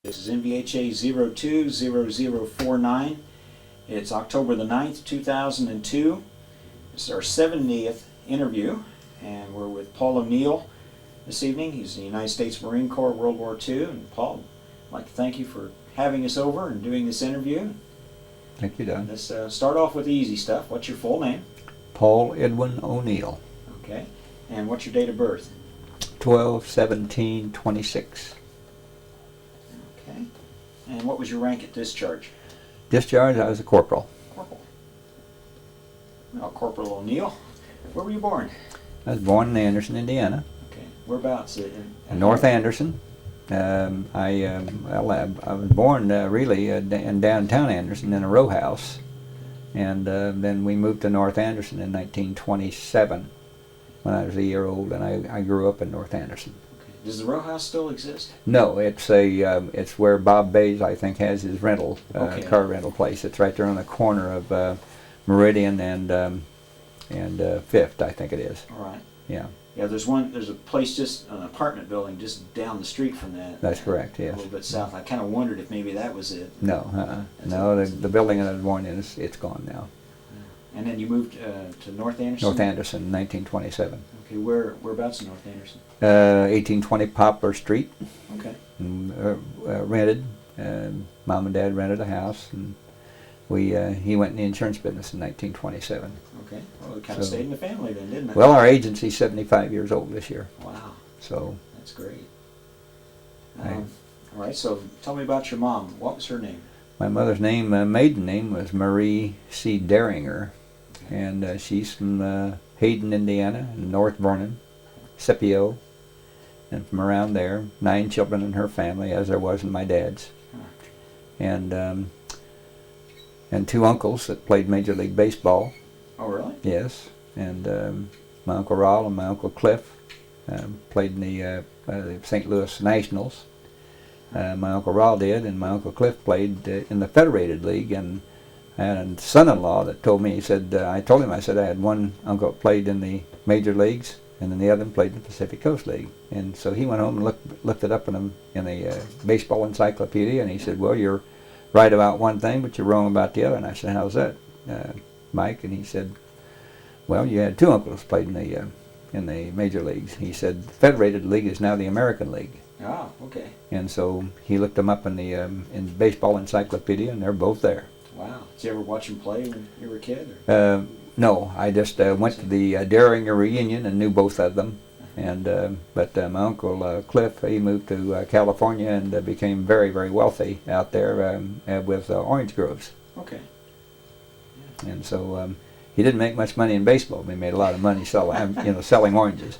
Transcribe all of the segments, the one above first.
This is NVHA 020049. It's October the 9th, 2002. This is our 70th interview, and we're with Paul O'Neill this evening. He's in the United States Marine Corps, World War II. And Paul, I'd like to thank you for having us over and doing this interview. Thank you, Don. Let's start off with the easy stuff. What's your full name? Paul Edwin O'Neill. Okay. And what's your date of birth? 12/17/26. Okay. And what was your rank at discharge? Discharged, I was a corporal. Corporal. Well, Corporal O'Neill. Where were you born? I was born in Anderson, Indiana. Okay. Whereabouts? In North Anderson. I was born really in downtown Anderson in a row house, and then we moved to North Anderson in 1927 when I was a year old, and I grew up in North Anderson. Okay. Does the row house still exist? No, it's it's where Bob Bays, I think, has his rental car rental place. It's right there on the corner of Meridian and Fifth, I think it is. All right. Yeah. Yeah, there's a place, just an apartment building just down the street from that. That's correct, yes. A little bit south. I kind of wondered if maybe that was it. No, no, the building that I was born in, it's gone now. And then you moved to North Anderson? North Anderson, 1927. Okay, whereabouts in North Anderson? 1820 Poplar Street. Okay. And, rented. Mom and Dad rented a house, and he went in the insurance business in 1927. Okay. Well, it kind of stayed in the family then, didn't it? Well, our agency's 75 years old this year. Wow. So. That's great. All right, so tell me about your mom. What was her name? My mother's name, maiden name, was Marie C. Daringer, and she's from Hayden, Indiana, and North Vernon, Scipio, and from around there. 9 children in her family, as there was in my dad's, and 2 uncles that played Major League Baseball. Oh, really? Yes, and my Uncle Rawl and my Uncle Cliff played in the St. Louis Nationals. My Uncle Rawl did, and my Uncle Cliff played in the Federated League. And I had a son-in-law that told me, he said, I told him, I said I had one uncle that played in the major leagues, and then the other one played in the Pacific Coast League. And so he went home and looked it up in a baseball encyclopedia, and he said, well, you're right about one thing, but you're wrong about the other. And I said, how's that, Mike? And he said, well, you had 2 uncles played in the major leagues. He said, the Federated League is now the American League. Ah, okay. And so he looked them up in the baseball encyclopedia, and they're both there. Wow. Did you ever watch them play when you were a kid? No, I just went to the Daringer reunion and knew both of them. And but my Uncle Cliff, he moved to California and became very, very wealthy out there with orange groves. Okay. Yeah. And so he didn't make much money in baseball. He made a lot of money selling oranges.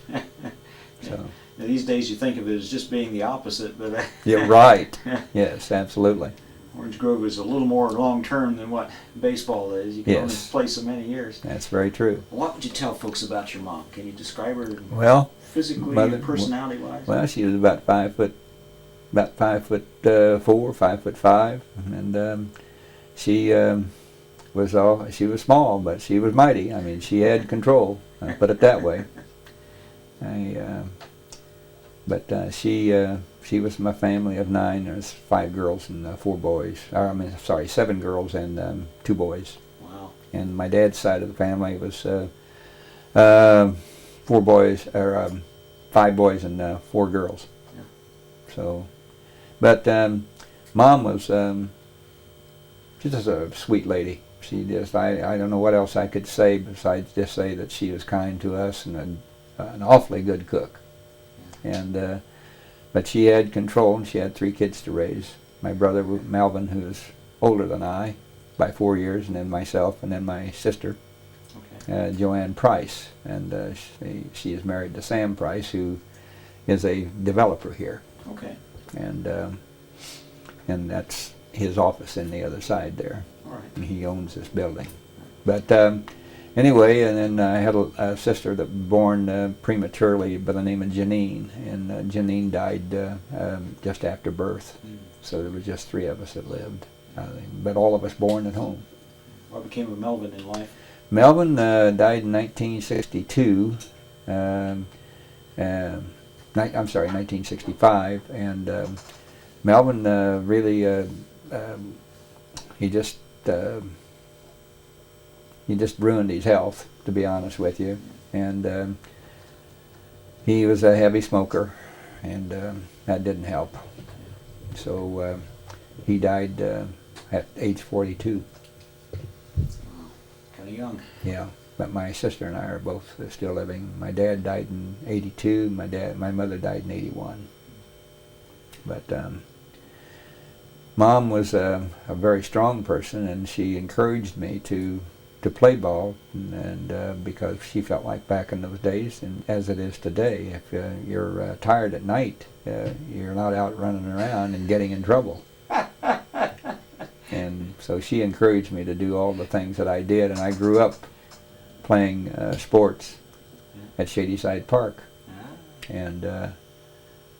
So. Now, these days you think of it as just being the opposite, but You're right. Yes, absolutely. Orange Grove is a little more long-term than what baseball is. You can only play so many years. That's very true. What would you tell folks about your mom? Can you describe her physically and personality-wise? Well, she was about 5 foot 4, 5'5", and she was small, but she was mighty. I mean, she had control. I'll put it that way. But she was from a family of 9. There's 5 girls and 4 boys. 7 girls and 2 boys. Wow. And my dad's side of the family was 4 boys, or 5 boys and 4 girls. Yeah. So, but Mom was she's just a sweet lady. She just I don't know what else I could say besides just say that she was kind to us and an awfully good cook. And but she had control, and she had 3 kids to raise. My brother Melvin, who is older than I by 4 years, and then myself, and then my sister, Joanne Price, and she is married to Sam Price, who is a developer here. Okay. And that's his office in the other side there. All right. And he owns this building. But anyway, and then I had a sister that was born prematurely by the name of Janine, and Janine died just after birth. So there was just 3 of us that lived, but all of us born at home. What became of Melvin in life? Melvin died in 1962. I'm sorry, 1965, and Melvin really, he just ruined his health, to be honest with you. And he was a heavy smoker, and that didn't help. So he died at age 42. Kind of young. Yeah, but my sister and I are both still living. My dad died in 82. My mother died in 81. But Mom was a very strong person, and she encouraged me to play ball, and because she felt like back in those days, and as it is today, if you're tired at night, you're not out running around and getting in trouble. And so she encouraged me to do all the things that I did, and I grew up playing sports at Shadyside Park, and I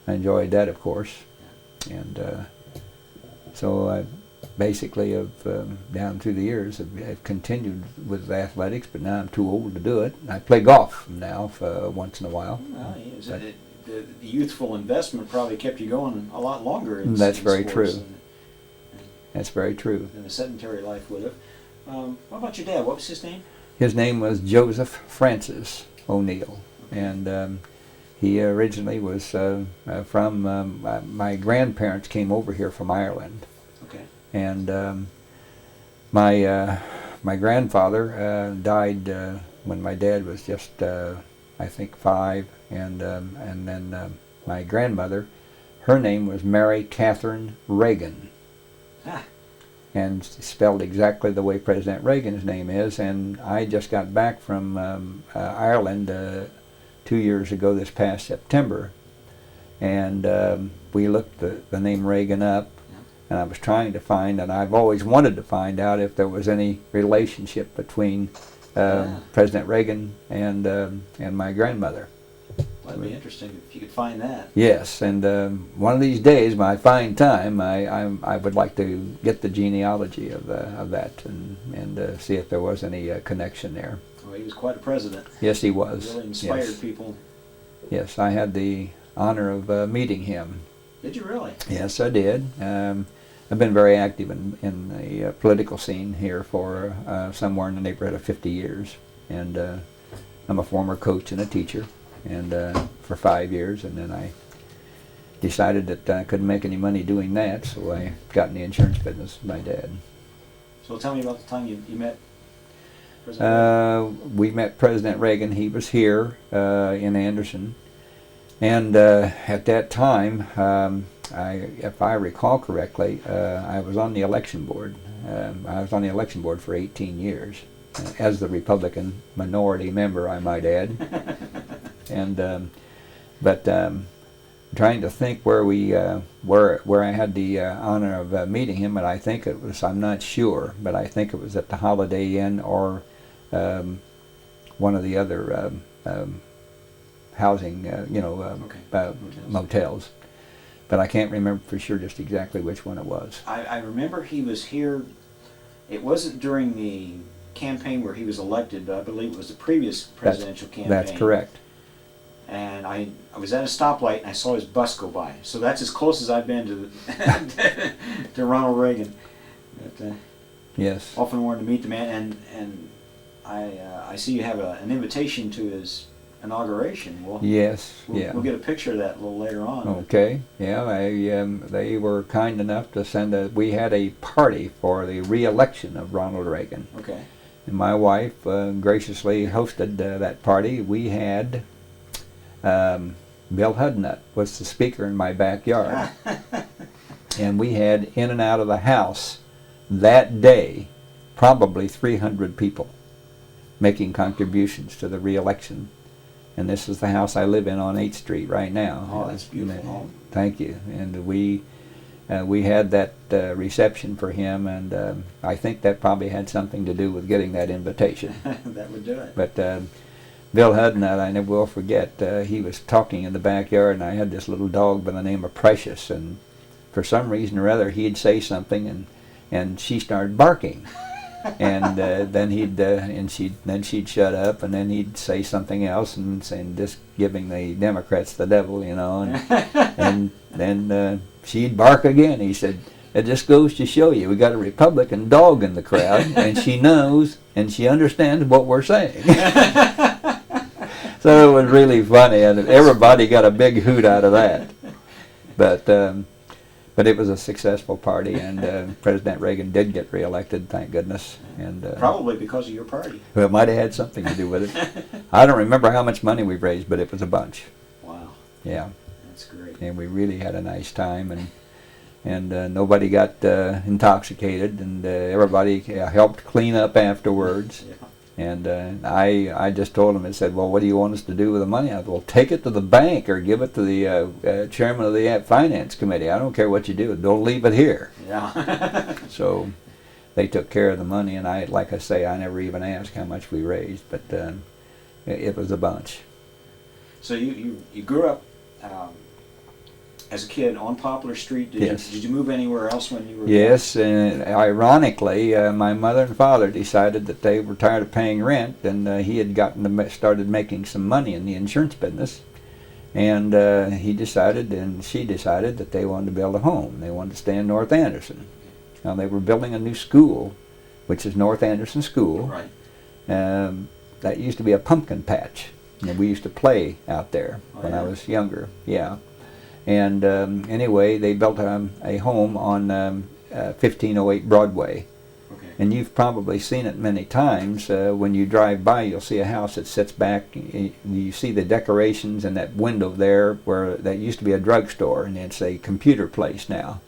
enjoyed that, of course. And so I basically have, down through the years, have continued with athletics, but now I'm too old to do it. I play golf now once in a while. Well, the youthful investment probably kept you going a lot longer in That's in very sports true. That's very true. than a sedentary life would have. What about your dad? What was his name? His name was Joseph Francis O'Neill, and he originally was from, my grandparents came over here from Ireland. Okay. And my grandfather died when my dad was just I think 5, and then my grandmother, her name was Mary Catherine Reagan, and spelled exactly the way President Reagan's name is. And I just got back from Ireland 2 years ago this past September, and we looked the name Reagan up. And I was trying to find, and I've always wanted to find out if there was any relationship between President Reagan and my grandmother. Well, that'd be interesting if you could find that. Yes, and one of these days, when I find time, I would like to get the genealogy of that and see if there was any connection there. Well, he was quite a president. Yes, he was. He really inspired Yes. people. Yes, I had the honor of meeting him. Did you really? Yes, I did. I've been very active in the political scene here for somewhere in the neighborhood of 50 years. And I'm a former coach and a teacher, and for 5 years. And then I decided that I couldn't make any money doing that, so I got in the insurance business with my dad. So tell me about the time you met President Reagan. We met President Reagan. He was here in Anderson. And at that time, if I recall correctly, I was on the election board. I was on the election board for 18 years, as the Republican minority member, I might add. And but trying to think where I had the honor of meeting him, and I think it was, I'm not sure, but I think it was at the Holiday Inn or one of the other housing, motels. But I can't remember for sure just exactly which one it was. I remember he was here. It wasn't during the campaign where he was elected, but I believe it was the previous presidential campaign. That's correct. And I was at a stoplight and I saw his bus go by. So that's as close as I've been to to Ronald Reagan. But, yes. Often wanted to meet the man, and I see you have an invitation to his inauguration. Yes. We'll get a picture of that a little later on. Okay. Yeah. They were kind enough to send we had a party for the re-election of Ronald Reagan. Okay. And my wife graciously hosted that party. We had Bill Hudnut was the speaker in my backyard, and we had in and out of the house that day probably 300 people making contributions to the re-election. And this is the house I live in on 8th Street right now. Oh, that's beautiful. Thank you. And we had that reception for him, and I think that probably had something to do with getting that invitation. That would do it. But Bill Hudnut, I never will forget, he was talking in the backyard, and I had this little dog by the name of Precious, and for some reason or other he'd say something, and she started barking. And then she'd shut up, and then he'd say something else, and saying just giving the Democrats the devil, and then she'd bark again. He said, "It just goes to show you, we got a Republican dog in the crowd, and she knows and she understands what we're saying." So it was really funny, and everybody got a big hoot out of that. But it was a successful party, and President Reagan did get reelected, thank goodness. And probably because of your party. Well, it might have had something to do with it. I don't remember how much money we raised, but it was a bunch. Wow. Yeah. That's great. And we really had a nice time, and nobody got intoxicated, and everybody helped clean up afterwards. Yeah. And I just told him, I said, "Well, what do you want us to do with the money?" I said, "Well, take it to the bank or give it to the chairman of the finance committee. I don't care what you do. Don't leave it here." Yeah. So they took care of the money, and like I say, I never even asked how much we raised, but it was a bunch. So you grew up as a kid on Poplar Street. Yes. Did you move anywhere else when you were? Yes, and ironically, my mother and father decided that they were tired of paying rent, and he had started making some money in the insurance business, and he decided and she decided that they wanted to build a home. They wanted to stay in North Anderson. Now they were building a new school, which is North Anderson School. Right. That used to be a pumpkin patch, and we used to play out there when I was younger. Yeah. And anyway, they built a home on 1508 Broadway. Okay. And you've probably seen it many times. When you drive by, you'll see a house that sits back. You see the decorations in that window there, where that used to be a drugstore, and it's a computer place now.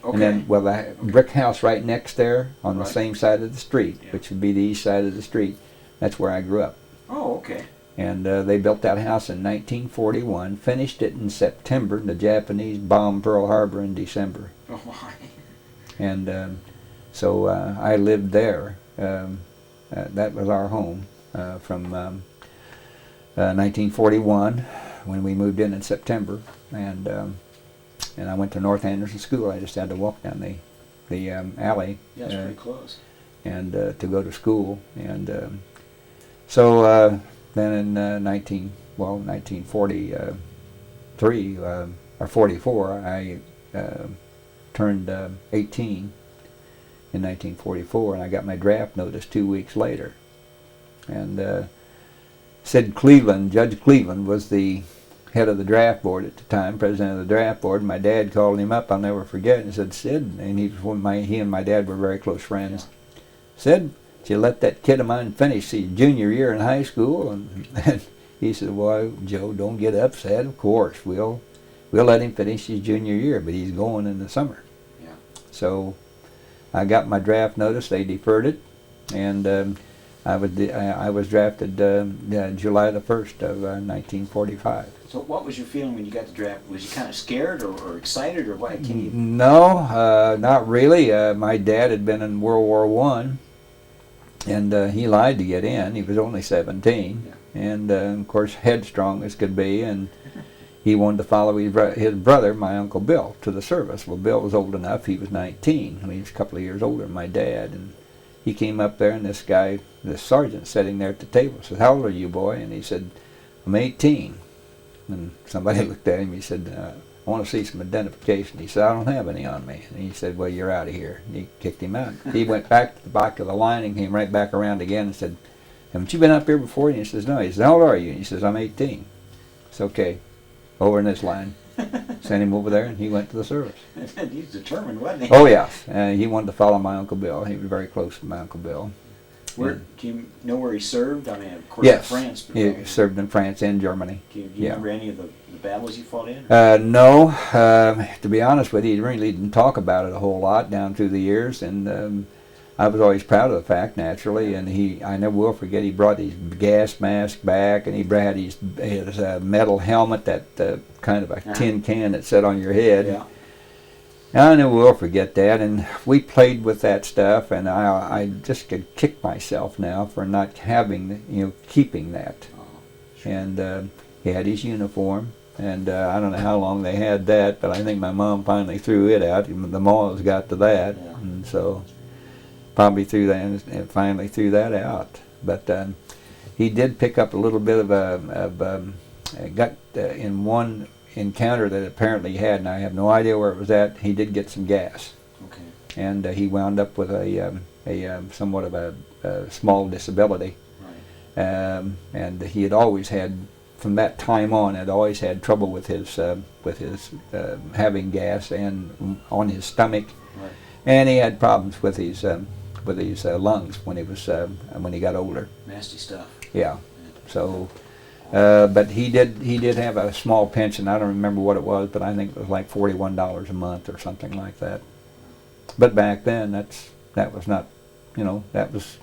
Okay. And then, well, the brick house right next there on the same side of the street, Yeah. which would be the east side of the street, that's where I grew up. Oh, okay. And they built that house in 1941, finished it in September, and the Japanese bombed Pearl Harbor in December. Oh, my. And so I lived there. That was our home from 1941, when we moved in September. And I went to North Anderson School. I just had to walk down the alley. Yeah, it's pretty close. And to go to school. And so then in 1943 or 44, I turned 18 in 1944, and I got my draft notice 2 weeks later. And Sid Cleveland, Judge Cleveland, was the head of the draft board at the time, president of the draft board. My dad called him up, I'll never forget, and said, "Sid," and he and my dad were very close friends. Yeah. "Sid, did you let that kid of mine finish his junior year in high school?" And he said, "Well, Joe, don't get upset. Of course, we'll let him finish his junior year, but he's going in the summer." Yeah. So I got my draft notice. They deferred it, and I was drafted July the 1st of 1945. So what was your feeling when you got the draft? Was you kind of scared or excited, or what? No, not really. My dad had been in World War I, and he lied to get in. He was only 17, yeah. And of course headstrong as could be, and he wanted to follow his brother, my Uncle Bill, to the service. Well, Bill was old enough. He was 19. I mean, he was a couple of years older than my dad, and he came up there, and this sergeant sitting there at the table said, "How old are you, boy?" And he said, "I'm 18. And somebody looked at him. He said, "I want to see some identification." He said, "I don't have any on me." And he said, "Well, you're out of here." And he kicked him out. He went back to the back of the line and came right back around again and said, "Haven't you been up here before?" And he says, "No." He says, "How old are you?" And he says, "I'm 18. It's okay. Over in this line." Sent him over there, and he went to the service. He's determined, wasn't he? Oh, yeah. He wanted to follow my Uncle Bill. He was very close to my Uncle Bill. Do you know where he served? I mean, of course, yes, in France. But he served in France and Germany. Do you remember any of the battles you fought in? No. To be honest with you, he really didn't talk about it a whole lot down through the years, and I was always proud of the fact, naturally. And I never will forget, he brought his gas mask back, and he had his metal helmet, that kind of a tin can that sat on your head. Yeah. I never will forget that, and we played with that stuff, and I just could kick myself now for not keeping that. Oh, sure. And he had his uniform, and I don't know how long they had that, but I think my mom finally threw it out. The Maws got to that, Yeah. and so probably threw that and finally threw that out. But he did pick up a little bit got in one encounter that apparently he had, and I have no idea where it was at. He did get some gas, Okay. and he wound up with a somewhat of a small disability. Right. And he had always had, from that time on, had always had trouble with his having gas and on his stomach, Right. and he had problems with his lungs when he got older. Nasty stuff. Yeah. So, but he did have a small pension. I don't remember what it was, but I think it was like $41 a month or something like that. But back then, that was not, that was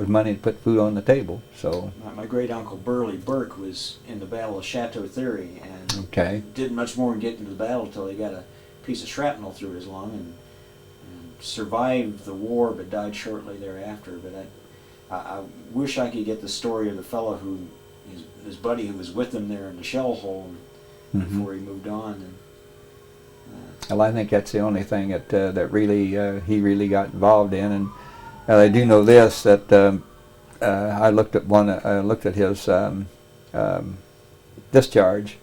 money to put food on the table. So My great uncle Burley Burke was in the Battle of Chateau Thierry, and okay, didn't much more than get into the battle until he got a piece of shrapnel through his lung, and survived the war but died shortly thereafter. But I wish I could get the story of the fellow who, his buddy who was with him there in the shell hole before he moved on. And, well, I think that's the only thing that really he really got involved in. And I do know this, that I looked at his discharge,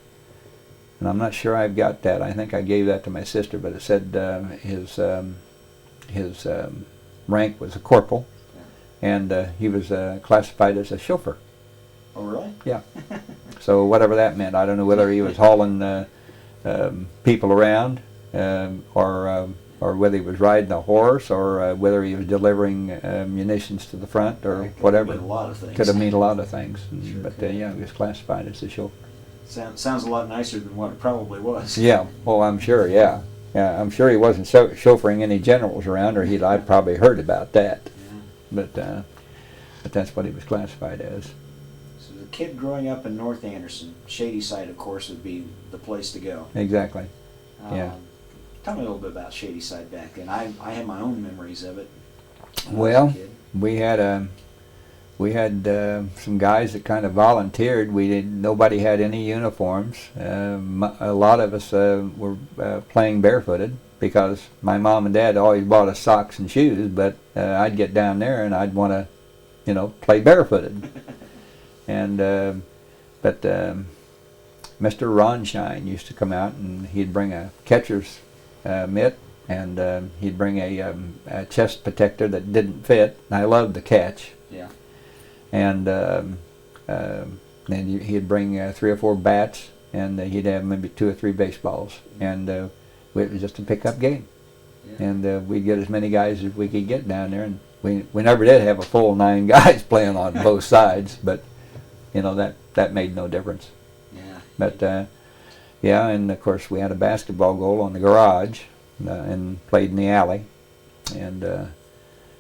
and I'm not sure I've got that. I think I gave that to my sister, but it said his rank was a corporal, and he was classified as a chauffeur. Oh, really? Yeah. So whatever that meant, I don't know whether he was hauling people around, or whether he was riding a horse, or whether he was delivering munitions to the front, or whatever. Could mean a lot of things. Could have meant a lot of things. Sure But could. yeah, he was classified as a chauffeur. Sounds a lot nicer than what it probably was. Yeah. Oh, I'm sure. Yeah. Yeah. I'm sure he wasn't chauffeuring any generals around, or I'd probably heard about that. Yeah. But that's what he was classified as. So the kid growing up in North Anderson, Shadyside, of course, would be the place to go. Exactly. Yeah. Tell me a little bit about Shadyside back then. I have my own memories of it. Well, we had some guys that kind of volunteered. Nobody had any uniforms. A lot of us were playing barefooted because my mom and dad always bought us socks and shoes. But I'd get down there and I'd want to, play barefooted. And but Mr. Ronshine used to come out, and he'd bring a catcher's mitt, and he'd bring a chest protector that didn't fit. I loved the catch. Yeah. And then he'd bring 3 or 4 bats, and he'd have maybe 2 or 3 baseballs, and it was just a pickup game. Yeah. And we'd get as many guys as we could get down there, and we never did have a full 9 guys playing on both sides, but that made no difference. Yeah. But yeah, and of course we had a basketball goal on the garage, and played in the alley, and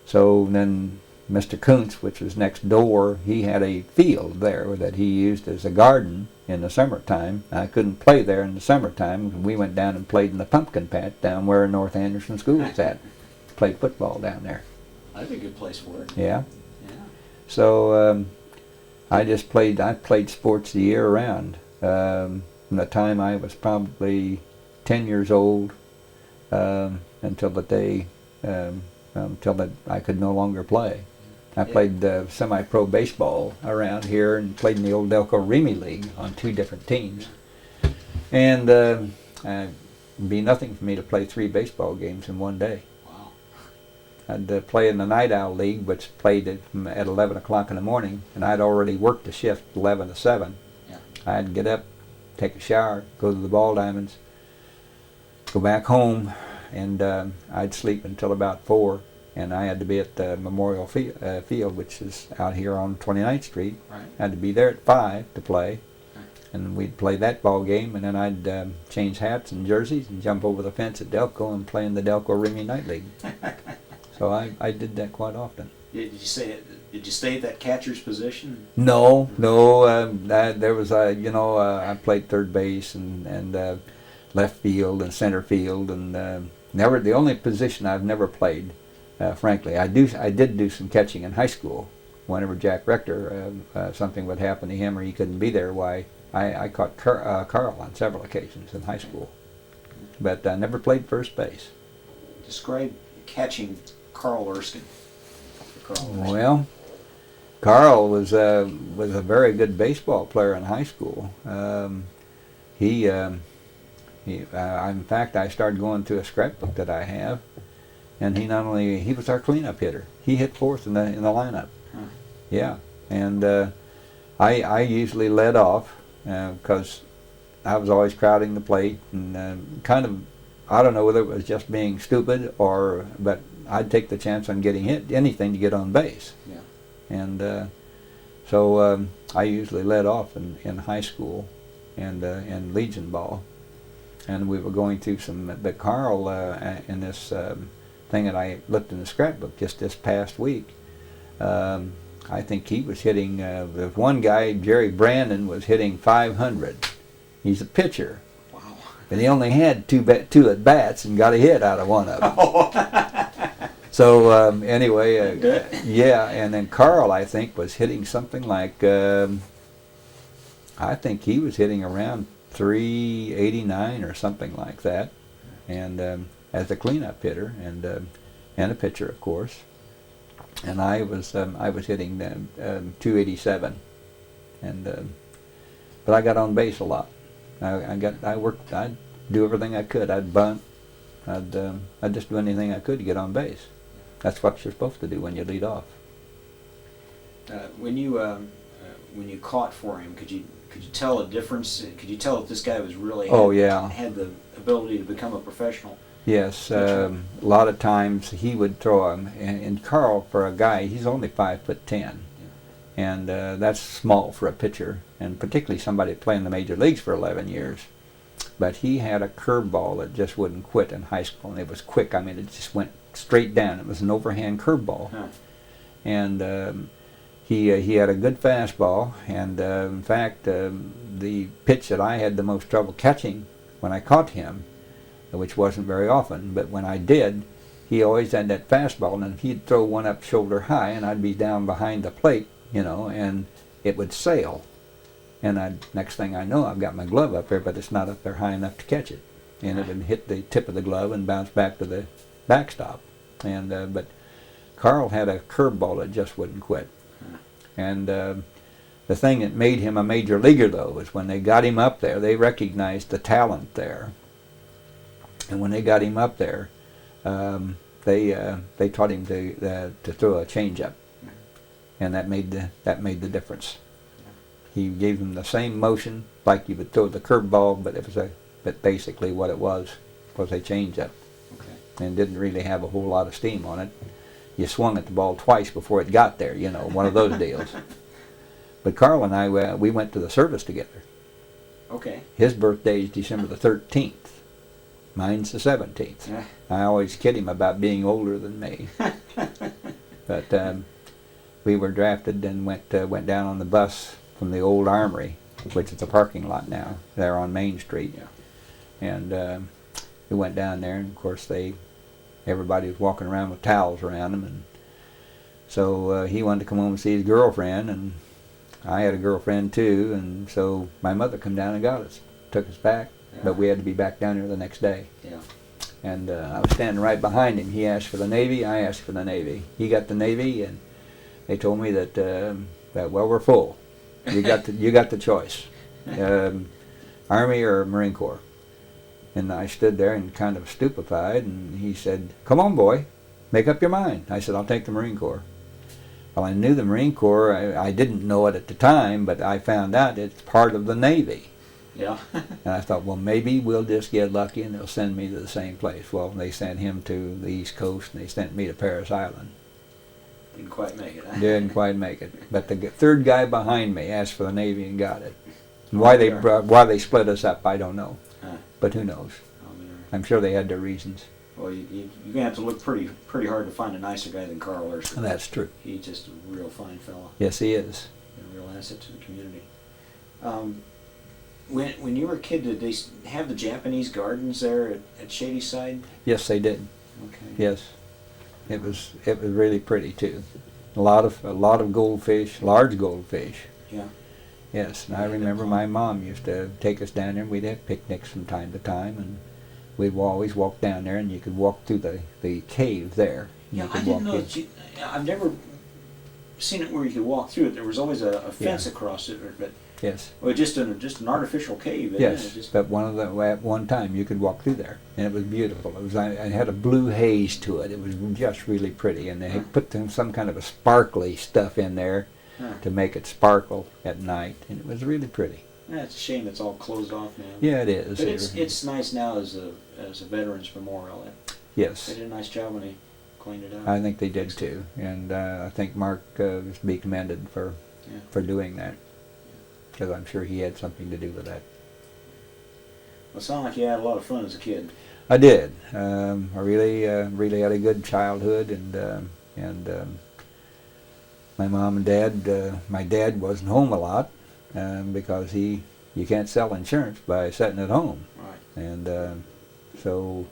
so then Mr. Kuntz, which was next door, he had a field there that he used as a garden in the summertime. I couldn't play there in the summertime. We went down and played in the pumpkin patch down where North Anderson School was at. Played football down there. That'd be a good place for it. Yeah. Yeah. So I played sports the year round. From the time I was probably 10 years old until the day until that I could no longer play. I played semi-pro baseball around here and played in the old Delco Remy League on 2 different teams. And it'd be nothing for me to play 3 baseball games in one day. Wow. I'd play in the Night Owl League, which played at 11 o'clock in the morning, and I'd already worked the shift 11 to 7. Yeah. I'd get up, take a shower, go to the Ball Diamonds, go back home, and I'd sleep until about 4. And I had to be at the Memorial Field, which is out here on 29th Street. Right. I had to be there at 5 to play. Right. And we'd play that ball game, and then I'd change hats and jerseys and jump over the fence at Delco and play in the Delco Remy Night League. So I did that quite often. Did you stay at that catcher's position? No. There was I played third base and left field and center field, and never the only position I've never played. Frankly, I did do some catching in high school. Whenever Jack Rector, something would happen to him or he couldn't be there, why I caught Carl on several occasions in high school. But I never played first base. Describe catching Carl Erskine. Carl? Well, Carl was a very good baseball player in high school. In fact, I started going through a scrapbook that I have, and he was our cleanup hitter. He hit fourth in the lineup. Huh. Yeah, and I usually led off because I was always crowding the plate and kind of, I don't know whether it was just being stupid but I'd take the chance on getting hit, anything to get on base. Yeah. And so I usually led off in high school and Legion ball. And we were going through but Carl, in this thing that I looked in the scrapbook just this past week, I think he was hitting, the one guy, Jerry Brandon, was hitting 500. He's a pitcher. Wow. And he only had two at-bats and got a hit out of one of them. So anyway, yeah, and then Carl, I think, was hitting something like, I think he was hitting around 389 or something like that, and as a cleanup hitter and a pitcher, of course. And I was hitting 287, but I got on base a lot. I worked. I'd do everything I could. I'd bunt. I'd just do anything I could to get on base. That's what you're supposed to do when you lead off. When you caught for him, could you tell a difference? Could you tell if this guy was really had the ability to become a professional? Yes, a lot of times he would throw him, and Carl, for a guy, he's only 5'10", and that's small for a pitcher, and particularly somebody playing the major leagues for 11 years. But he had a curveball that just wouldn't quit in high school, and it was quick. I mean, it just went straight down. It was an overhand curveball, and he had a good fastball, and in fact, the pitch that I had the most trouble catching when I caught him, which wasn't very often, but when I did, he always had that fastball, and he'd throw one up shoulder high, and I'd be down behind the plate, and it would sail. And next thing I know, I've got my glove up there, but it's not up there high enough to catch it. And it would hit the tip of the glove and bounce back to the backstop. And but Carl had a curveball that just wouldn't quit. And the thing that made him a major leaguer, though, was when they got him up there, they recognized the talent there. And when they got him up there, they taught him to throw a changeup, and that made the difference. He gave them the same motion like you would throw the curveball, but basically what it was a changeup, and didn't really have a whole lot of steam on it. You swung at the ball twice before it got there, one of those deals. But Carl and I, we went to the service together. Okay. His birthday is December the 13th. Mine's the 17th. Yeah. I always kid him about being older than me. But we were drafted and went down on the bus from the old Armory, which is a parking lot now, there on Main Street. Yeah. And we went down there, and of course everybody was walking around with towels around them, and so he wanted to come home and see his girlfriend, and I had a girlfriend too, and so my mother come down and got us, took us back. But we had to be back down here the next day. Yeah. And I was standing right behind him. He asked for the Navy. I asked for the Navy. He got the Navy, and they told me that well, we're full. You got the choice, Army or Marine Corps. And I stood there and kind of stupefied. And he said, "Come on, boy, make up your mind." I said, "I'll take the Marine Corps." Well, I knew the Marine Corps. I didn't know it at the time, but I found out it's part of the Navy. Yeah. And I thought, well, maybe we'll just get lucky and they'll send me to the same place. Well, they sent him to the East Coast, and they sent me to Paris Island. Didn't quite make it, huh? Didn't quite make it. But the third guy behind me asked for the Navy and got it. And why they split us up, I don't know. But who knows? I'm sure they had their reasons. Well, you're going to have to look pretty hard to find a nicer guy than Carl Erskine. That's true. He's just a real fine fellow. Yes, he is. A real asset to the community. When you were a kid, did they have the Japanese gardens there at Shadyside? Yes, they did. Okay. Yes, it was really pretty too. A lot of goldfish, large goldfish. Yeah. Yes, and I remember my mom used to take us down there, and we'd have picnics from time to time, and we'd always walk down there, and you could walk through the cave there. Yeah, I didn't know that I've never seen it where you could walk through it. There was always a fence Yeah. across it, but Yes. well, just an artificial cave. Yes, It just, but at one time you could walk through there, and it was beautiful. It had a blue haze to it. It was just really pretty, and they had put some kind of a sparkly stuff in there to make it sparkle at night, and it was really pretty. yeah, it's a shame it's all closed off now. Yeah, it is. But it's nice now as a veterans memorial. Yes, They did a nice job when they cleaned it up. I think they did too, and I think Mark is to be commended for doing that, because I'm sure he had something to do with that. Well, it sounded like you had a lot of fun as a kid. I did. I really had a good childhood, and my mom and dad. My dad wasn't home a lot because you can't sell insurance by sitting at home, Right. and so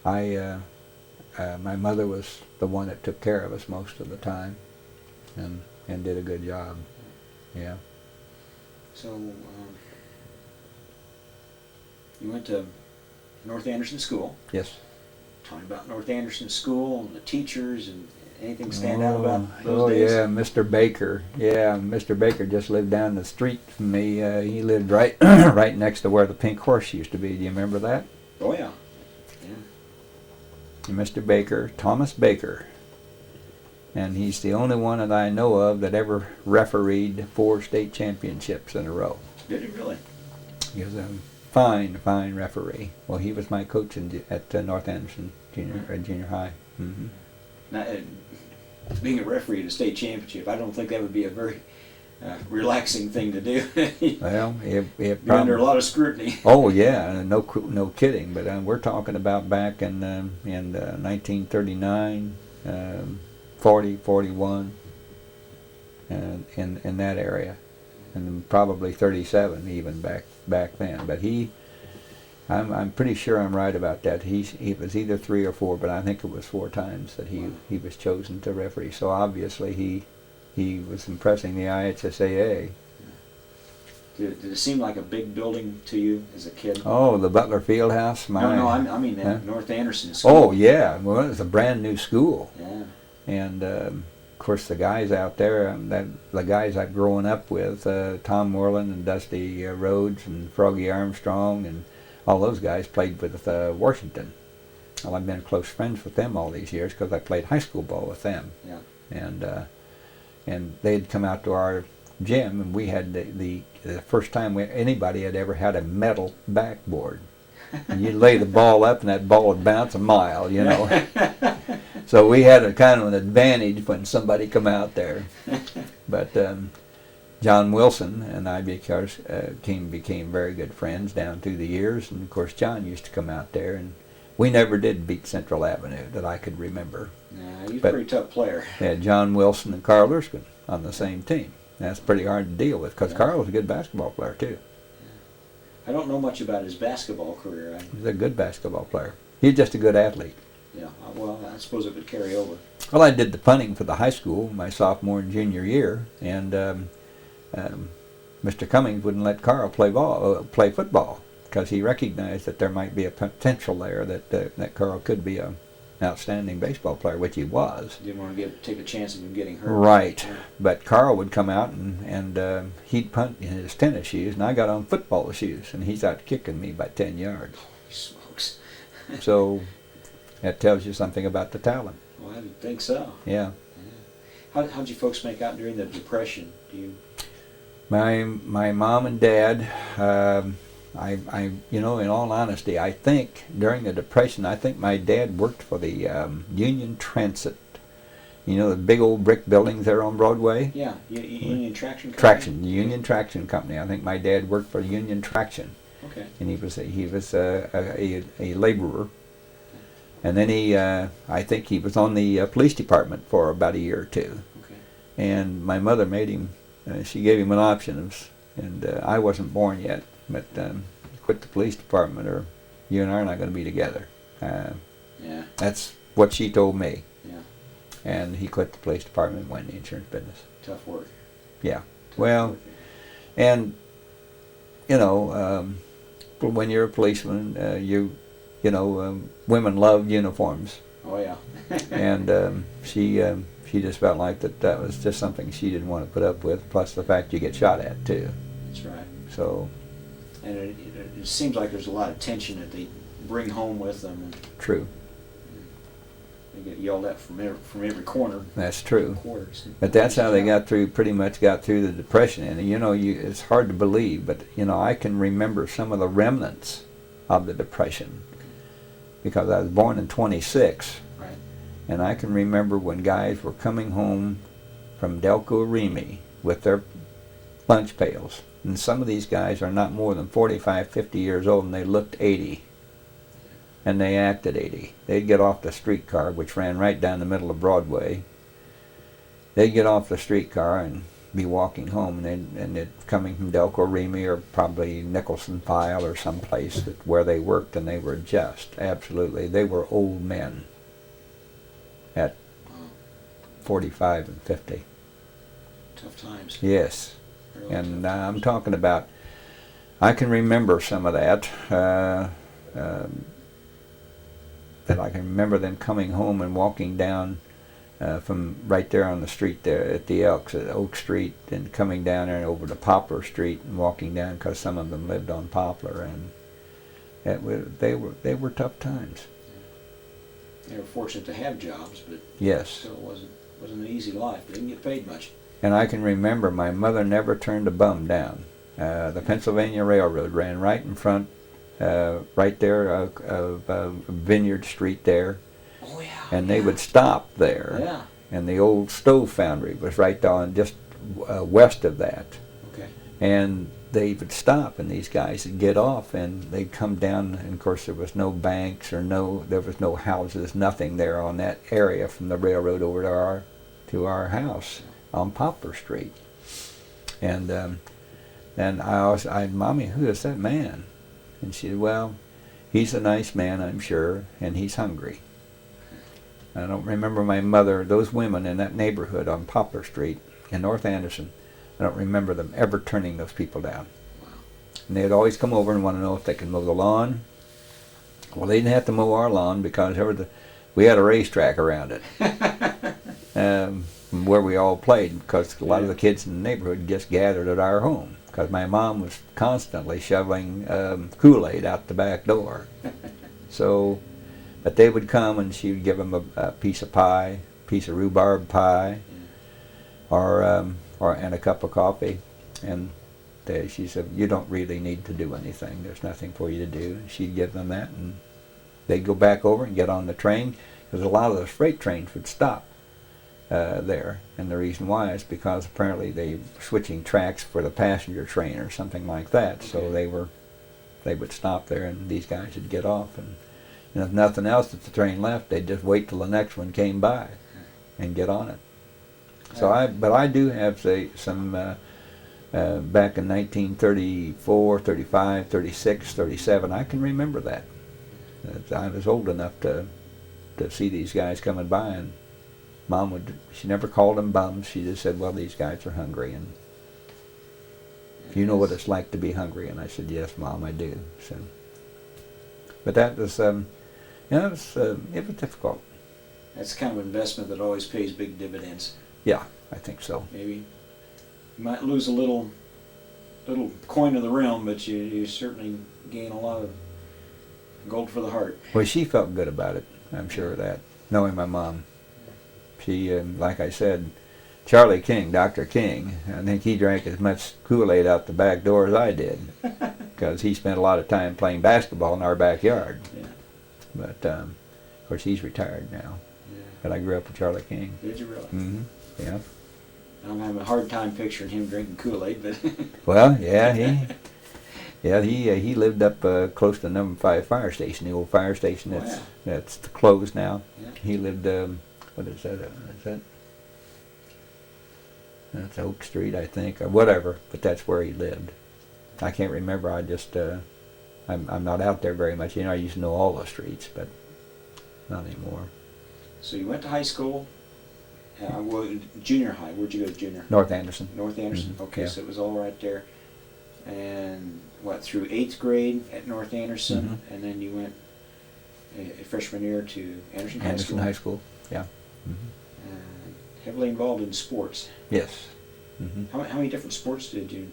my mother was the one that took care of us most of the time, and did a good job. Yeah. So you went to North Anderson School. Yes. Tell me about North Anderson School and the teachers and anything stand out about those Oh days? yeah, Mr. Baker. Yeah, Mr. Baker just lived down the street from me. He lived right right next to where the Pink Horse used to be. Do you remember that? Oh yeah. And Mr. Baker, Thomas Baker. And he's the only one that I know of that ever refereed 4 state championships in a row. Did he really? He was a fine referee. Well, he was my coach at North Anderson Junior High. Mm-hmm. Now, being a referee at a state championship, I don't think that would be a very relaxing thing to do. Well, it You're under a lot of scrutiny. Oh yeah, no kidding. But we're talking about back in 1939, 40, 41, and in that area, and probably 37 even back then. But I'm pretty sure I'm right about that. He was either 3 or 4, but I think it was 4 times that he was chosen to referee. So obviously he was impressing the IHSAA. Did it seem like a big building to you as a kid? Oh, the Butler Fieldhouse. No, I mean North Anderson School. Oh yeah, well it was a brand new school. Yeah. And of course the guys out there, the guys I've grown up with, Tom Moreland and Dusty Rhodes and Froggy Armstrong and all those guys played with Washington. Well, I've been close friends with them all these years because I played high school ball with them. Yeah. And they'd come out to our gym, and we had the first time anybody had ever had a metal backboard. And you'd lay the ball up, and that ball would bounce a mile, you know. So we had a kind of an advantage when somebody come out there. But John Wilson and I became very good friends down through the years, and of course John used to come out there, and we never did beat Central Avenue that I could remember. Yeah, he was a pretty tough player. We had John Wilson and Carl Erskine on the same team. That's pretty hard to deal with because Carl was a good basketball player too. I don't know much about his basketball career. He's a good basketball player. He's just a good athlete. Yeah, well, I suppose it would carry over. Well, I did the punting for the high school my sophomore and junior year, and Mr. Cummings wouldn't let Carl play football because he recognized that there might be a potential there that Carl could be an outstanding baseball player, which he was. Didn't want to take a chance of him getting hurt. Right, but Carl would come out and he'd punt in his tennis shoes, and I got on football shoes, and he's out kicking me by 10 yards. Holy smokes. So that tells you something about the talent. Well, I would think so. Yeah. How'd you folks make out during the Depression? My mom and dad, in all honesty, I think during the Depression, I think my dad worked for the Union Transit. You know the big old brick buildings there on Broadway? Yeah, Union Traction Company? Union Traction Company. I think my dad worked for Union Traction. Okay. And he was a laborer. And then I think he was on the police department for about a year or two. Okay. And my mother made him, she gave him an option, and I wasn't born yet, but quit the police department or you and I are not going to be together. Yeah. That's what she told me. Yeah. And he quit the police department and went in the insurance business. Tough work. Yeah. Well, and, when you're a policeman, women love uniforms. Oh, yeah. And She just felt like that was just something she didn't want to put up with, plus the fact you get shot at, too. That's right. So. And it seems like there's a lot of tension that they bring home with them. True. They get yelled at from every corner. That's true. Quarters. But that's how they pretty much got through the Depression. And it's hard to believe, but I can remember some of the remnants of the Depression because I was born in 26. Right. And I can remember when guys were coming home from Delco Remy with their lunch pails. And some of these guys are not more than 45, 50 years old, and they looked 80. And they acted 80. They'd get off the streetcar, which ran right down the middle of Broadway. They'd get off the streetcar and be walking home, and they'd coming from Delco Remy or probably Nicholson File or someplace where they worked, and they were just absolutely, they were old men at 45 and 50. Tough times. Yes. Really And tough I'm times. talking about, I can remember some of that. That I can remember them coming home and walking down from right there on the street there at the Elks at Oak Street, and coming down there and over to Poplar Street and walking down, because some of them lived on Poplar, and they were tough times. They were fortunate to have jobs, but Yes. still wasn't an easy life. They didn't get paid much. And I can remember my mother never turned a bum down. The Pennsylvania Railroad ran right in front. Right there of Vineyard Street there, Oh yeah. and they would stop there. Yeah. And the old stove foundry was right on just west of that. Okay. And they would stop, and these guys would get off, and they'd come down. And of course, there was no banks or there was no houses, nothing there on that area from the railroad over to our house on Poplar Street. And then I Mommy, who is that man? And she said, well, he's a nice man, I'm sure, and he's hungry. I don't remember my mother, those women in that neighborhood on Poplar Street in North Anderson, I don't remember them ever turning those people down. Wow. And they'd always come over and want to know if they could mow the lawn. Well, they didn't have to mow our lawn because we had a racetrack around it where we all played, because a lot of the kids in the neighborhood just gathered at our home. Because my mom was constantly shoveling Kool-Aid out the back door. So, but they would come and she would give them a piece of pie, piece of rhubarb pie, and a cup of coffee. And she said, you don't really need to do anything. There's nothing for you to do. And she'd give them that, and they'd go back over and get on the train, because a lot of those freight trains would stop there, and the reason why is because apparently they were switching tracks for the passenger train or something like that. Okay. So they would stop there, and these guys would get off, and if nothing else, if the train left, they'd just wait till the next one came by and get on it. So I do have some back in 1934, 35, 36, 37. I can remember that. I was old enough to see these guys coming by, and Mom she never called them bums. She just said, well, these guys are hungry, and you know what it's like to be hungry. And I said, yes, Mom, I do. So, but that was, it was difficult. That's the kind of investment that always pays big dividends. Yeah, I think so. Maybe you might lose a little coin of the realm, but you certainly gain a lot of gold for the heart. Well, she felt good about it. I'm sure of that, knowing my mom. She, like I said, Charlie King, Dr. King, I think he drank as much Kool-Aid out the back door as I did, because he spent a lot of time playing basketball in our backyard. Yeah. But, of course, he's retired now. Yeah. But I grew up with Charlie King. Did you really? Mm-hmm. Yeah. I'm having a hard time picturing him drinking Kool-Aid, but Well, yeah, he lived up close to number 5 fire station, the old fire station that's closed now. Yeah. He lived, what is that? That's Oak Street, I think, or whatever, but that's where he lived. I can't remember. I just, I'm not out there very much. I used to know all the streets, but not anymore. So you went to high school, junior high. Where'd you go to junior? North Anderson. North Anderson. Mm-hmm. Okay, Yeah. so it was all right there. And through 8th grade at North Anderson, Mm-hmm. and then you went a freshman year to Anderson High Anderson School. High School, yeah. Mm-hmm. heavily involved in sports. Yes. Mm-hmm. How many different sports did you?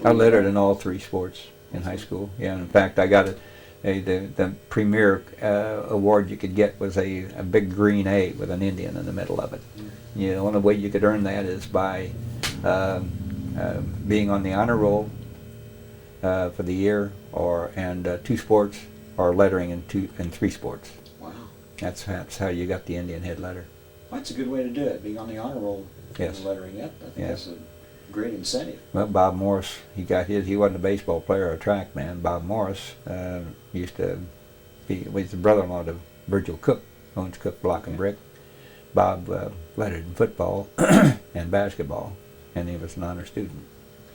I lettered in all 3 sports in high school. Yeah, in fact, I got the premier award you could get was a big green A with an Indian in the middle of it. Mm-hmm. You know, the only way you could earn that is by being on the honor roll for the year, and 2 sports, or lettering in 3 sports. Wow. That's how you got the Indian head letter. Well, that's a good way to do it, being on the honor roll. Yes. And lettering. I think that's a great incentive. Well, Bob Morris, he got his. He wasn't a baseball player or a track man. Bob Morris was the brother-in-law to Virgil Cook, owns Cook Block and Brick. Bob lettered in football and basketball, and he was an honor student.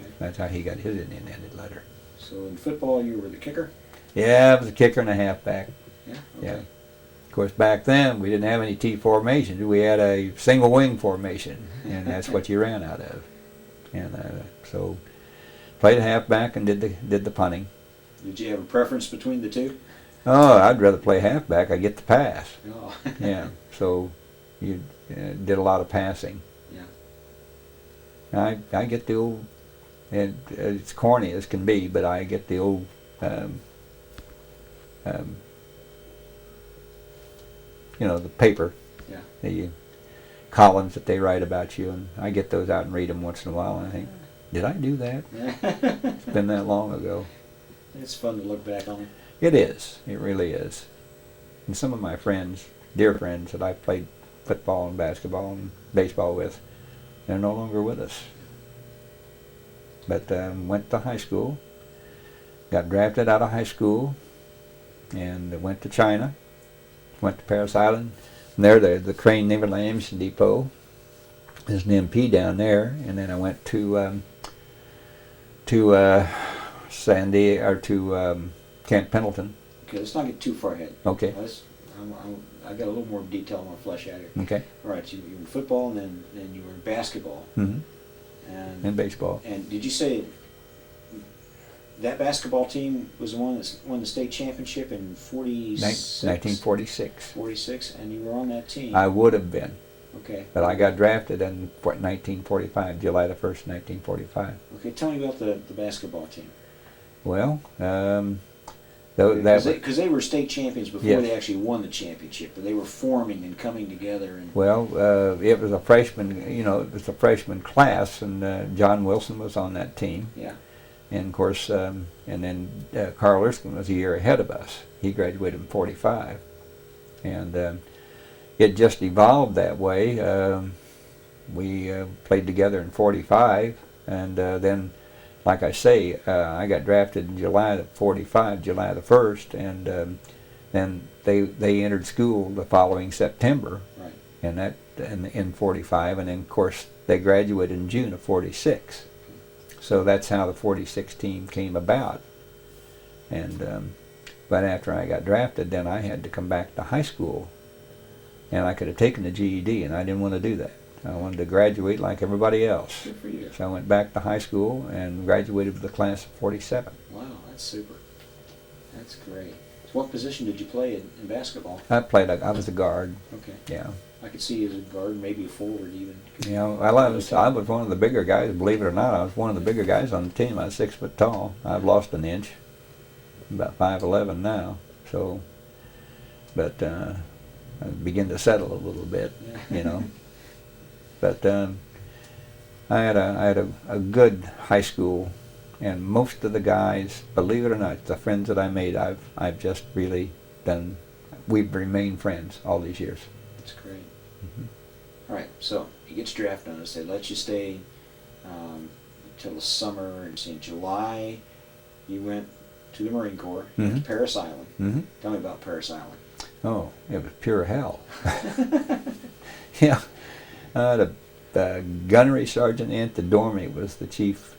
Okay. That's how he got his Indian-headed letter. So in football, you were the kicker? Yeah, I was a kicker and a halfback. Yeah. Okay. Yeah. Of course, back then we didn't have any T formations. We had a single wing formation, and that's what you ran out of. And so played a halfback and did the punting. Did you have a preference between the two? Oh, I'd rather play halfback. I get the pass. Oh. Yeah. So you did a lot of passing. Yeah. I get the old, and it's corny as can be, but I get the old the paper, the columns that they write about you, and I get those out and read them once in a while, and I think, did I do that? It's been that long ago. It's fun to look back on. It is. It really is. And some of my friends, dear friends that I played football and basketball and baseball with, they're no longer with us. But went to high school, got drafted out of high school, and went to China. Went to Paris Island. And there, the Crane Naval Ammunition Depot. There's an MP down there, and then I went to Sandy or to Camp Pendleton. Okay, let's not get too far ahead. Okay. I got a little more detail I want to flesh out here. Okay. All right, so you were in football, and then you were in basketball. Mm-hmm. And baseball. And did you say that basketball team was the one that won the state championship in 1946. 46, and you were on that team. I would have been. Okay. But I got drafted in 1945, July the 1st, 1945. Okay, tell me about the basketball team. Well, because they were state champions before yes. they actually won the championship, but they were forming and coming together. And well, it was a freshman, it was a freshman class, and John Wilson was on that team. Yeah. And of course, and then Carl Erskine was a year ahead of us. He graduated in 45, and it just evolved that way. We played together in 45, and then, like I say, I got drafted in July of 45, July the 1st, and then they entered school the following September, right. And that in 45, and then of course they graduated in June of 46. So that's how the 46 team came about. And but after I got drafted, then I had to come back to high school, and I could have taken the GED, and I didn't want to do that. I wanted to graduate like everybody else. Good for you. So I went back to high school and graduated with the class of 47. Wow, that's super. That's great. So what position did you play in basketball? I was a guard. Okay. Yeah. I could see you as a guard, maybe a forward even. I was one of the bigger guys, believe it or not. I was one of the bigger guys on the team. I was 6 foot tall. I've lost an inch. I'm about 5'11" now. So, but I begin to settle a little bit, But I had a good high school, and most of the guys, believe it or not, the friends that I made, I've just really done. We've remained friends all these years. That's great. Mm-hmm. All right, so he gets drafted on us. They let you stay until the summer, and in July you went to the Marine Corps, mm-hmm. to Paris Island. Mm-hmm. Tell me about Paris Island. Oh, it was pure hell. Yeah. The gunnery sergeant at the dormitory was the chief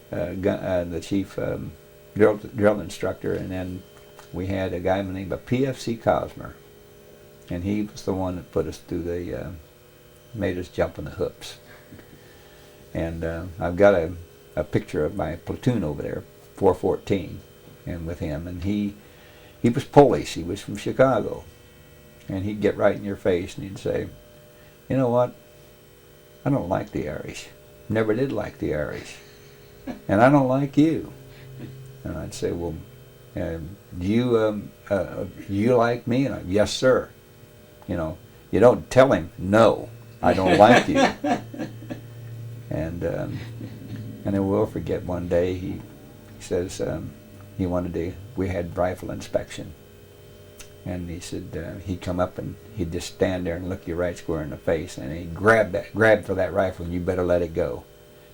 drill instructor, and then we had a guy named PFC Cosmer, and he was the one that put us through made us jump in the hoops. And I've got a picture of my platoon over there, 414, and with him, and he was Polish. He was from Chicago, and he'd get right in your face and he'd say, "You know what? I don't like the Irish. Never did like the Irish. And I don't like you. And I'd say, well, do you like me? And yes, sir. You know, you don't tell him, no, I don't like you. And I will forget one day he says he wanted to, we had rifle inspection. And he said he'd come up and he'd just stand there and look you right square in the face, and he'd grab for that rifle, and you better let it go.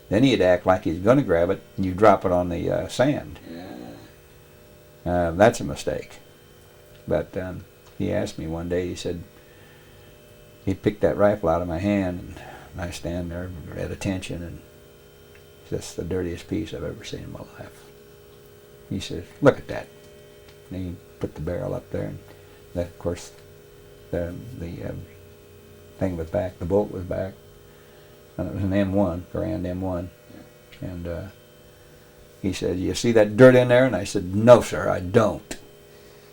Then he'd act like he's going to grab it, and you drop it on the sand. That's a mistake. But he asked me one day, he said, he picked that rifle out of my hand, and I stand there at attention, and that's the dirtiest piece I've ever seen in my life. He says, look at that. And he put the barrel up there, and that, of course, the thing was back, the bolt was back, and it was an M1, Grand M1. And he said, you see that dirt in there? And I said, no, sir, I don't.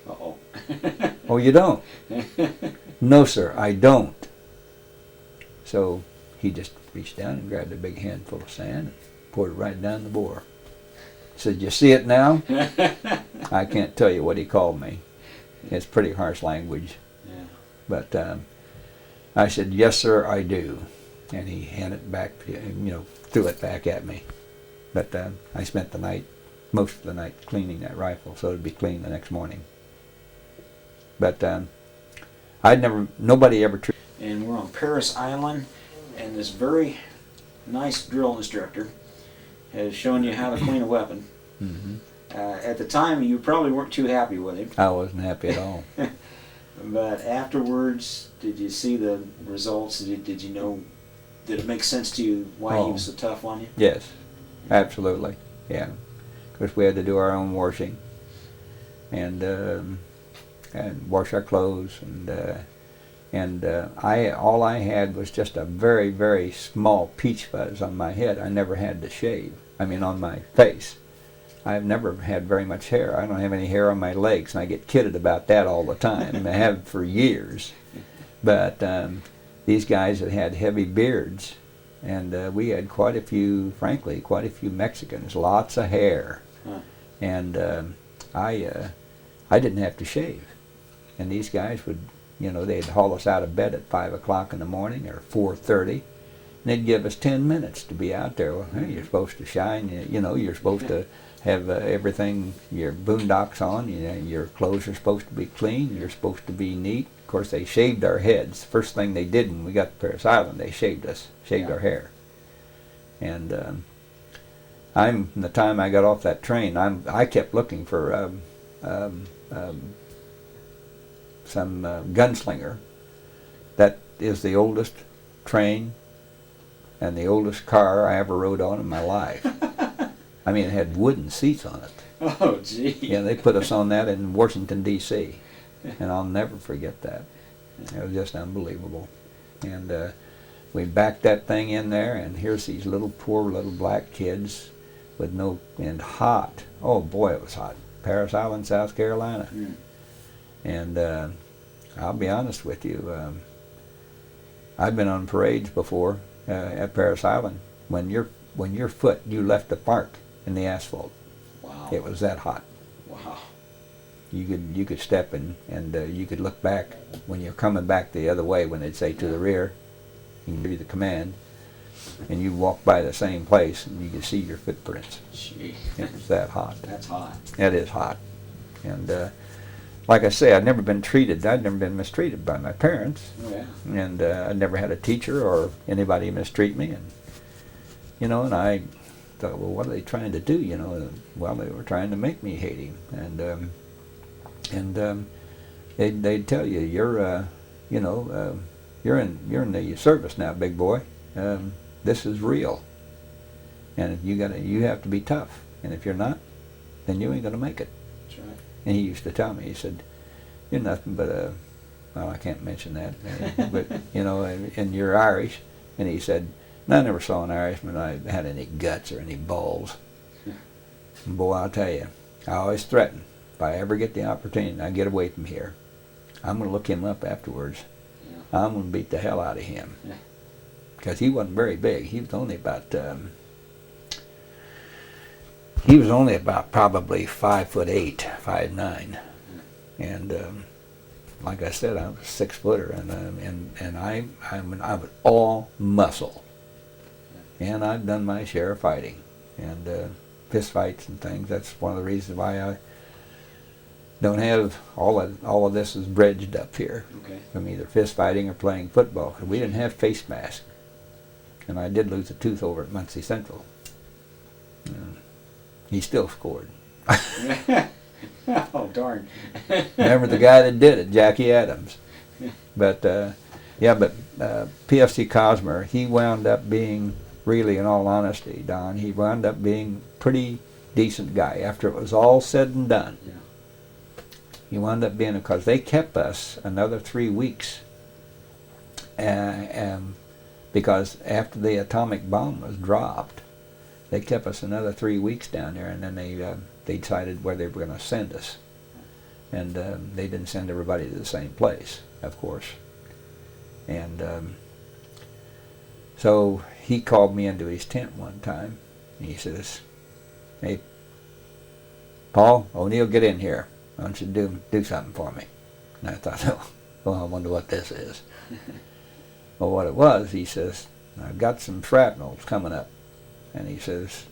Uh-oh. Oh, you don't? No, sir, I don't. So he just reached down and grabbed a big handful of sand and poured it right down the bore. Said, you see it now? I can't tell you what he called me. It's pretty harsh language. Yeah. But I said, yes, sir, I do. And he handed it back, threw it back at me. But I spent the night, most of the night, cleaning that rifle, so it would be clean the next morning. But nobody ever treated. And we're on Parris Island, and this very nice drill instructor has shown you how to clean a weapon. Mm-hmm. At the time, you probably weren't too happy with him. I wasn't happy at all. But afterwards, did you see the results? Did you know, did it make sense to you why he was so tough on you? Yes, absolutely. Yeah. Of course, we had to do our own washing and wash our clothes, and all I had was just a very, very small peach fuzz on my head. I never had to shave. I mean, on my face. I've never had very much hair. I don't have any hair on my legs, and I get kidded about that all the time. I have for years. But these guys that had heavy beards, and we had quite a few Mexicans, lots of hair. Huh. And I didn't have to shave. And these guys would, they'd haul us out of bed at 5 o'clock in the morning or 4:30, and they'd give us 10 minutes to be out there. Well, hey, you're supposed to shine, you're supposed to have everything, your boondocks on, your clothes are supposed to be clean, you're supposed to be neat. Of course, they shaved our heads. First thing they did when we got to Parris Island, they shaved our hair. And from the time I got off that train, I kept looking for some gunslinger. That is the oldest train and the oldest car I ever rode on in my life. I mean, it had wooden seats on it. Oh, gee. Yeah, they put us on that in Washington, D.C., and I'll never forget that. It was just unbelievable. And we backed that thing in there, and here's these poor little black kids with and hot. Oh, boy, it was hot. Parris Island, South Carolina. Mm. And I'll be honest with you, I've been on parades before at Parris Island. When your foot, you left a mark in the asphalt. Wow. It was that hot. Wow. You could step and you could look back when you're coming back the other way, when they'd say to the rear, you can give you the command, and you walk by the same place and you could see your footprints. Gee. It was that hot. That's hot. It is hot. And like I say, I'd never been mistreated by my parents. Oh, yeah. And I'd never had a teacher or anybody mistreat me. And I thought, well, what are they trying to do? Well, they were trying to make me hate him. And they'd tell you, you're in the service now, big boy. This is real. And you have to be tough. And if you're not, then you ain't gonna make it. That's right. And he used to tell me, he said, you're nothing but well, I can't mention that, but, and you're Irish. And he said, and I never saw an Irishman that had any guts or any balls. And boy, I'll tell you, I always threaten, if I ever get the opportunity, I get away from here, I'm going to look him up afterwards. Yeah. I'm going to beat the hell out of him. Yeah. because he wasn't very big. He was only about probably 5'8", 5'9", and like I said, I was a 6-footer, and I was all muscle, and I've done my share of fighting and fist fights and things. That's one of the reasons why I don't have all of this is bridged up here from either fist fighting or playing football, because we didn't have face masks, and I did lose a tooth over at Muncie Central. He still scored. Oh, darn. Remember the guy that did it, Jackie Adams. But PFC Cosmer, he wound up being, really, in all honesty, Don, he wound up being a pretty decent guy after it was all said and done. Yeah. He wound up being, because they kept us another 3 weeks, because after the atomic bomb was dropped, they kept us another 3 weeks down there, and then they decided where they were going to send us. And they didn't send everybody to the same place, of course. And so he called me into his tent one time, and he says, "Hey, Paul, O'Neill, get in here. I want you to do something for me." And I thought, oh, I wonder what this is. Well, what it was, he says, "I've got some shrapnel coming up." And he says,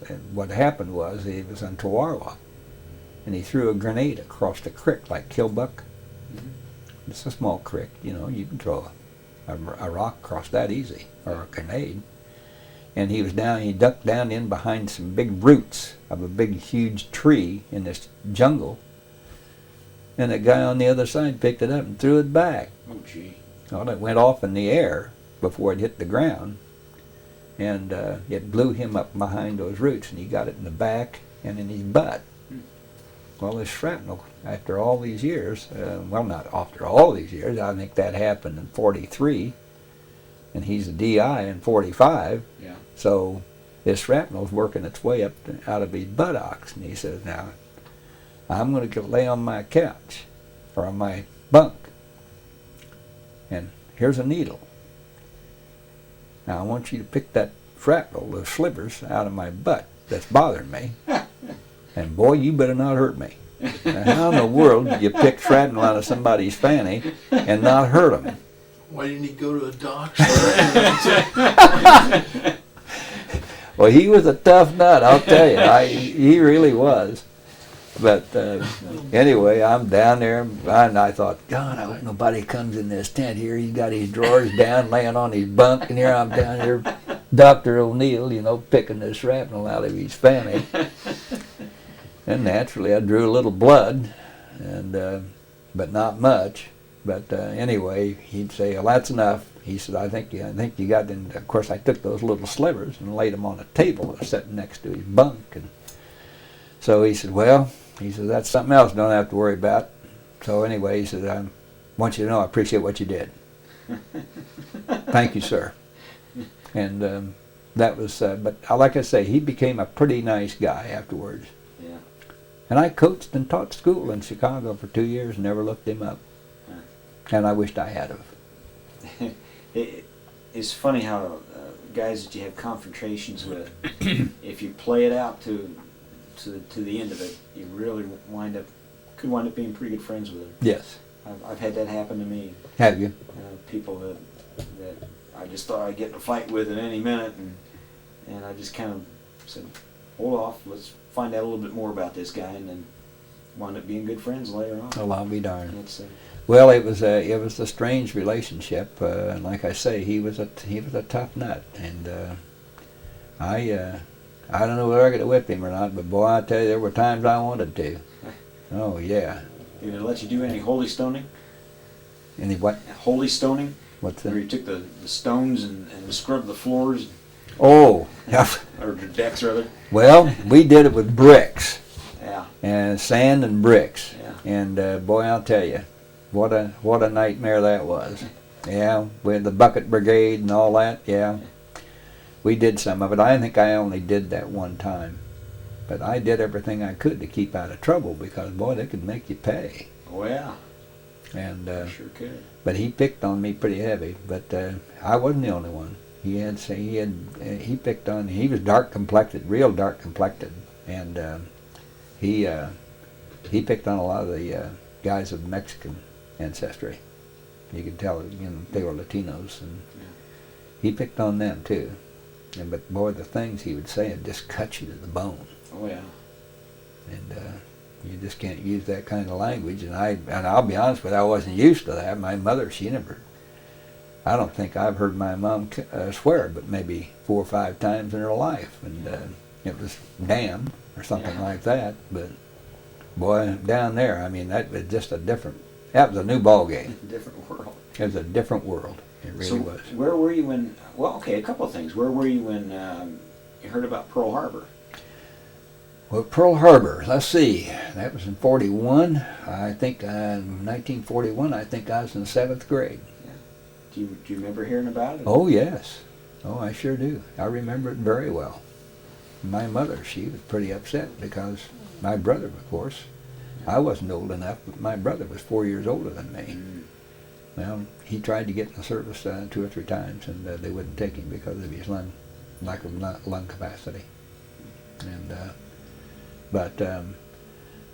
and what happened was, he was in Tawarwa, and he threw a grenade across the creek like Kilbuck. Mm-hmm. It's a small creek, you know, you can throw a rock across that easy, or a grenade. And he ducked down in behind some big roots of a big, huge tree in this jungle. And the guy on the other side picked it up and threw it back. Oh, gee. Well, it went off in the air before it hit the ground. And it blew him up behind those roots, and he got it in the back and in his butt. Well, this shrapnel, after all these years, well, not after all these years, I think that happened in 43, and he's a DI in 45, yeah. So this shrapnel's working its way up out of his buttocks, and he says, "Now, I'm going to lay on my couch, or on my bunk, and here's a needle. Now I want you to pick that shrapnel, those slivers, out of my butt that's bothering me. And boy, you better not hurt me." Now, how in the world do you pick shrapnel out of somebody's fanny and not hurt them? Why didn't he go to a doctor? Well, he was a tough nut, I'll tell you. He really was. But anyway, I'm down there, and I thought, God, I hope nobody comes in this tent here. He's got his drawers down, laying on his bunk, and here I'm down here, Dr. O'Neill, you know, picking the shrapnel out of his fanny. And naturally, I drew a little blood, and but not much. But anyway, he'd say, "Well, that's enough." He said, I think you got." And of course, I took those little slivers and laid them on a table that was sitting next to his bunk, and so he said, "Well," he said, "that's something else. Don't have to worry about." So anyway, he said, "I want you to know I appreciate what you did." "Thank you, sir." And that was, but like I say, he became a pretty nice guy afterwards. Yeah. And I coached and taught school in Chicago for 2 years and never looked him up. And I wished I had have. It's funny how guys that you have confrontations with, if you play it out to the end of it, you really could wind up being pretty good friends with them. Yes. I've had that happen to me. Have you? People that I just thought I'd get in a fight with at any minute, and I just kind of said, "Hold off, let's find out a little bit more about this guy," and then wound up being good friends later on. Oh, I'll be darned. It's, well, it was a strange relationship, and like I say, he was a tough nut, and I don't know whether I could have whipped him or not, but boy, I tell you, there were times I wanted to. Oh yeah. Did it let you do any holy stoning? Any what? Holy stoning? What's Where that? you took the stones and scrubbed the floors, Oh, yeah. or the decks rather. Well, we did it with bricks, Yeah. and sand and bricks, Yeah. and boy, I'll tell you, what a nightmare that was. Yeah, with the bucket brigade and all that. Yeah, we did some of it. I think I only did that one time, but I did everything I could to keep out of trouble, because boy, they could make you pay. Oh yeah. And Sure could. but he picked on me pretty heavy. But I wasn't the only one. He picked on. He was dark complected, real dark complected, and he picked on a lot of the guys of Mexican ancestry. You could tell, they were Latinos, and he picked on them too. But boy, the things he would say would just cut you to the bone. Oh yeah. And you just can't use that kind of language. And I'll be honest with you, I wasn't used to that. My mother, I don't think I've heard my mom swear, but maybe 4 or 5 times in her life, and it was damn or something like that. But boy, down there, I mean, that was just that was a new ball game. Different world. It was a different world. It really was. Where were you when? Well, okay, a couple of things. Where were you when you heard about Pearl Harbor? Well, Pearl Harbor, let's see, that was in 41. I think 1941, I think I was in the 7th grade. Yeah. Do you remember hearing about it? Oh, yes. Oh, I sure do. I remember it very well. My mother, she was pretty upset because my brother, of course, I wasn't old enough, but my brother was 4 years older than me. Mm. Well, he tried to get in the service 2 or 3 times, and they wouldn't take him because of his lack of lung capacity. And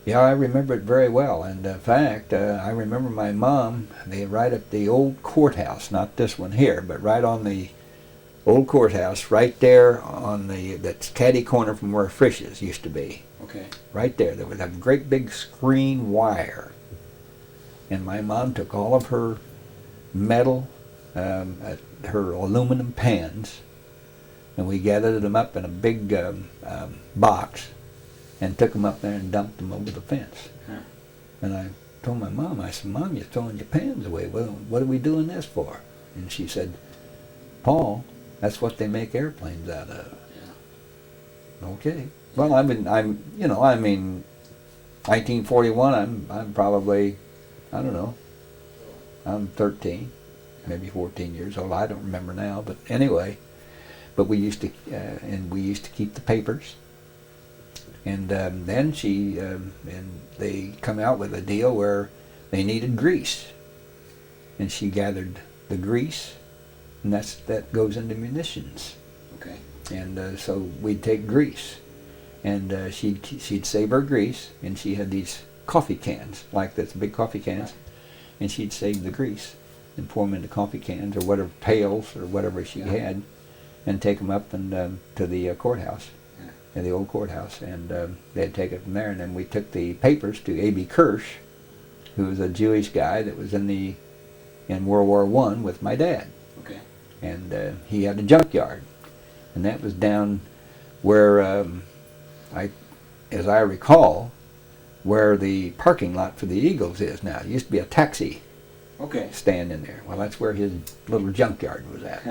yeah, I remember it very well. And in fact, I remember my mom, right at the old courthouse, not this one here, but right on the old courthouse, right there on that's caddy corner from where Frisch's used to be. Okay. Right there was a great big screen wire. And my mom took all of her metal, her aluminum pans, and we gathered them up in a big box and took them up there and dumped them over the fence. Huh. And I told my mom, I said, "Mom, you're throwing your pans away. What are we doing this for?" And she said, "Paul, that's what they make airplanes out of." Yeah. Okay. Well, I mean, 1941, I'm probably, I don't know, I'm 13, maybe 14 years old. I don't remember now, but anyway. But we used to keep the papers. And then and they come out with a deal where they needed grease, and she gathered the grease, and that goes into munitions. Okay. And so we'd take grease, and she'd save her grease, and she had these coffee cans like this, big coffee cans, and she'd save the grease and pour them into coffee cans or whatever, pails or whatever she had, and take them up and to the courthouse. In the old courthouse, and they'd take it from there, and then we took the papers to A.B. Kirsch, who was a Jewish guy that was in World War I with my dad. Okay. And he had a junkyard, and that was down where, as I recall, where the parking lot for the Eagles is now. It used to be a taxi stand in there. Well, that's where his little junkyard was at.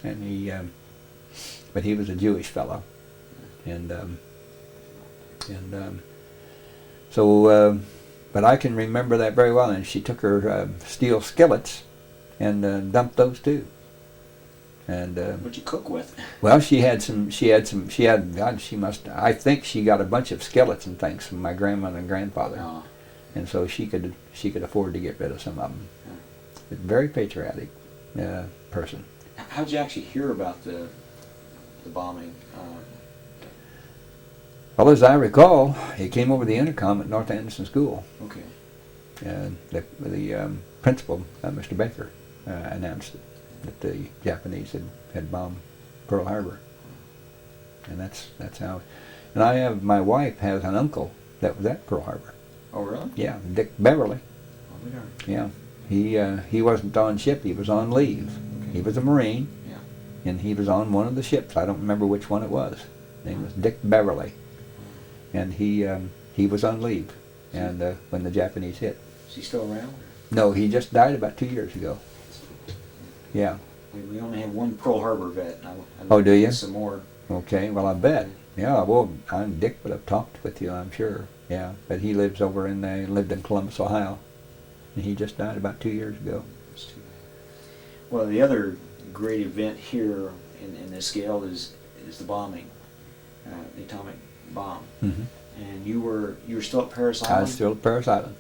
And but he was a Jewish fellow. But I can remember that very well. And she took her steel skillets and dumped those too. And what'd you cook with? Well, she had. God, I think she got a bunch of skillets and things from my grandmother and grandfather, and so she could afford to get rid of some of them. A very patriotic person. How'd you actually hear about the bombing? Well, as I recall, he came over the intercom at North Anderson School. Okay. And the principal, Mr. Baker, announced that the Japanese had bombed Pearl Harbor. And that's how. And my wife has an uncle that was at Pearl Harbor. Oh, really? Yeah, Dick Beverly. Oh, we are. Yeah. He wasn't on ship, he was on leave. Okay. He was a Marine. Yeah. And he was on one of the ships. I don't remember which one it was. His name was Dick Beverly. And he was on leave, and when the Japanese hit. Is he still around? No, he just died about 2 years ago. Yeah. We only have one Pearl Harbor vet. Oh, do you? Some more. Okay, well, I bet. Yeah, well, Dick would have talked with you, I'm sure. Yeah, but he lived in Columbus, Ohio, and he just died about 2 years ago. Well, the other great event here in this scale is the bombing, the atomic bomb. Mm-hmm. And you were still at Paris Island? I was still at Paris Island.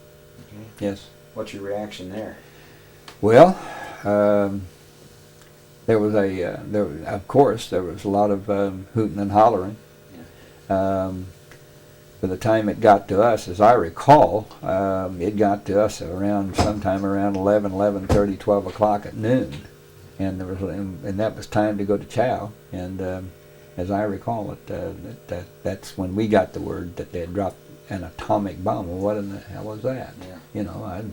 Okay. Yes. What's your reaction there? Well, there was of course, there was a lot of hooting and hollering. Yeah. By the time it got to us, as I recall, it got to us sometime around 11:30, 12 o'clock at noon, and that was time to go to chow. And as I recall it, that's when we got the word that they had dropped an atomic bomb. Well, what in the hell was that? Yeah. You know, I'd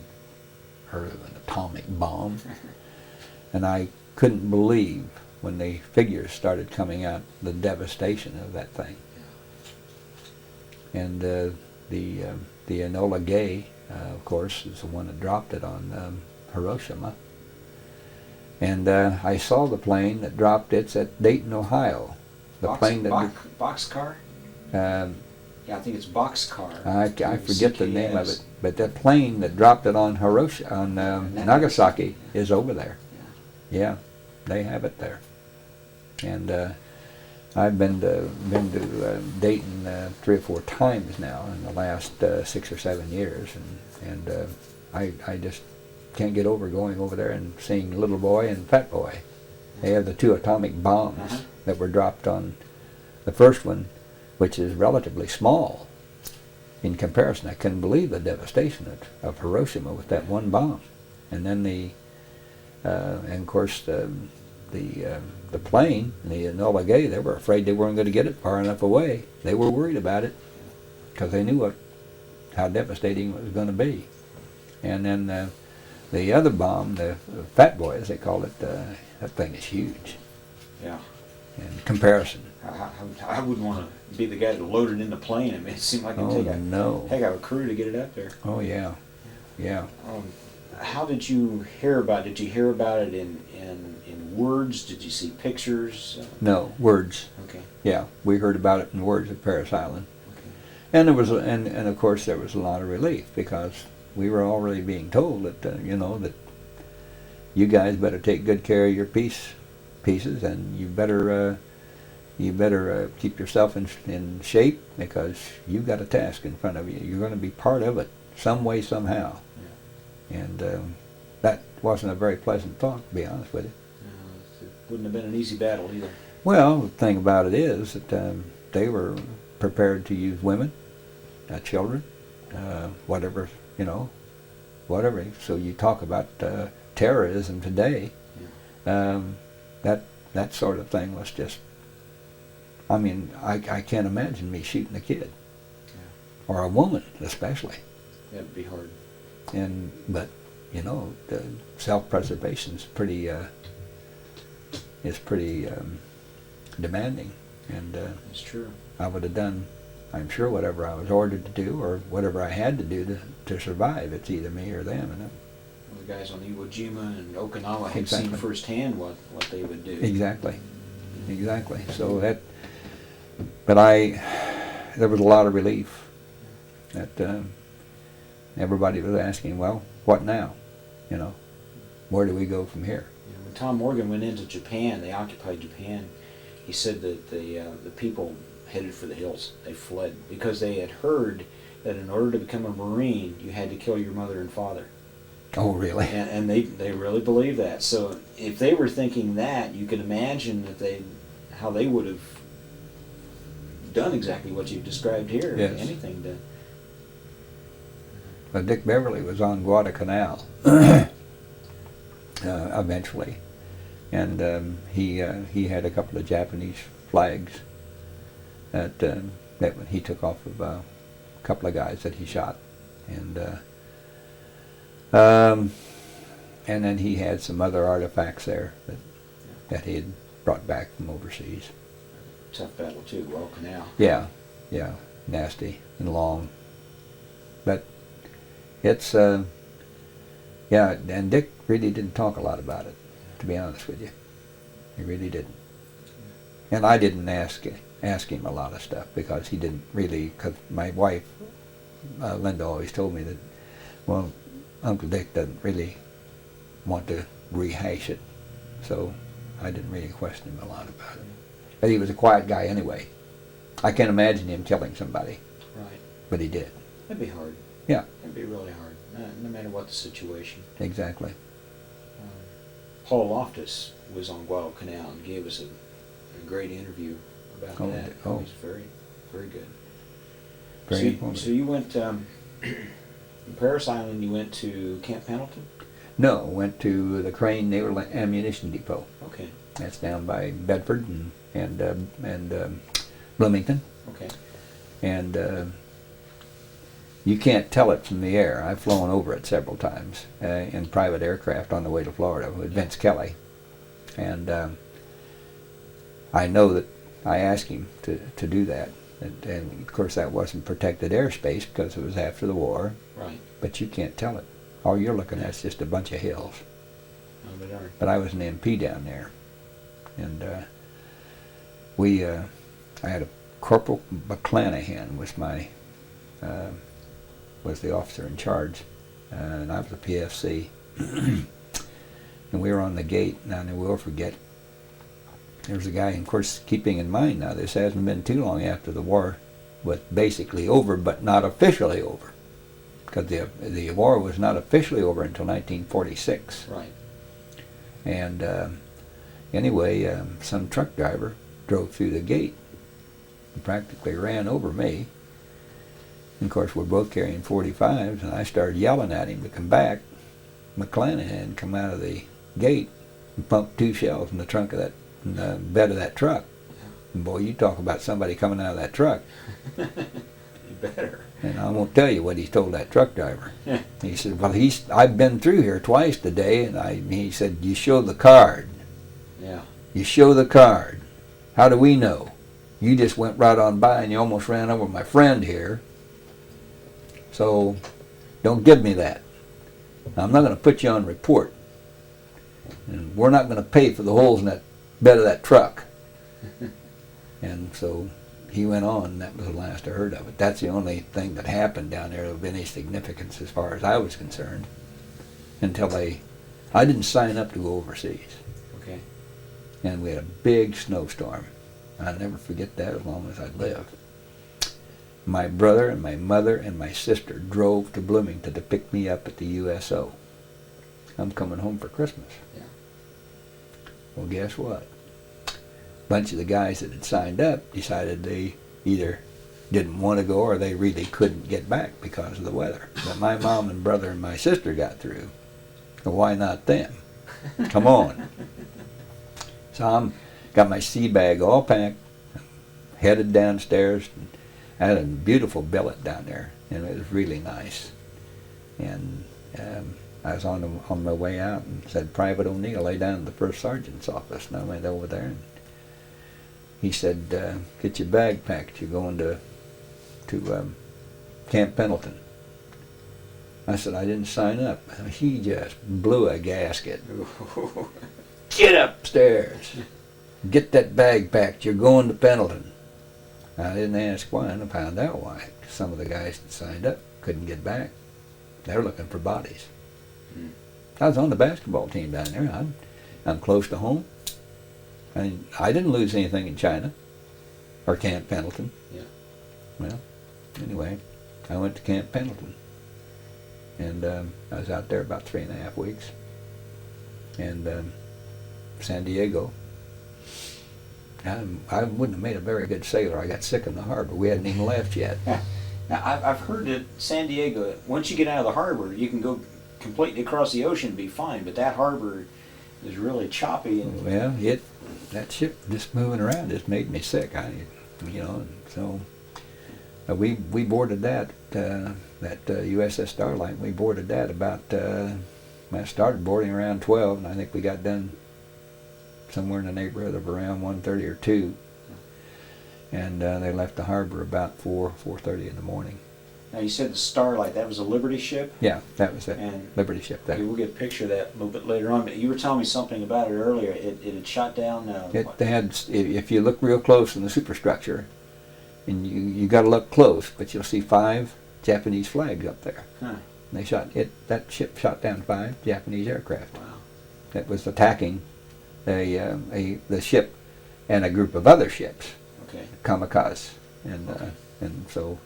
heard of an atomic bomb, and I couldn't believe when the figures started coming out the devastation of that thing. And the Enola Gay, of course, is the one that dropped it on Hiroshima. And I saw the plane that dropped it at Dayton, Ohio. The plane that Boxcar? Yeah, I think it's Boxcar. I forget the name of it, but that plane that dropped it on Nagasaki is over there. Yeah, they have it there. And I've been to Dayton 3 or 4 times now in the last 6 or 7 years, and I just can't get over going over there and seeing Little Boy and Fat Boy. They have the 2 atomic bombs that were dropped on the first one, which is relatively small in comparison. I couldn't believe the devastation of Hiroshima with that one bomb, and then and of course the plane, the Enola Gay, they were afraid they weren't going to get it far enough away. They were worried about it because they knew how devastating it was going to be. And then the other bomb, the Fat Boy, as they call it, that thing is huge. Yeah. In comparison. I wouldn't want to be the guy that loaded in the plane. I mean, it seemed like it'd take a heck of a crew to get it up there. Oh yeah, yeah. How did you hear about it? Did you hear about it in words? Did you see pictures? No, words. Okay. Yeah, we heard about it in words at Parris Island. Okay. And there was, and of course there was a lot of relief because we were already being told that that you guys better take good care of your pieces, and you better keep yourself in shape because you've got a task in front of you. You're going to be part of it some way, somehow. Yeah. And that wasn't a very pleasant thought, to be honest with you. It wouldn't have been an easy battle either. Well, the thing about it is that they were prepared to use women, children, whatever. So you talk about terrorism today. Yeah. That sort of thing was just. I mean, I can't imagine me shooting a kid, or a woman especially. That'd be hard. But the self-preservation is pretty demanding, and it's true. I would have done, I'm sure, whatever I was ordered to do or whatever I had to do to survive. It's either me or them. And the guys on Iwo Jima and Okinawa had exactly. seen firsthand what they would do. Exactly. So but there was a lot of relief that everybody was asking, well, what now? Where do we go from here? When Tom Morgan went into Japan, they occupied Japan, he said that the people headed for the hills. They fled because they had heard that in order to become a Marine, you had to kill your mother and father. Oh, really? And they really believed that. So if they were thinking that, you can imagine how they would have done exactly what you've described here. Yes. Anything to. But Dick Beverly was on Guadalcanal eventually, and he had a couple of Japanese flags that he took off of a couple of guys that he shot, and then he had some other artifacts there that he had brought back from overseas. Tough battle too, Guadalcanal. Yeah, nasty and long, but it's and Dick really didn't talk a lot about it, to be honest with you. He really didn't, and I didn't ask him a lot of stuff because he didn't really. Because my wife, Linda, always told me that, well, Uncle Dick doesn't really want to rehash it, so I didn't really question him a lot about it. But he was a quiet guy anyway. I can't imagine him killing somebody. Right. But he did. That'd be hard. Yeah. It'd be really hard, no matter what the situation. Exactly. Paul Loftus was on Guadalcanal and gave us a great interview about that. Oh. It was very, very good. Very informative. So you went, in Paris Island, you went to Camp Pendleton? No, went to the Crane Naval Ammunition Depot. Okay. That's down by Bedford and Bloomington. Okay. And you can't tell it from the air. I've flown over it several times in private aircraft on the way to Florida with Vince Kelly. And I know that I asked him to do that. And of course that wasn't protected airspace because it was after the war. Right. But you can't tell it. All you're looking at is just a bunch of hills. Oh, they are. But I was an MP down there. And I had a Corporal McClanahan was was the officer in charge, and I was a PFC. And we were on the gate, and I will forget. There was a guy, and of course, keeping in mind now, this hasn't been too long after the war was basically over, but not officially over, because the war was not officially over until 1946. Right. And anyway, some truck driver drove through the gate and practically ran over me. And of course, we're both carrying .45s, and I started yelling at him to come back. McClanahan come out of the gate and pumped 2 shells in the trunk of that, in the bed of that truck. And boy, you talk about somebody coming out of that truck. You better. And I won't tell you what he told that truck driver. He said, well, I've been through here twice today, and he said, you show the card. Yeah. You show the card. How do we know? You just went right on by and you almost ran over my friend here. So don't give me that. I'm not going to put you on report. And we're not going to pay for the holes in that bed of that truck. And so he went on, and that was the last I heard of it. That's the only thing that happened down there of any significance as far as I was concerned, until I didn't sign up to go overseas. Okay. And we had a big snowstorm. I'll never forget that as long as I live. My brother and my mother and my sister drove to Bloomington to pick me up at the USO. I'm coming home for Christmas. Yeah. Well, guess what? A bunch of the guys that had signed up decided they either didn't want to go or they really couldn't get back because of the weather. But my mom and brother and my sister got through. So why not them? Come on. So I'm got my sea bag all packed, headed downstairs. And I had a beautiful billet down there, and it was really nice. And I was on my way out and said, Private O'Neill, lay down in the first sergeant's office. And I went over there, and he said, get your bag packed. You're going to Camp Pendleton. I said, I didn't sign up. He just blew a gasket. Get upstairs. Get that bag packed. You're going to Pendleton. I didn't ask why, and I found out why. Some of the guys that signed up couldn't get back. They were looking for bodies. I was on the basketball team down there. I'm close to home. I didn't lose anything in China or Camp Pendleton. Yeah. Well, anyway, I went to Camp Pendleton, and I was out there about 3.5 weeks. And San Diego. I wouldn't have made a very good sailor. I got sick in the harbor. We hadn't even left yet. Now, I've heard that San Diego, once you get out of the harbor, you can go completely across the ocean and be fine, but that harbor is really choppy. And Well, that ship just moving around just made me sick. So we boarded that USS Starlight. We boarded that about. I started boarding around 12, and I think we got done somewhere in the neighborhood of around 1:30 or 2. And they left the harbor about 4:30 in the morning. now you said the Starlight, that was a Liberty ship? Yeah, that was it. And Liberty ship. okay, we'll get a picture of that a little bit later on, but you were telling me something about it earlier. It had shot down... They had, if you look real close in the superstructure, and you got to look close, but you'll see 5 Japanese flags up there. Huh. And that ship shot down 5 Japanese aircraft. Wow. That was attacking the ship and a group of other ships, Okay. kamikaze, and so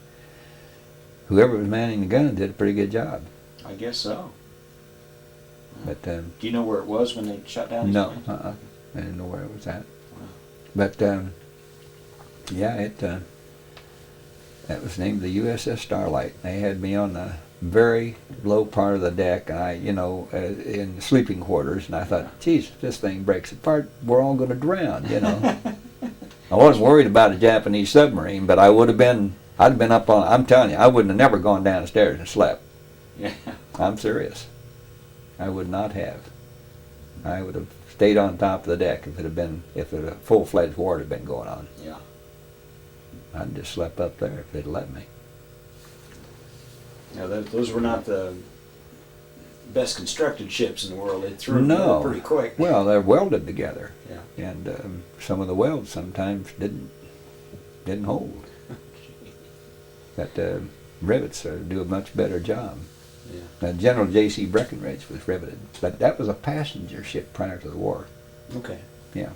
whoever was manning the gun did a pretty good job. I guess so. But Do you know where it was when they shot down? no, I didn't know where it was at. Wow. But yeah, that was named the USS Starlight. They had me on the very low part of the deck, and in the sleeping quarters, and I thought, geez, if this thing breaks apart, we're all going to drown, I wasn't worried about a Japanese submarine, but I'd been up on, I'm telling you, I wouldn't have never gone downstairs and slept. Yeah. I'm serious. I would not have. I would have stayed on top of the deck if a full-fledged war had been going on. Yeah. I'd just slept up there if they'd let me. Now, those were not the best constructed ships in the world. They threw them No. together pretty quick. Well, they're welded together, Yeah. and some of the welds sometimes didn't hold. But rivets do a much better job. Yeah. General J.C. Breckinridge was riveted, but that was a passenger ship prior to the war. Okay. Yeah,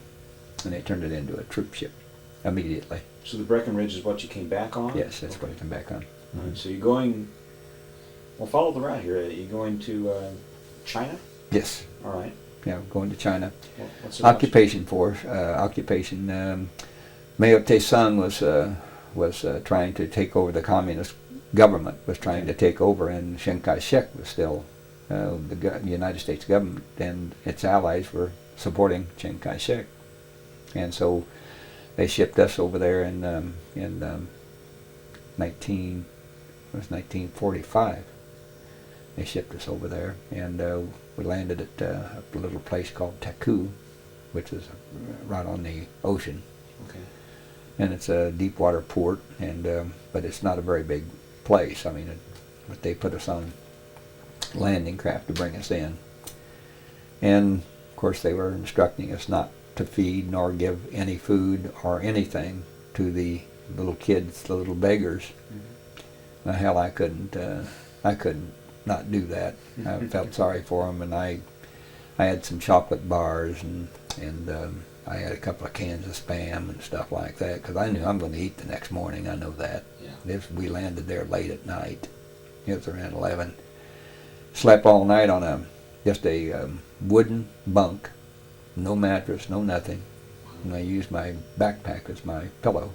and they turned it into a troop ship immediately. So the Breckinridge is what you came back on? Yes, that's what I came back on. All right, so you're going, well, follow the route here. Are you going to China? Yes. All right. Yeah, going to China. What's the Occupation force. Mao Tse-tung was trying to take over the communist government, was trying to take over, and Chiang Kai-shek was still the United States government, and its allies were supporting Chiang Kai-shek, and so they shipped us over there in 1945. They shipped us over there, and we landed at a little place called Taku, which is right on the ocean. Okay. And it's a deep water port, but it's not a very big place. I mean, but they put us on landing craft to bring us in. And of course they were instructing us not to feed nor give any food or anything to the little kids, the little beggars. Mm-hmm. Hell, I couldn't not do that. I felt sorry for them, and I had some chocolate bars, and I had a couple of cans of Spam and stuff like that, because I knew I'm going to eat the next morning. I know that. Yeah. We landed there late at night. It was around 11. Slept all night on just a wooden bunk, no mattress, no nothing. And I used my backpack as my pillow.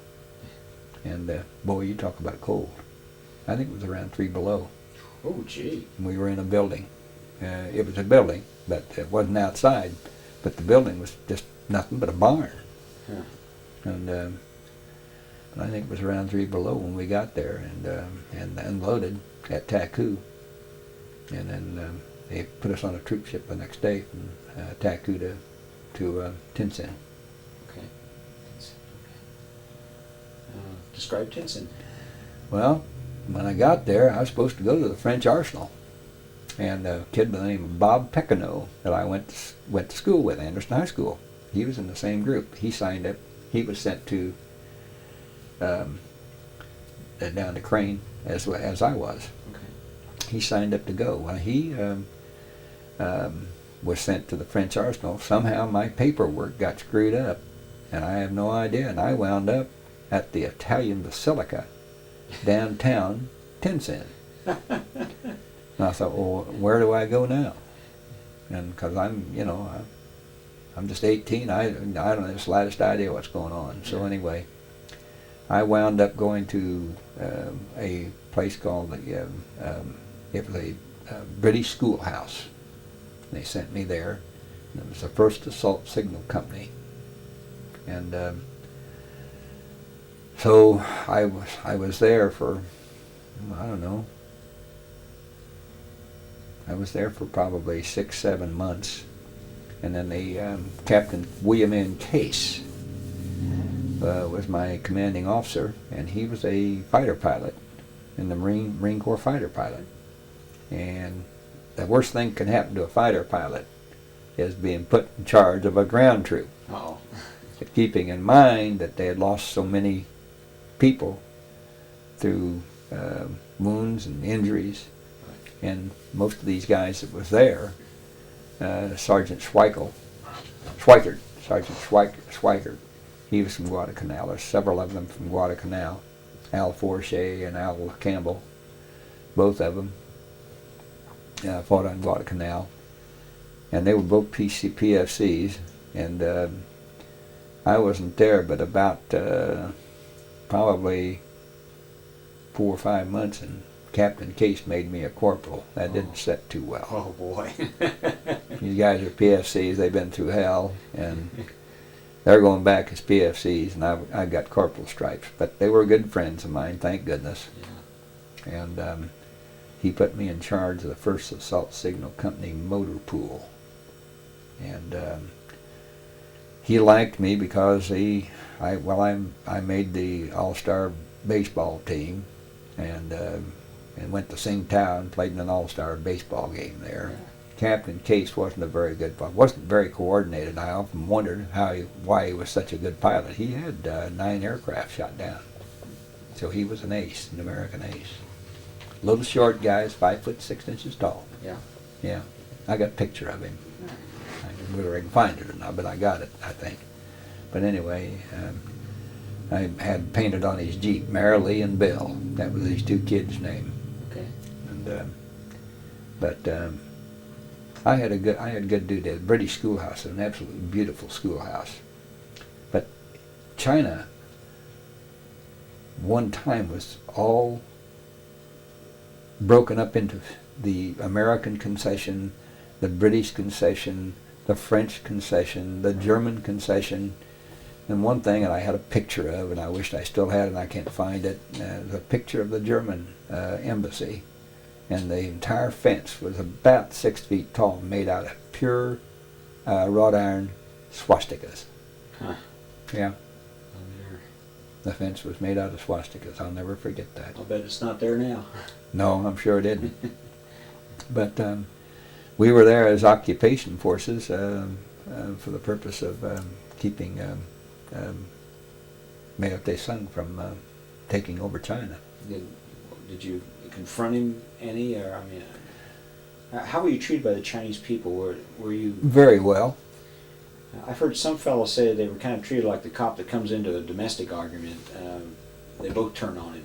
And boy, you talk about cold. I think it was around 3 below. Oh, gee. And we were in a building. It was a building, but it wasn't outside. But the building was just nothing but a barn. Yeah. And I think it was around 3 below when we got there, and unloaded at Taku. And then they put us on a troop ship the next day from Taku to Tinsen. Okay. Describe Tinsen. Well, when I got there, I was supposed to go to the French arsenal. And a kid by the name of Bob Peccano that I went to school with, Anderson High School. He was in the same group. He signed up. He was sent to down to Crane as I was. Okay. He signed up to go. Well, he was sent to the French arsenal. Somehow my paperwork got screwed up, and I have no idea. And I wound up at the Italian Basilica downtown Tinsen. And I thought, well, where do I go now? And because I'm just 18, I don't have the slightest idea what's going on. So anyway, I wound up going to a place called it was a British schoolhouse. They sent me there. And it was the First Assault Signal Company, and so I was there for, I don't know. I was there for probably 6-7 months, and then Captain William N. Case was my commanding officer, and he was a fighter pilot in the Marine Corps fighter pilot. And the worst thing can happen to a fighter pilot is being put in charge of a ground troop. Oh. Keeping in mind that they had lost so many people through wounds and injuries, and most of these guys that was there, Sergeant Schweikert, he was from Guadalcanal. There's several of them from Guadalcanal, Al Forche and Al Campbell, both of them fought on Guadalcanal, and they were both PFCs, and I wasn't there, but about probably 4 or 5 months, and Captain Case made me a corporal. That didn't set too well. Oh boy. These guys are PFCs. They've been through hell, and they're going back as PFCs, and I got corporal stripes. But they were good friends of mine, thank goodness. Yeah. And he put me in charge of the 1st Assault Signal Company motor pool. And he liked me because I made the all-star baseball team, and went to Tsingtao and played in an all-star baseball game there. Yeah. Captain Case wasn't wasn't very coordinated. I often wondered why he was such a good pilot. He had 9 aircraft shot down, so he was an ace, an American ace. Little short guy, 5 foot 6 inches tall. Yeah. Yeah, I got a picture of him. I don't know whether I can find it or not, but I got it, I think. But anyway, I had painted on his Jeep, Marilee and Bill. That was these 2 kids' name. Okay. And I had good dude at the British schoolhouse, an absolutely beautiful schoolhouse. But China, one time, was all broken up into the American concession, the British concession, the French concession, the German concession. And one thing that I had a picture of, and I wished I still had it, and I can't find it, the picture of the German embassy. And the entire fence was about 6 feet tall, made out of pure wrought iron swastikas. Huh. Yeah, Oh, there. the fence was made out of swastikas. I'll never forget that. I'll bet it's not there now. No, I'm sure it didn't. But we were there as occupation forces for the purpose of keeping Mao Tse-tung from taking over China. Did you confront him any, or I mean, how were you treated by the Chinese people? Were you? Very well. I've heard some fellows say they were kind of treated like the cop that comes into a domestic argument. They both turn on him.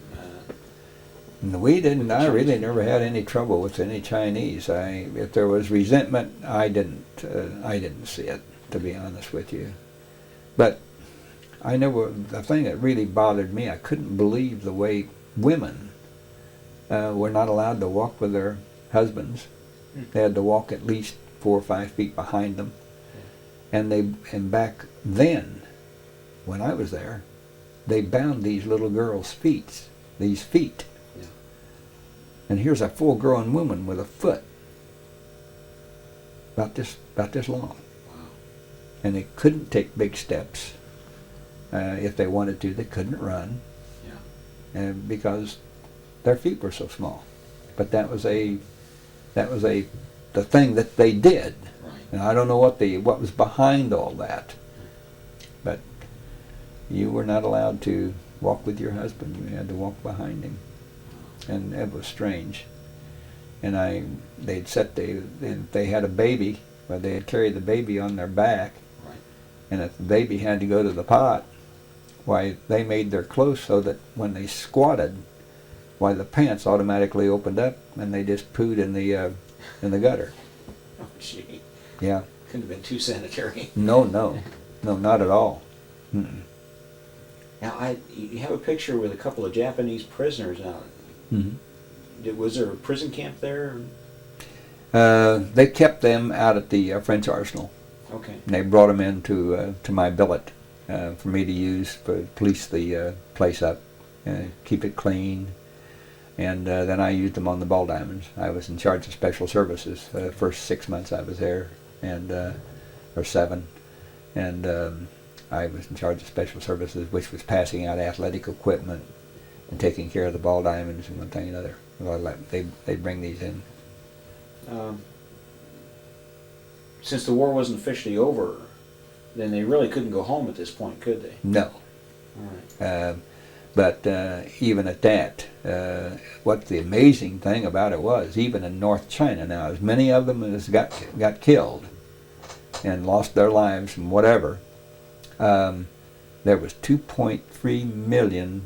We didn't. I really never had any trouble with any Chinese. If there was resentment, I didn't see it, to be honest with you. But the thing that really bothered me, I couldn't believe the way women were not allowed to walk with their husbands. They had to walk at least 4 or 5 feet behind them. And back then, when I was there, they bound these little girls' feet. Yeah. And here's a full-grown woman with a foot about this long. Wow. And they couldn't take big steps. If they wanted to, they couldn't run. Yeah. Because their feet were so small. But that was the thing that they did. Right. And I don't know what was behind all that. But you were not allowed to walk with your husband. You had to walk behind him. And it was strange. And they had a baby, but they had carried the baby on their back. Right. And if the baby had to go to the pot, why, they made their clothes so that when they squatted, why, the pants automatically opened up and they just pooed in the gutter. Oh, gee. Yeah. Couldn't have been too sanitary. No, not at all. Mm-mm. Now, you have a picture with a couple of Japanese prisoners now. Mm-hmm. Was there a prison camp there? They kept them out at the French arsenal. Okay. And they brought them into to my billet for me to use to police the place up, keep it clean. And then I used them on the ball diamonds. I was in charge of special services the first 6 months I was there, or 7. And I was in charge of special services, which was passing out athletic equipment and taking care of the ball diamonds and one thing and another. Well, they bring these in. Since the war wasn't officially over, then they really couldn't go home at this point, could they? No. All right. But even at that, what the amazing thing about it was, even in North China now, as many of them as got killed and lost their lives and whatever, there was 2.3 million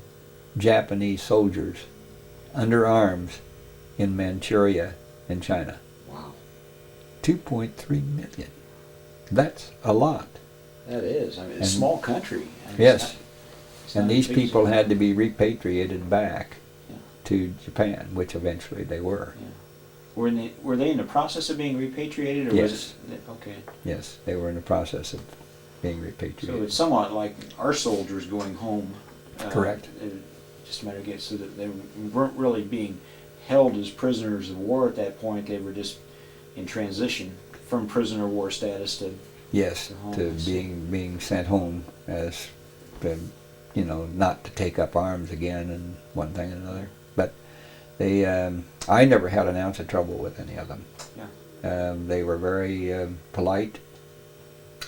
Japanese soldiers under arms in Manchuria in China. Wow. 2.3 million. That's a lot. That is. I mean, it's a And- small country. I mean, Yes. it's And not these as big as- people had to be repatriated back Yeah. to Japan, which eventually they were. Yeah. Were they in the process of being repatriated, or Yes. was it okay? Yes, they were in the process of being So repatriated. it's somewhat like our soldiers going home. Correct. Just a matter of getting so that they weren't really being held as prisoners of war at that point. They were just in transition from prisoner of war status to Yes, to home, to I see. being sent home as, not to take up arms again and one thing and another. But they, I never had an ounce of trouble with any of them. Yeah. They were very polite.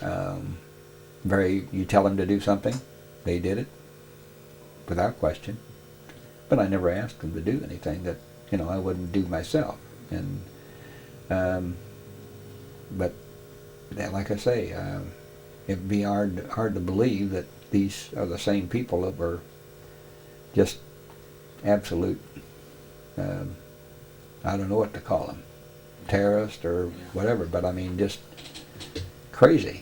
You tell them to do something, they did it without question. But I never asked them to do anything that I wouldn't do myself. And but like I say, it'd be hard to believe that these are the same people that were just absolute. I don't know what to call them, terrorists or whatever. But I mean, just crazy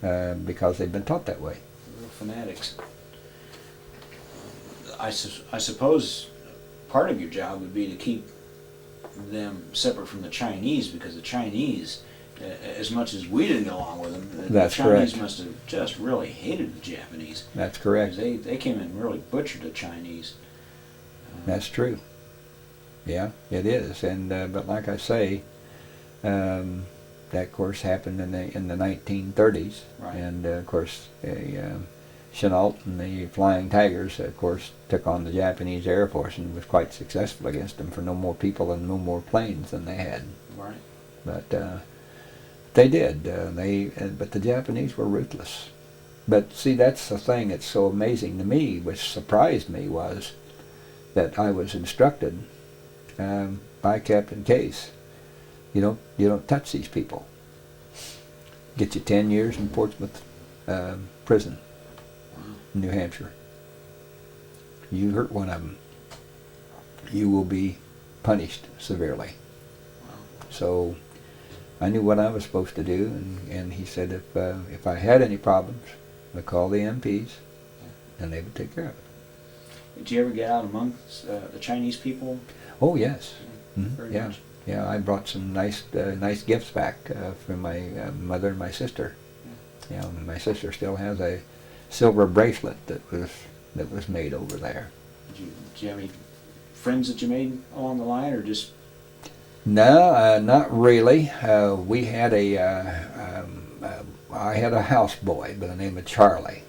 because they've been taught that way. real fanatics. I suppose part of your job would be to keep them separate from the Chinese, because the Chinese, as much as we didn't get along with them, That's the Chinese correct. must have just really hated the Japanese. That's correct. Because they came in and really butchered the Chinese. That's true. Yeah, it is. And but like I say, that of course happened in the 1930s, Right. and of course Chenault and the Flying Tigers, of course, took on the Japanese Air Force and was quite successful against them for no more people and no more planes than they had. Right. But they did. But the Japanese were ruthless. But see, that's the thing that's so amazing to me, which surprised me, was that I was instructed by Captain Case. You don't touch these people. Get you 10 years in Portsmouth prison, New Hampshire. You hurt one of them, you will be punished severely. So I knew what I was supposed to do, and he said if I had any problems, I'd call the MPs, and they would take care of it. Did you ever get out amongst the Chinese people? Oh yes, Very yeah, much. yeah. I brought some nice gifts back from my mother and my sister. Yeah, my sister still has a silver bracelet that was made over there. Did you have any friends that you made along the line, or just? No, not really. We had I had a houseboy by the name of Charlie,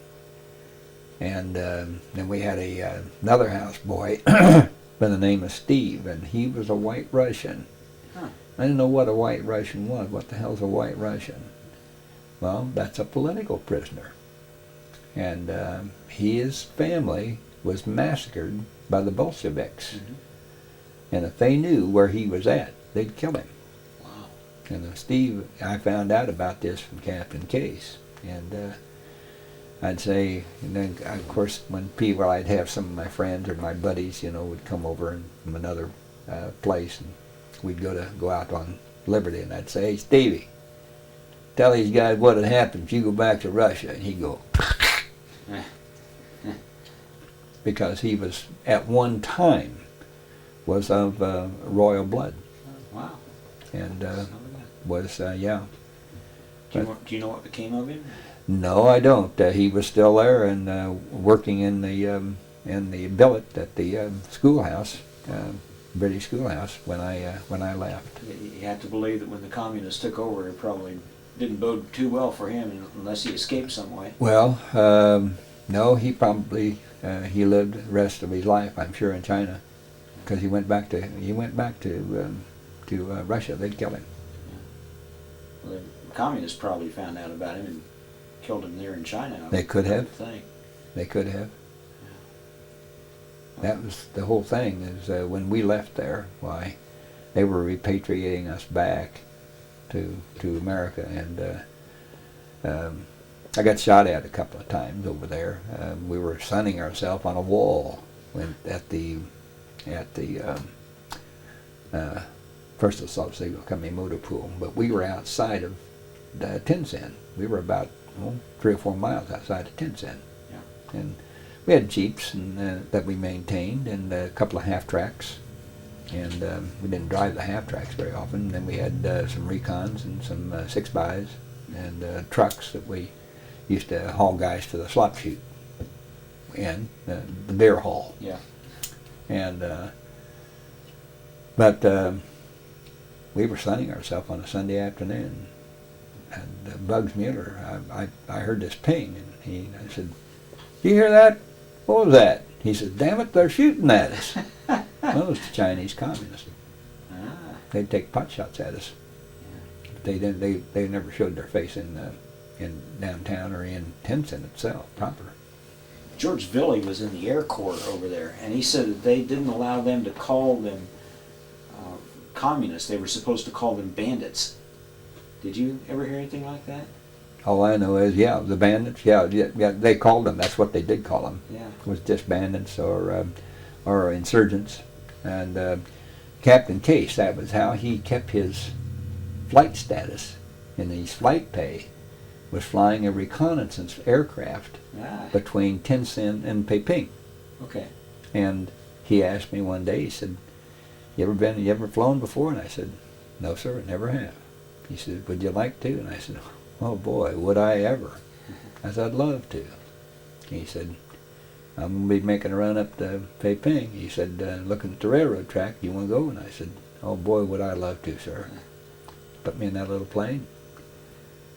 and then we had another houseboy by the name of Steve, and he was a White Russian. Huh. I didn't know what a White Russian was. What the hell's a White Russian? Well, that's a political prisoner, and his family was massacred by the Bolsheviks, and if they knew where he was at, they'd kill him. Wow. And Steve, I found out about this from Captain Case, and I'd say, and then of course when people, I'd have some of my friends or my buddies, would come over from another place, and we'd go out on Liberty, and I'd say, hey Stevie, tell these guys what had happened if you go back to Russia, and he'd go, because he was at one time was of royal blood, Wow. and Know that. was yeah. Do you know what became of him? No, I don't. He was still there and working in the billet at the schoolhouse, British schoolhouse, when I left. You have to believe that when the communists took over, it probably didn't bode too well for him, unless he escaped some way. Well, no, he probably he lived the rest of his life, I'm sure, in China, because he went back to Russia. They'd kill him. Well, the communists probably found out about him and killed him there in China. They could have. Think. They could have. That was the whole thing. Is when we left there, why, they were repatriating us back to America, and I got shot at a couple of times over there. We were sunning ourselves on a wall at the First assault signal coming motor pool, but we were outside of the Tinsen. We were about 3 or 4 miles outside of Tinsen. Yeah. And we had Jeeps and, that we maintained, and a couple of half-tracks. And we didn't drive the half-tracks very often. Then we had some Recons and some 6x and trucks that we used to haul guys to the slop chute in, the beer hall. Yeah. And but we were sunning ourselves on a Sunday afternoon, and Bugs Mueller, I heard this ping, and I said, "You hear that? What was that?" He said, "Damn it, they're shooting at us." Well, it was the Chinese communists. Ah. They'd take pot shots at us. They didn't. They never showed their face in downtown or in Tinsen itself proper. George Villey was in the Air Corps over there, and he said that they didn't allow them to call them communists. They were supposed to call them bandits. Did you ever hear anything like that? All I know is, yeah, the bandits. Yeah, they called them. That's what they did call them. Yeah. Was just bandits or insurgents. And Captain Case, that was how he kept his flight status in his flight pay, was flying a reconnaissance aircraft between Tinsen and Peiping. Okay. And he asked me one day, he said, you ever flown before? And I said, "No, sir, never have." He said, "Would you like to?" And I said, "Oh boy, would I ever." I said, "I'd love to." He said, "I'm going to be making a run up to Peiping." He said, "Looking at the railroad track, you want to go?" And I said, "Oh boy, would I love to, sir." Put me in that little plane.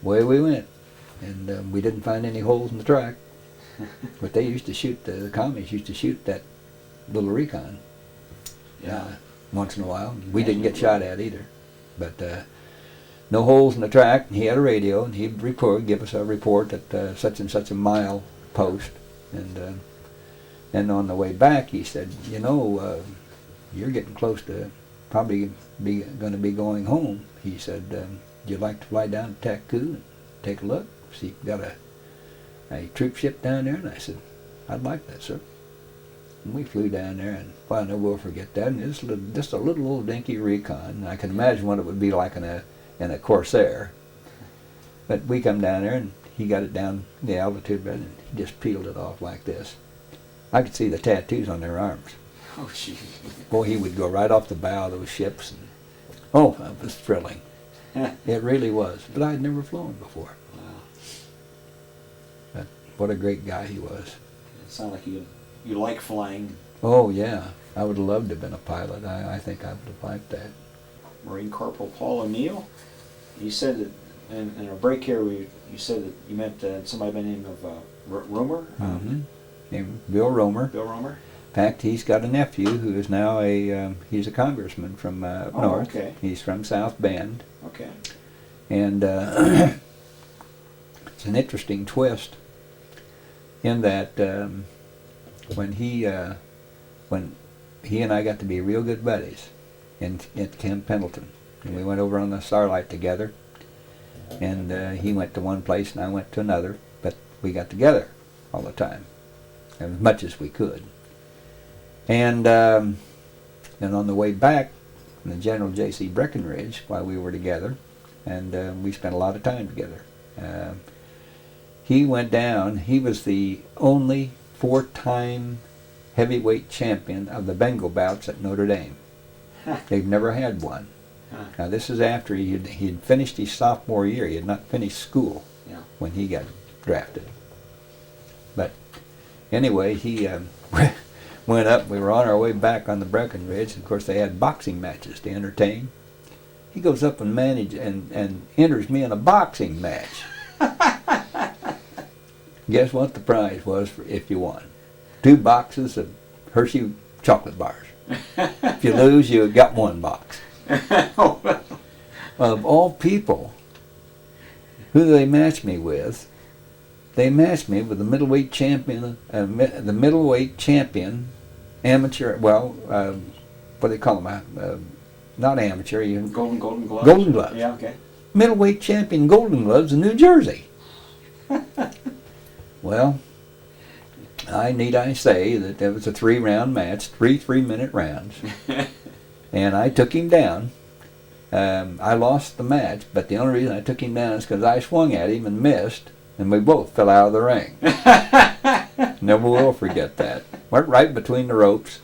Away we went. And we didn't find any holes in the track. But they used to shoot, the commies used to shoot that little Recon. Yeah. Once in a while. We didn't get shot at either. But no holes in the track. And he had a radio, and he'd give us a report at such and such a mile post. And on the way back, he said, "You know, you're getting close to probably going to be going home." He said, "Would you like to fly down to Taku and take a look? See if you got a troop ship down there?" And I said, "I'd like that, sir." And we flew down there, and well, I never will forget that. And it's just a little old dinky Recon. I can imagine what it would be like in a Corsair. But we come down there, and he got it down the altitude bed, and he just peeled it off like this. I could see the tattoos on their arms. Oh, gee. Boy, he would go right off the bow of those ships. And, oh, that was thrilling. It really was. But I'd never flown before. Wow. But what a great guy he was. It sounded like you like flying. Oh, yeah. I would have loved to have been a pilot. I think I would have liked that. Marine Corporal Paul O'Neill. You said that in our break here, you said that you met somebody by the name of Romer? Mm-hmm. Named Bill Romer. Bill Romer? In fact, he's got a nephew who is now he's a congressman from up north. Okay. He's from South Bend. Okay. And it's an interesting twist in that when he and I got to be real good buddies at Camp Pendleton, and we went over on the Starlight together, and he went to one place and I went to another, but we got together all the time, as much as we could. And then on the way back, the General J.C. Breckinridge, while we were together, and we spent a lot of time together. He went down. He was the only 4-time heavyweight champion of the Bengal bouts at Notre Dame. They've never had one. Now this is after he had finished his sophomore year. He had not finished school when he got drafted. But anyway, he went up. We were on our way back on the Breckinridge. Of course, they had boxing matches to entertain. He goes up and enters me in a boxing match. Guess what the prize was if you won? 2 boxes of Hershey chocolate bars. If you lose, you got 1 box. Of all people, who do they match me with? They matched me with the middleweight champion, amateur. Well, what do they call them? Not amateur. Golden Gloves. Golden Gloves. Yeah. Okay. Middleweight champion Golden Gloves in New Jersey. Well, need I say that there was a 3-round match, 3 3-minute rounds, and I took him down, I lost the match, but the only reason I took him down is because I swung at him and missed, and we both fell out of the ring. Never will forget that. Went right between the ropes.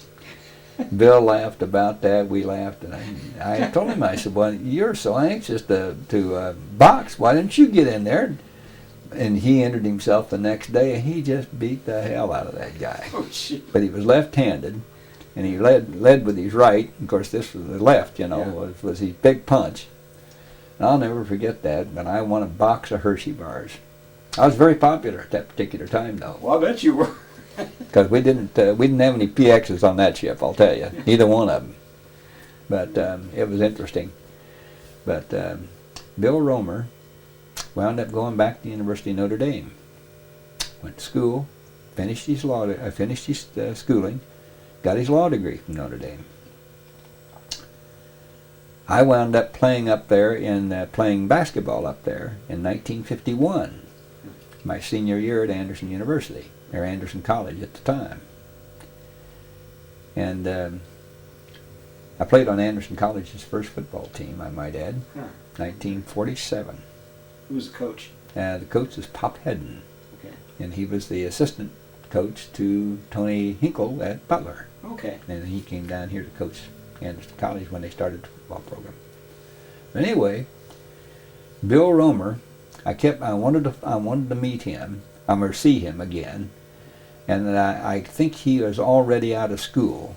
Bill laughed about that. We laughed, and I told him, I said, well, you're so anxious to box. Why didn't you get in there? And he entered himself the next day, and he just beat the hell out of that guy. Oh, shit. But he was left-handed, and he led with his right. Of course, this was the left, you know, Yeah. was his big punch. And I'll never forget that, when I won a box of Hershey bars. I was very popular at that particular time, though, Well, I bet you were. because we didn't have any PXs on that ship, I'll tell you, either one of them. But it was interesting. But Bill Romer wound up going back to the University of Notre Dame. Went to school, finished his schooling, got his law degree from Notre Dame. I wound up playing up there playing basketball up there in 1951, my senior year at Anderson University, or Anderson College at the time. And I played on Anderson College's first football team, I might add, 1947. Who was the coach? The coach was Pop Hedden, Okay. and he was the assistant coach to Tony Hinkle at Butler. Okay. And he came down here to coach Anderson College when they started the football program. But anyway, Bill Romer, I wanted to meet him, or see him again, and I think he was already out of school,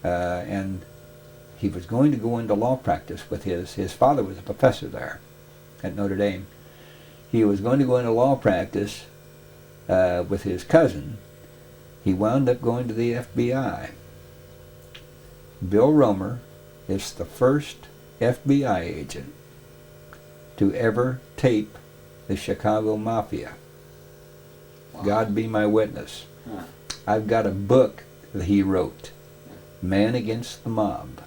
and he was going to go into law practice with his father was a professor there at Notre Dame. He was going to go into law practice with his cousin. He wound up going to the FBI. Bill Romer is the first FBI agent to ever tape the Chicago Mafia. Wow. God be my witness. Huh. I've got a book that he wrote, Man Against the Mob.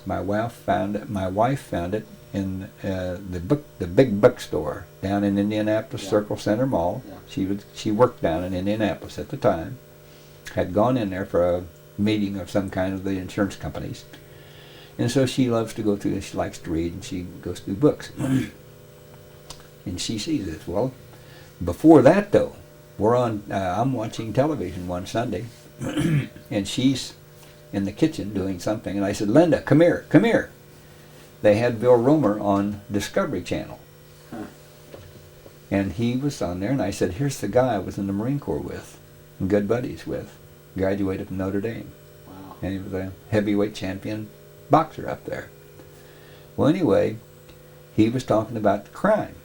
My wife found it in the big bookstore down in Indianapolis, Yeah. Circle Center Mall. Yeah. She worked down in Indianapolis at the time. Had gone in there for a meeting of some kind of the insurance companies, and so she loves to go through. She likes to read, and she goes through books. And she sees this. Well, before that though, I'm watching television one Sunday, and she's in the kitchen doing something, and I said, Linda, come here. They had Bill Romer on Discovery Channel. Huh. And he was on there, and I said, here's the guy I was in the Marine Corps with, and good buddies with, graduated from Notre Dame. Wow. And he was a heavyweight champion boxer up there. Well, anyway, he was talking about the crime.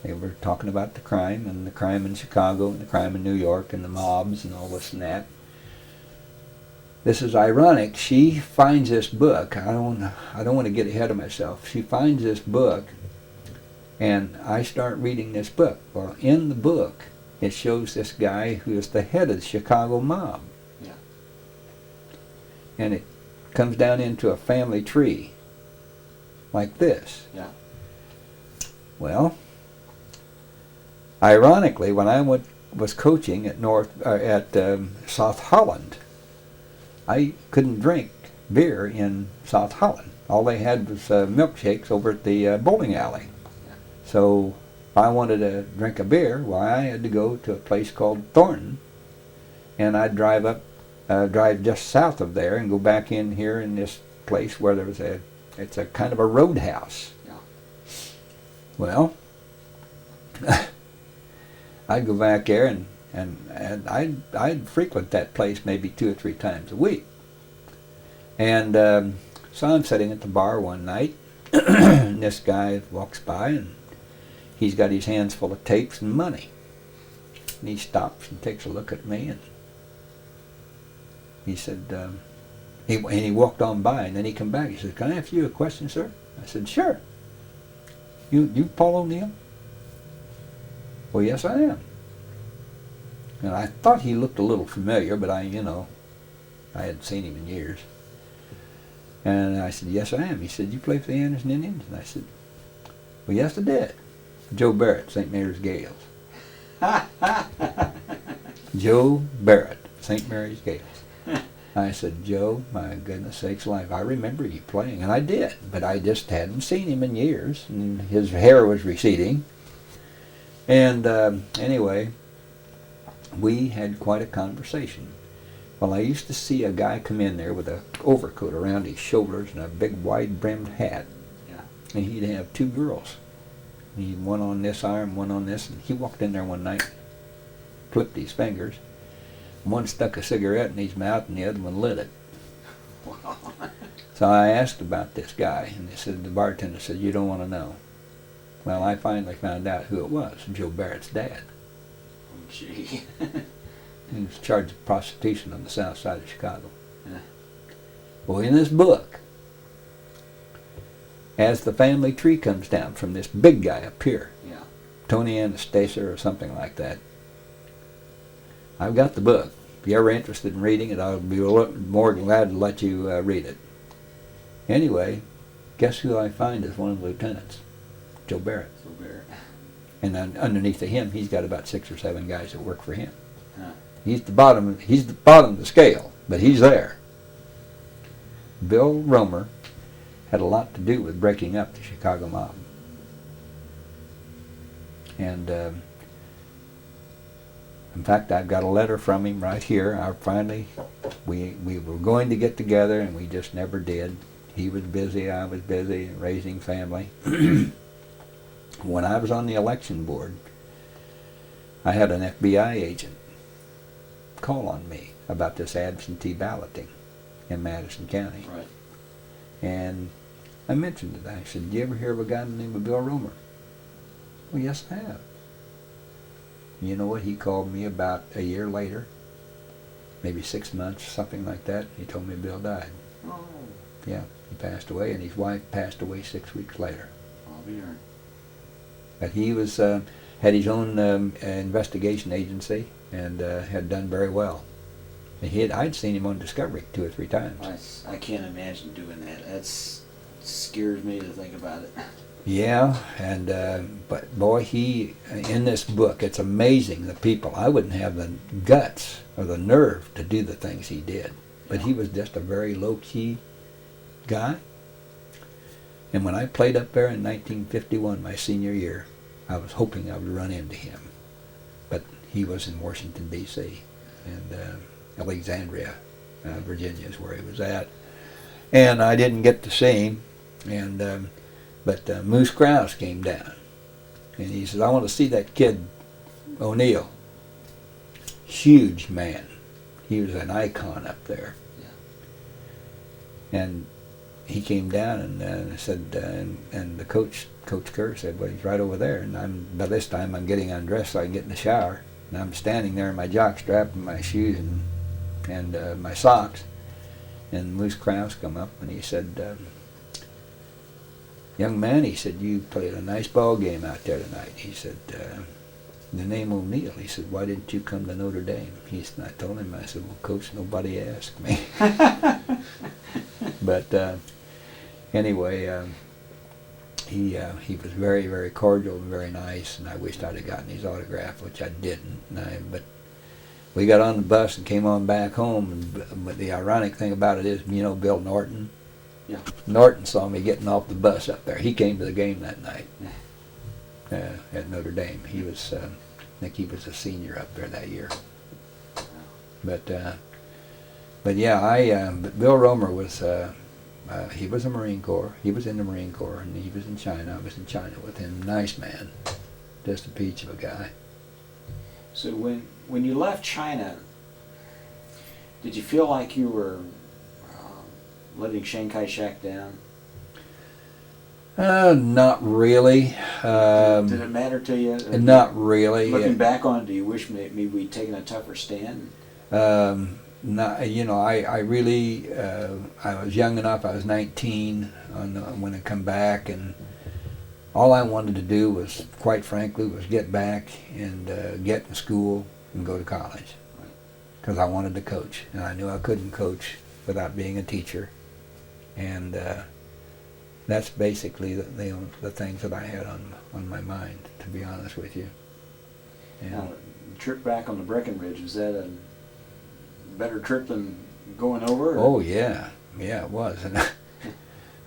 They were talking about the crime, and the crime in Chicago, and the crime in New York, and the mobs, and all this and that. This is ironic. She finds this book. I don't want to get ahead of myself. She finds this book, and I start reading this book. Well, in the book, it shows this guy who is the head of the Chicago mob. Yeah. And it comes down into a family tree, like this. Yeah. Well, ironically, when I was coaching at South Holland, I couldn't drink beer in South Holland. All they had was milkshakes over at the bowling alley. Yeah. So if I wanted to drink a beer, well, I had to go to a place called Thornton, and I'd drive just south of there and go back in here in this place where there was it's a kind of a roadhouse. Yeah. Well, I'd go back there and I'd frequent that place maybe 2 or 3 times a week. And so I'm sitting at the bar one night, and this guy walks by, and he's got his hands full of tapes and money. And he stops and takes a look at me, and he said, he walked on by, and then he come back. He said, "Can I ask you a question, sir?" I said, "Sure." You Paul O'Neill?" "Well, yes, I am." And I thought he looked a little familiar, but I hadn't seen him in years. And I said, "Yes, I am." He said, "You play for the Anderson Indians?" And I said, "Well, yes, I did. Joe Barrett, St. Mary's Gales." Joe Barrett, St. Mary's Gales. I said, Joe, my goodness sakes alive, I remember you playing. And I did, but I just hadn't seen him in years. And his hair was receding. And anyway, we had quite a conversation. Well, I used to see a guy come in there with an overcoat around his shoulders and a big wide-brimmed hat. Yeah. And he'd have two girls. One on this arm, one on this. And he walked in there one night, flipped his fingers. One stuck a cigarette in his mouth and the other one lit it. Wow. So I asked about this guy, and the bartender said, you don't want to know. Well, I finally found out who it was, Joe Barrett's dad. Oh, gee. He was charged with prostitution on the south side of Chicago. Yeah. Well, in this book, as the family tree comes down from this big guy up here, Yeah. Tony Anastasia or something like that, I've got the book. If you're ever interested in reading it, I'll be more than glad to let you read it. Anyway, guess who I find as one of the lieutenants? Joe Barrett. So Barrett. And underneath of him, he's got about 6 or 7 guys that work for him. Huh. He's the bottom of the scale, but he's there. Bill Romer had a lot to do with breaking up the Chicago mob. And in fact, I've got a letter from him right here. We were going to get together, and we just never did. He was busy, I was busy, raising family. When I was on the election board, I had an FBI agent call on me about this absentee balloting in Madison County. Right. And I mentioned it. I said, "Do you ever hear of a guy named Bill Romer?" "Well, yes, I have." You know what? He called me about a year later, maybe 6 months, something like that. He told me Bill died. Oh. Yeah, he passed away, and his wife passed away 6 weeks later. I'll be darned. But he was had his own investigation agency and had done very well. And I'd seen him on Discovery 2 or 3 times. I can't imagine doing that. That's scares me to think about it. Yeah, and but boy, he in this book, it's amazing the people. I wouldn't have the guts or the nerve to do the things he did, but he was just a very low-key guy. And when I played up there in 1951, my senior year, I was hoping I would run into him, but he was in Washington D.C. and Alexandria, Virginia is where he was at, and I didn't get to see him. And but Moose Krause came down, and he says, "I want to see that kid, O'Neill." Huge man. He was an icon up there. Yeah. And he came down and said, and the Coach Kerr said, "Well, he's right over there." And by this time I'm getting undressed so I can get in the shower, and I'm standing there in my jockstrap and my shoes and my socks, and Moose Krause come up and he said, "Young man," he said, "you played a nice ball game out there tonight." He said, "The name O'Neill." He said, "Why didn't you come to Notre Dame?" I told him, I said, "Well, Coach, nobody asked me." But anyway, he was very, very cordial and very nice, and I wished I'd have gotten his autograph, which I didn't. But we got on the bus and came on back home, but the ironic thing about it is, you know, Bill Norton? Yeah. Norton saw me getting off the bus up there. He came to the game that night at Notre Dame. He was, I think he was a senior up there that year. But yeah, but Bill Romer was, he was a Marine Corps. He was in the Marine Corps, and he was in China. I was in China with him. Nice man, just a peach of a guy. So when you left China, did you feel like you were letting Chiang Kai-shek down? Not really. Did it matter to you? Not really. Looking back on it, do you wish maybe we'd taken a tougher stand? Not, you know, I really, I was young enough. I was 19 when I come back, and all I wanted to do was, quite frankly, was get back and get to school and go to college, because I wanted to coach, and I knew I couldn't coach without being a teacher. And that's basically the things that I had on my mind, to be honest with you. And now, the trip back on the Breckenridge, was that a better trip than going over? Or? Oh yeah, yeah it was. And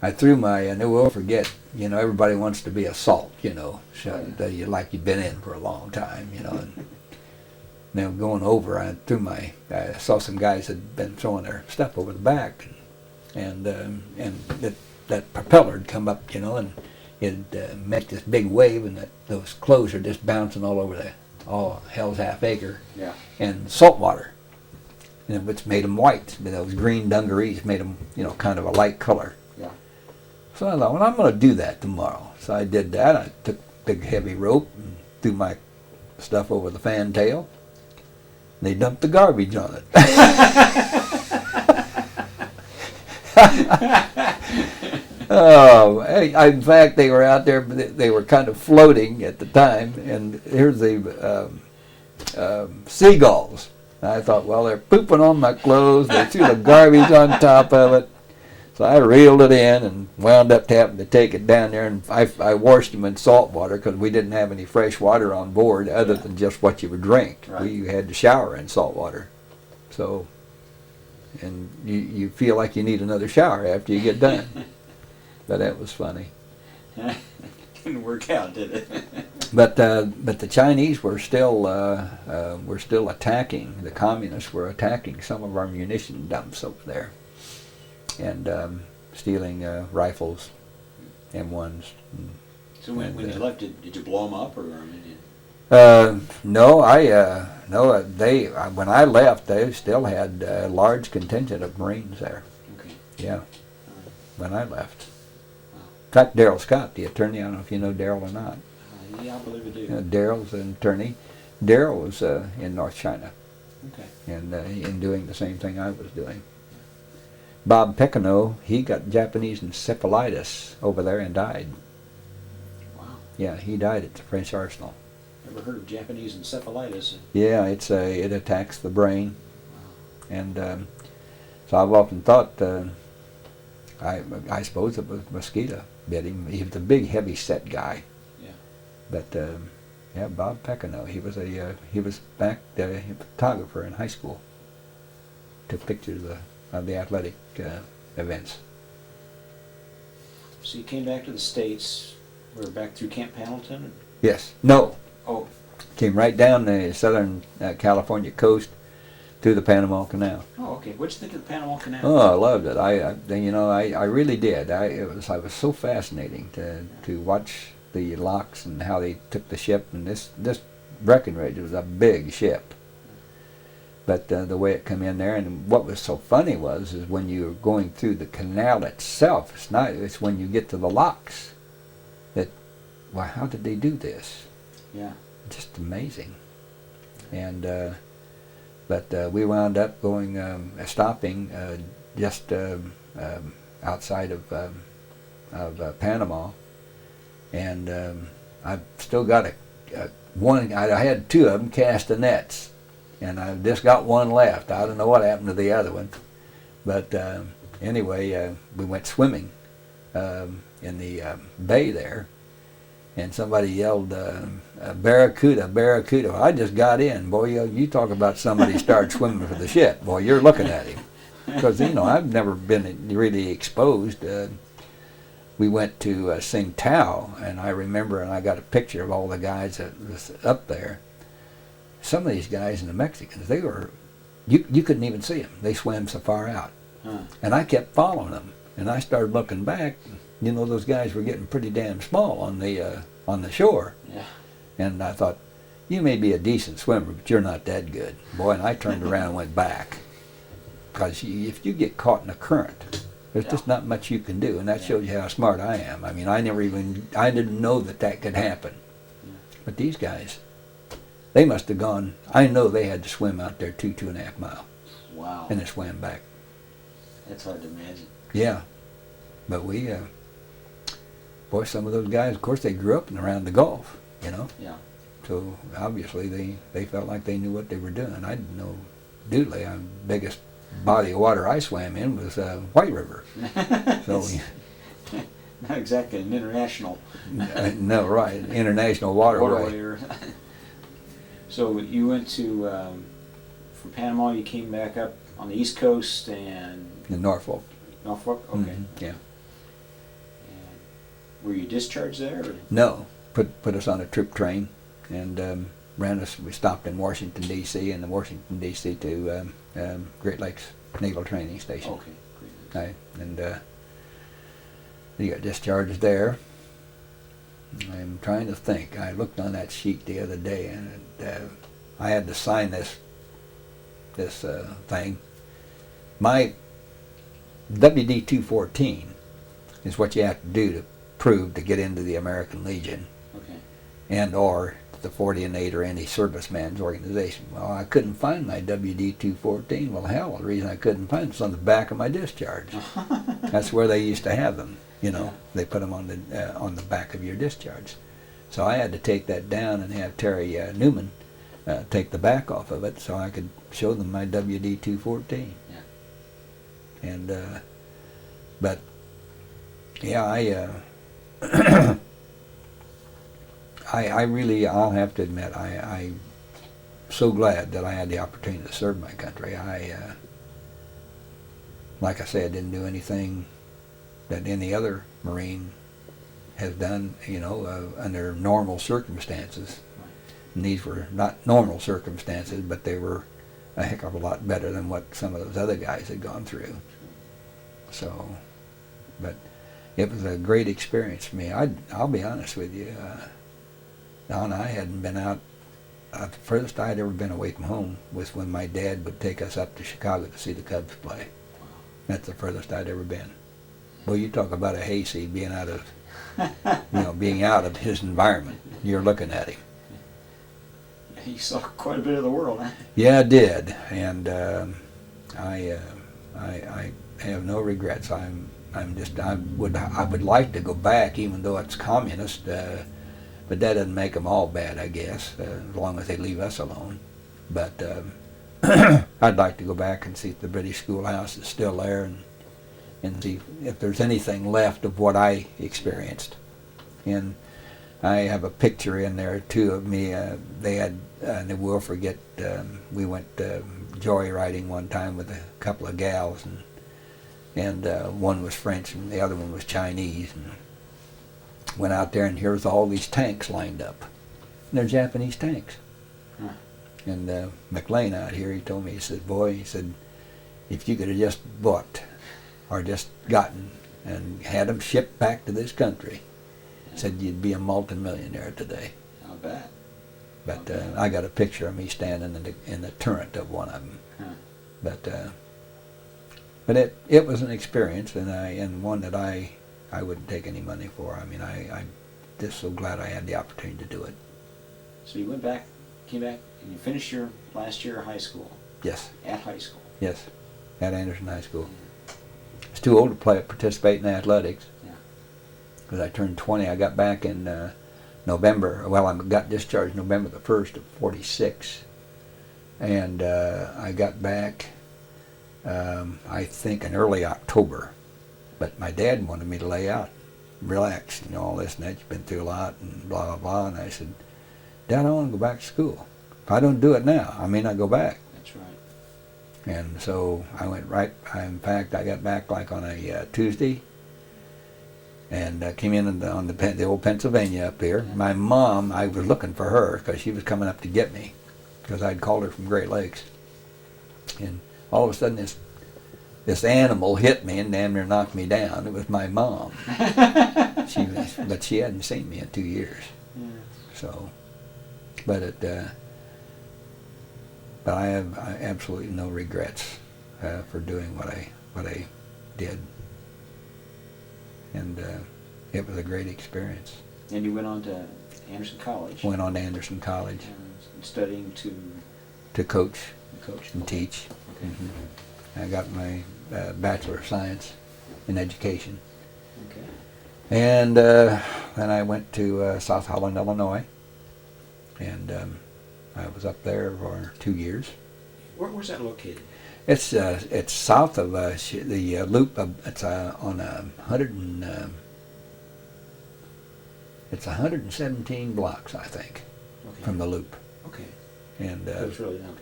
I threw my, I never forget, you know, everybody wants to be a salt, you know, so that you like you've been in for a long time, you know. And now going over, I saw some guys had been throwing their stuff over the back, and that propeller had come up, you know, and it'd make this big wave, and those clothes are just bouncing all over all hell's half acre. Yeah. And salt water, and which made them white. Those green dungarees made them, you know, kind of a light color. Yeah. So I thought, well, I'm going to do that tomorrow. So I did that. I took a big heavy rope and threw my stuff over the fantail. They dumped the garbage on it. Oh, in fact, they were out there. They were kind of floating at the time, and here's the seagulls. I thought, well, they're pooping on my clothes. They threw the garbage on top of it. So I reeled it in and wound up having to take it down there, and I washed them in salt water because we didn't have any fresh water on board other than just what you would drink. Right. We had to shower in salt water. So, and you feel like you need another shower after you get done. But that was funny. Didn't work out, did it? But the Chinese were still attacking. The communists were attacking some of our munition dumps over there, and stealing rifles, M1s. So when you left, did you blow them up, or I mean? No, they when I left, they still had a large contingent of Marines there. Okay. Yeah, when I left. In fact, Darrell Scott, the attorney, I don't know if you know Darrell or not. Yeah, I believe I do. Darrell's an attorney. Darrell was in North China, Okay. and in doing the same thing I was doing. Bob Peccano, he got Japanese encephalitis over there and died. Wow. Yeah, he died at the French arsenal. Never heard of Japanese encephalitis. Yeah, it attacks the brain, and so I've often thought I suppose it was mosquito bit him. He was a big, heavy-set guy. Yeah. But yeah, Bob Peccano. He was a photographer in high school. Took pictures of the athletic events. So you came back to the States. We were back through Camp Pendleton. Yes. No. Oh. Came right down the southern California coast through the Panama Canal. Oh, okay. What'd you think of the Panama Canal? Oh, I loved it. I really did. It was so fascinating to watch the locks and how they took the ship. And this Breckenridge was a big ship. But the way it come in there, and what was so funny is when you were going through the canal itself, it's when you get to the locks that, well, how did they do this? Yeah. Just amazing. And but we wound up stopping just outside of Panama, and I've still got one. I had two of them castanets, and I just got one left. I don't know what happened to the other one, but anyway, we went swimming in the bay there. And somebody yelled, "Barracuda, Barracuda!" I just got in. Boy, you talk about somebody started swimming for the ship. Boy, you're looking at him. Because, I've never been really exposed. We went to Tsingtao, and I remember, and I got a picture of all the guys that was up there. Some of these guys and the Mexicans, they were, you couldn't even see them. They swam so far out. Huh. And I kept following them. And I started looking back. Those guys were getting pretty damn small on the shore. Yeah. And I thought, you may be a decent swimmer, but you're not that good. Boy, and I turned around and went back. Because if you get caught in a current, there's just not much you can do. And that shows you how smart I am. I mean, I didn't know that could happen. Yeah. But these guys, they must have gone, I know they had to swim out there 2.5 miles. Wow. And they swam back. That's hard to imagine. Yeah. But we, boy, some of those guys, of course, they grew up and around the Gulf, Yeah. So obviously they felt like they knew what they were doing. I didn't know doodly. The biggest body of water I swam in was White River. So Not exactly an international no, right, international waterway. So you went to from Panama. You came back up on the East Coast and in Norfolk. Norfolk? Okay. Mhm, yeah. And were you discharged there? Or? No, put us on a troop train and ran us. We stopped in Washington D.C. and then Washington D.C. to Great Lakes Naval Training Station. Okay, great. And you got discharged there. I'm trying to think. I looked on that sheet the other day, and I had to sign this thing. My WD-214 is what you have to do to prove to get into the American Legion, Okay. and or the 40 and 8 or any serviceman's organization. Well, I couldn't find my WD-214. Well, hell, the reason I couldn't find it was on the back of my discharge. That's where they used to have them. You know, they put them on the back of your discharge. So I had to take that down and have Terry Newman take the back off of it so I could show them my WD-214. Yeah. And but yeah, I really, I'll have to admit, I'm so glad that I had the opportunity to serve my country. Like I said, I didn't do anything that any other Marine has done, you know, under normal circumstances. And these were not normal circumstances, but they were a heck of a lot better than what some of those other guys had gone through. So, but it was a great experience for me. I'll be honest with you, Don, I hadn't been out. The furthest I'd ever been away from home was when my dad would take us up to Chicago to see the Cubs play. That's the furthest I'd ever been. Well, you talk about a hayseed being out of, being out of his environment. You're looking at him. You saw quite a bit of the world, huh? Yeah, I did, and I have no regrets. I would like to go back, even though it's communist, but that doesn't make them all bad, I guess, as long as they leave us alone. But I'd like to go back and see if the British schoolhouse is still there, and see if there's anything left of what I experienced. And I have a picture in there too of me. They had, and I will forget. We went joyriding one time with a couple of gals, and one was French and the other one was Chinese. And went out there, and here's all these tanks lined up. And they're Japanese tanks. Huh. And McLean out here, he told me, he said, "Boy," he said, "if you could have just bought or just gotten and had them shipped back to this country, said you'd be a multimillionaire today." I'll bet. But I got a picture of me standing in the turret of one of them. Huh. But it was an experience, and one that I wouldn't take any money for. I mean, I'm just so glad I had the opportunity to do it. So you went back, came back, and you finished your last year of high school. Yes. At high school. Yes. At Anderson High School. I was too old to participate in athletics. Yeah. Because I turned 20. I got back in November. Well, I got discharged November the 1st of 46. And I got back, I think, in early October. But my dad wanted me to lay out, relax, all this and that. You've been through a lot and blah, blah, blah. And I said, "Dad, I want to go back to school. If I don't do it now, I may not go back." That's right. And so I went right. In fact, I got back like on a Tuesday, and came in on the old Pennsylvania up here. Yeah. My mom, I was looking for her because she was coming up to get me, because I'd called her from Great Lakes. And all of a sudden, this animal hit me and damn near knocked me down. It was my mom. But she hadn't seen me in 2 years. Yeah. So, but I have absolutely no regrets for doing what I did, and it was a great experience. And you went on to Anderson College. Went on to Anderson College Studying to coach and Okay. teach. Okay. Mm-hmm. I got my Bachelor of Science in Education, Okay. and then I went to South Holland, Illinois, and I was up there for 2 years. Where's that located? It's south of the loop. It's on 117 blocks, I think, Okay. from the loop. Okay. And It was really not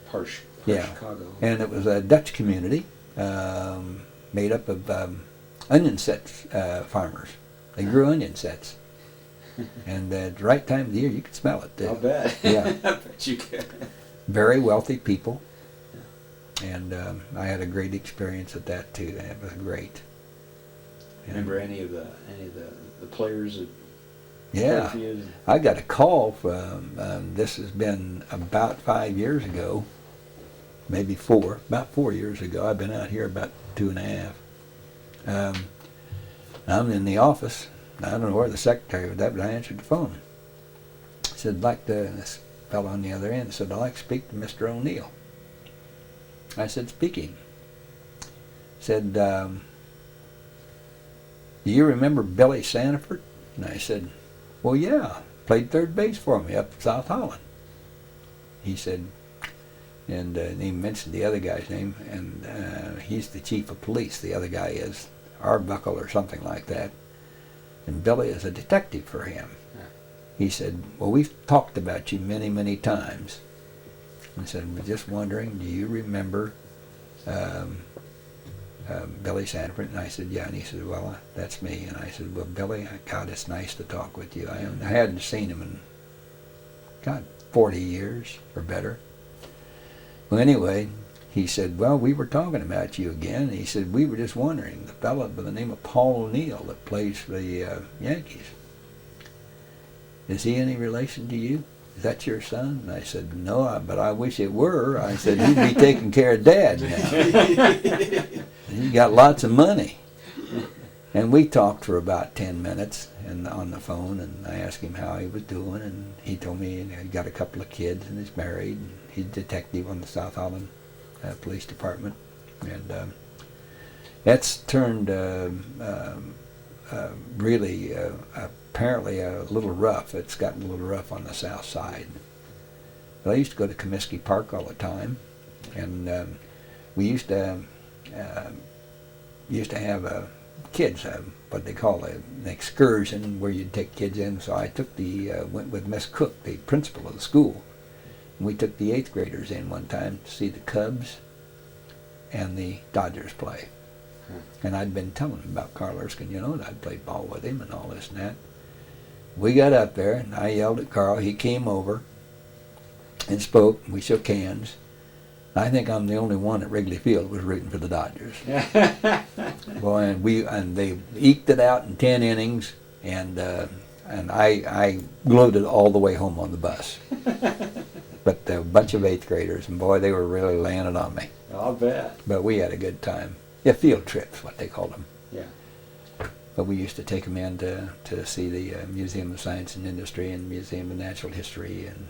Yeah. Chicago. And it was a Dutch community made up of onion sets farmers. They grew onion sets. And at the right time of the year, you could smell it, too. I'll bet. Yeah. I bet you could. Very wealthy people. And I had a great experience at that, too. It was great. Remember any of the players that Yeah. played for you? I got a call from, this has been about 5 years ago, maybe about 4 years ago. I've been out here about 2.5. I'm in the office. I don't know where the secretary was at, but I answered the phone. I said, this fellow on the other end said, I'd like to speak to Mr. O'Neill. I said, speaking. Said, do you remember Billy Sanford? And I said, well, yeah, played third base for me up in South Holland. He said, and he mentioned the other guy's name, and he's the chief of police. The other guy is Arbuckle or something like that. And Billy is a detective for him. He said, well, we've talked about you many, many times. I said, we're just wondering, do you remember Billy Sanford? And I said, yeah. And he said, well, that's me. And I said, well, Billy, God, it's nice to talk with you. I hadn't seen him in, God, 40 years or better. Well, anyway, he said, well, we were talking about you again. And he said, we were just wondering, the fellow by the name of Paul O'Neill that plays for the Yankees, is he any relation to you? Is that your son? And I said, no, but I wish it were. I said, he'd be taking care of Dad now. He got lots of money. And we talked for about 10 minutes on the phone, and I asked him how he was doing, and he told me he got a couple of kids and he's married, and he's a detective on the South Holland Police Department. And that's turned really apparently a little rough. It's gotten a little rough on the south side. But I used to go to Comiskey Park all the time, and we used to have kids, what they call an excursion, where you'd take kids in. So I went with Miss Cook, the principal of the school. And we took the 8th graders in one time to see the Cubs and the Dodgers play. And I'd been telling them about Carl Erskine, and I'd played ball with him and all this and that. We got up there, and I yelled at Carl. He came over and spoke. We shook hands. I think I'm the only one at Wrigley Field was rooting for the Dodgers. Boy, and they eked it out in 10 innings, and I gloated all the way home on the bus. But a bunch of 8th graders, and boy, they were really laying it on me. I'll bet. But we had a good time. Yeah, field trips, what they called them. Yeah. But we used to take them in to see the Museum of Science and Industry and Museum of Natural History. And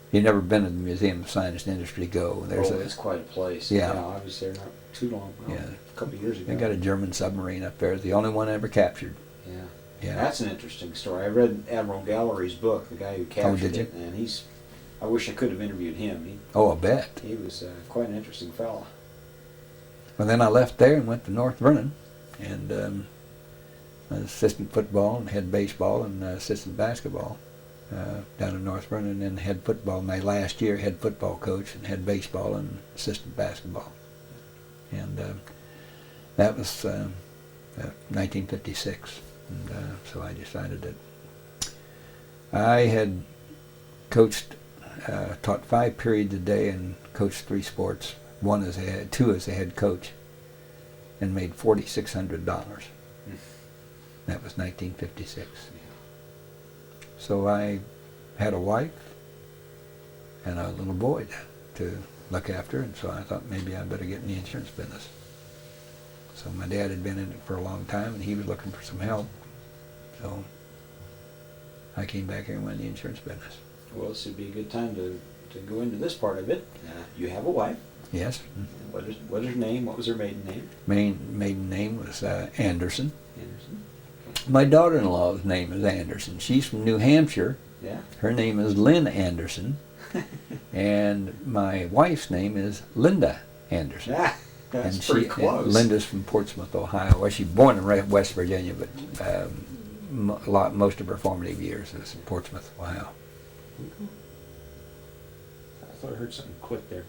if you've never been to the Museum of Science and Industry, go. It's quite a place. Yeah. I was there not too long, Yeah. a couple of years ago. They got a German submarine up there, the only one ever captured. Yeah. Yeah. That's an interesting story. I read Admiral Gallery's book, the guy who captured did you? it, and I wish I could have interviewed him. Oh, I bet. He was quite an interesting fellow. Well, then I left there and went to North Vernon, and assistant football and head baseball and assistant basketball down in North Vernon, and then head football. My last year, head football coach and head baseball and assistant basketball. And that was 1956. And so I decided that I had taught 5 periods a day and coached 3 sports, 2 as a head coach, and made $4,600. That was 1956. So I had a wife and a little boy to look after, and so I thought maybe I better get in the insurance business. So my dad had been in it for a long time, and he was looking for some help. So I came back here and went in the insurance business. Well, this would be a good time to go into this part of it. You have a wife. Yes. What is her name? What was her maiden name? Maiden name was Anderson. Anderson. My daughter-in-law's name is Anderson. She's from New Hampshire. Yeah. Her name is Lynn Anderson. And my wife's name is Linda Anderson. Yeah, that's and pretty close. Linda's from Portsmouth, Ohio. Well, she's born in West Virginia, but most of her formative years is in Portsmouth, Ohio. I thought I heard something click there.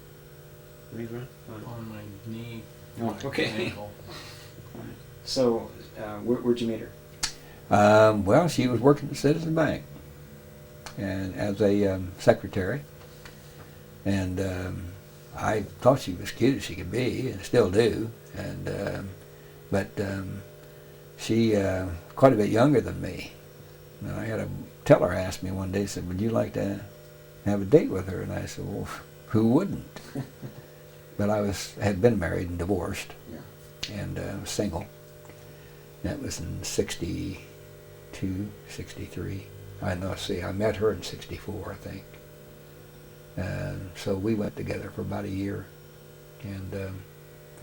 Rerun? On my knee. Oh, okay. Ankle. So, where'd you meet her? Well, she was working at Citizen Bank and as a secretary, and I thought she was cute as she could be, and still do. And but she quite a bit younger than me. And I had a teller ask me one day, said, "Would you like to have a date with her?" And I said, "Well, who wouldn't?" But I had been married and divorced, and was single. That was in 62, 63. I know. See, I met her in 64, I think. So we went together for about a year, and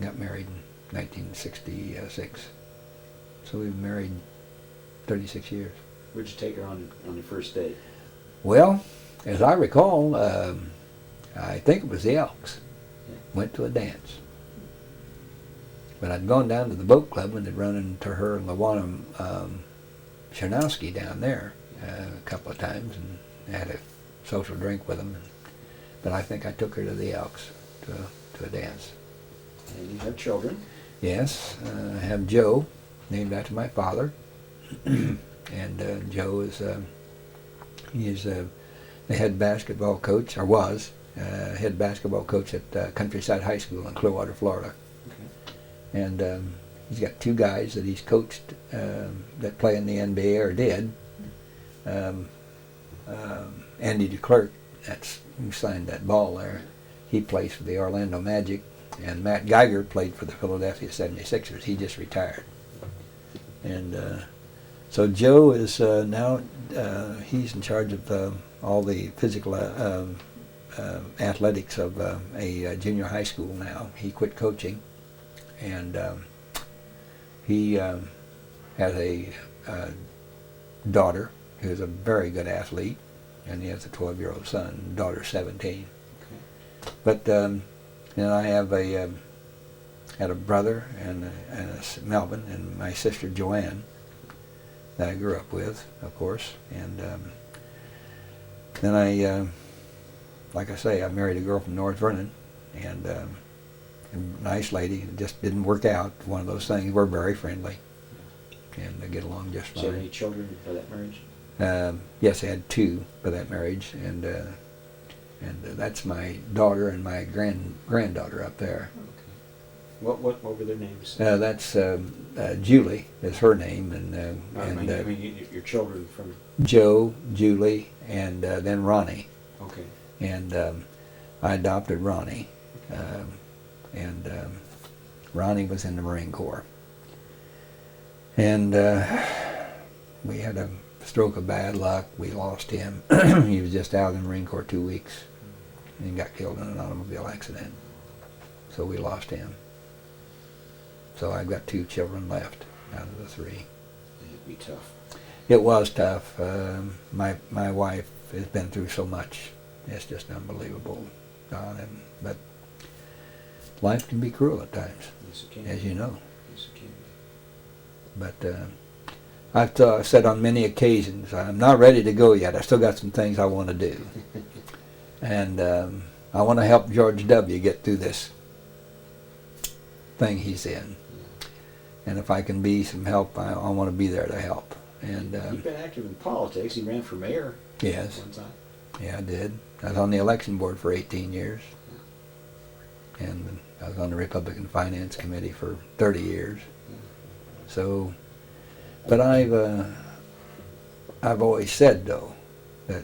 got married in 1966. So we've been married 36 years. Where'd you take her on your first date? Well, as I recall, I think it was the Elks. Went to a dance. But I'd gone down to the boat club and had run into her and Lawana Chernowski down there a couple of times and had a social drink with them. But I think I took her to the Elks to a dance. And you have children? Yes, I have Joe, named after my father. And Joe is the head basketball coach, or was head basketball coach at Countryside High School in Clearwater, Florida. Okay. And he's got two guys that he's coached that play in the NBA or did. Andy DeClerc, that's who signed that ball there. He plays for the Orlando Magic, and Matt Geiger played for the Philadelphia 76ers. He just retired. And so Joe is now, he's in charge of all the physical athletics of a junior high school now. He quit coaching, and he has a daughter who's a very good athlete, and he has a 12-year-old son. Daughter's 17. Okay. But then I have had a brother and Melvin, and my sister Joanne that I grew up with, of course. And then I, like I say, I married a girl from North Vernon, and a nice lady. It just didn't work out. One of those things. We're very friendly, and they get along just fine. Did you have any children by that marriage? Yes, I had two by that marriage, and that's my daughter and my granddaughter up there. Okay. What were their names? That's Julie is her name, and I mean your children from Joe, Julie, and then Ronnie. Okay. And I adopted Ronnie, and Ronnie was in the Marine Corps, and we had a stroke of bad luck. We lost him. He was just out in the Marine Corps 2 weeks, and he got killed in an automobile accident. So we lost him. So I've got two children left out of the three. It'd be tough. It was tough. My wife has been through so much. It's just unbelievable, Don. But life can be cruel at times, Yes, it can. as you know. Yes, it can. But I've said on many occasions, I'm not ready to go yet. I still got some things I want to do. And I want to help George W. get through this thing he's in. And if I can be some help, I want to be there to help. And You've been active in politics. You ran for mayor. Yes. One time. Yeah, I did. I was on the election board for 18 years. And I was on the Republican Finance Committee for 30 years. So, but I've always said, though, that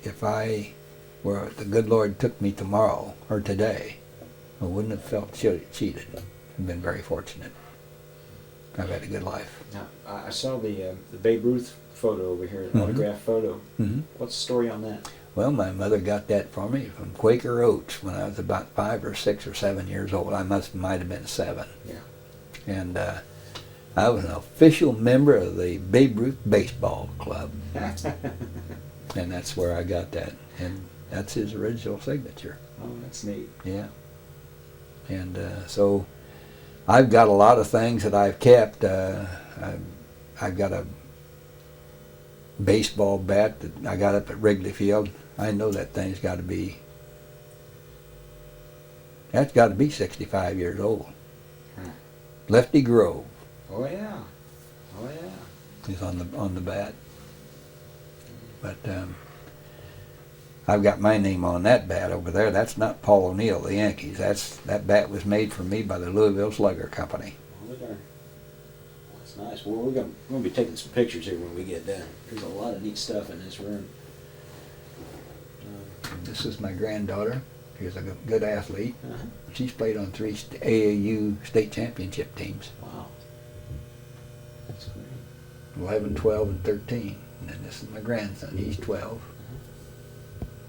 if the good Lord took me tomorrow or today, I wouldn't have felt cheated. I've been very fortunate. I've had a good life. Now, I saw the Babe Ruth photo over here, an autographed photo. Mm-hmm. What's the story on that? Well, my mother got that for me from Quaker Oats when I was about 5 or 6 or 7 years old. I might have been 7. Yeah. And I was an official member of the Babe Ruth Baseball Club. And that's where I got that. And that's his original signature. Oh, that's neat. Yeah. And so I've got a lot of things that I've kept. I've got a baseball bat that I got up at Wrigley Field. I know that thing's got to be That's got to be 65 years old. Hmm. Lefty Grove Oh yeah. Oh yeah. is on the bat. But I've got my name on that bat over there. That's not Paul O'Neill, the Yankees. That bat was made for me by the Louisville Slugger Company. Oh, there. That's nice. Well, we're gonna be taking some pictures here when we get done. There's a lot of neat stuff in this room. This is my granddaughter. She's a good athlete. Uh-huh. She's played on 3 AAU state championship teams. Wow. That's great. 11, 12, and 13. And then this is my grandson. He's 12.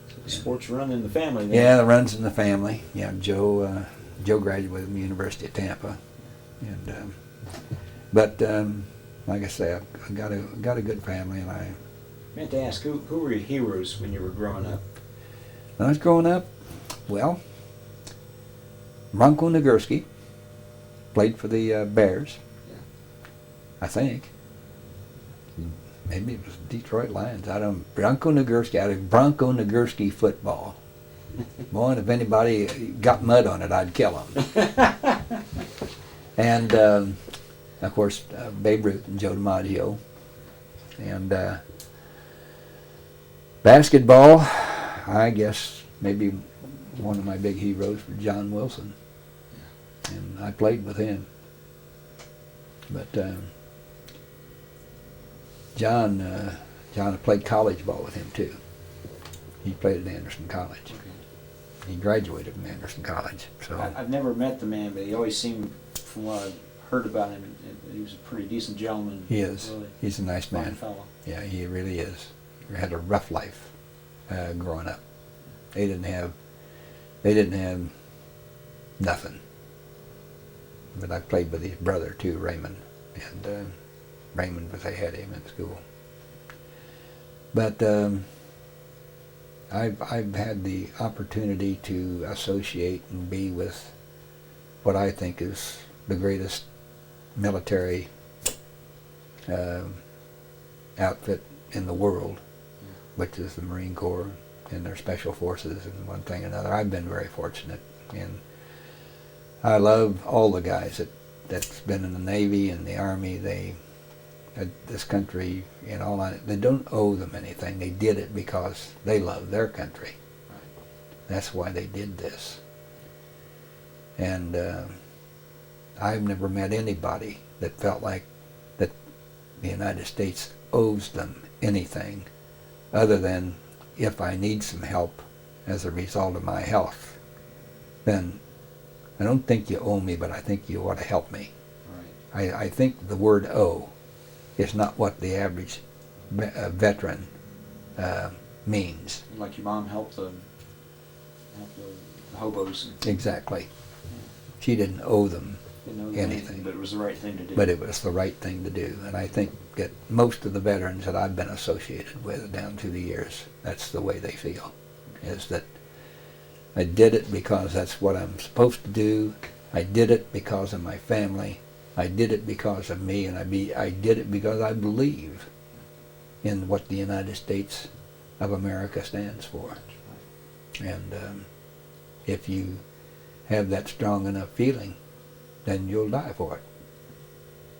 So the sports run in the family then. Yeah, the runs in the family. Yeah, Joe graduated from the University of Tampa. And but like I say, I've got a good family, and I meant to ask, who were your heroes when you were growing up? When I was growing up, well, Bronco Nagurski played for the Bears, Yeah. I think. Maybe it was Detroit Lions. I don't. Bronco Nagurski, out of Bronco Nagurski football. Boy, and if anybody got mud on it, I'd kill him. And of course, Babe Ruth and Joe DiMaggio. And basketball, I guess maybe one of my big heroes was John Wilson. And I played with him. But John I played college ball with him too. He played at Anderson College. Okay. He graduated from Anderson College. So I've never met the man, but he always seemed, from what I've heard about him, he was a pretty decent gentleman. he is. Really He's a nice fine man. fellow. Yeah, he really is. He had a rough life growing up. They didn't have nothing. But I played with his brother too, Raymond, and Raymond was ahead of him in school. But I've had the opportunity to associate and be with what I think is the greatest military outfit in the world, which is the Marine Corps and their special forces and one thing and another. I've been very fortunate, and I love all the guys that's been in the Navy and the Army. This country, you know, they don't owe them anything. They did it because they love their country. That's why they did this. And I've never met anybody that felt like that the United States owes them anything other than if I need some help as a result of my health, then I don't think you owe me, but I think you ought to help me. Right. I think the word owe is not what the average veteran means. Like your mom helped the hobos. Exactly. She didn't owe them Didn't know anything. but it was the right thing to do. But it was the right thing to do. And I think that most of the veterans that I've been associated with down through the years, that's the way they feel, is that I did it because that's what I'm supposed to do. I did it because of my family. I did it because of me, and I did it because I believe in what the United States of America stands for. And if you have that strong enough feeling, then you'll die for it.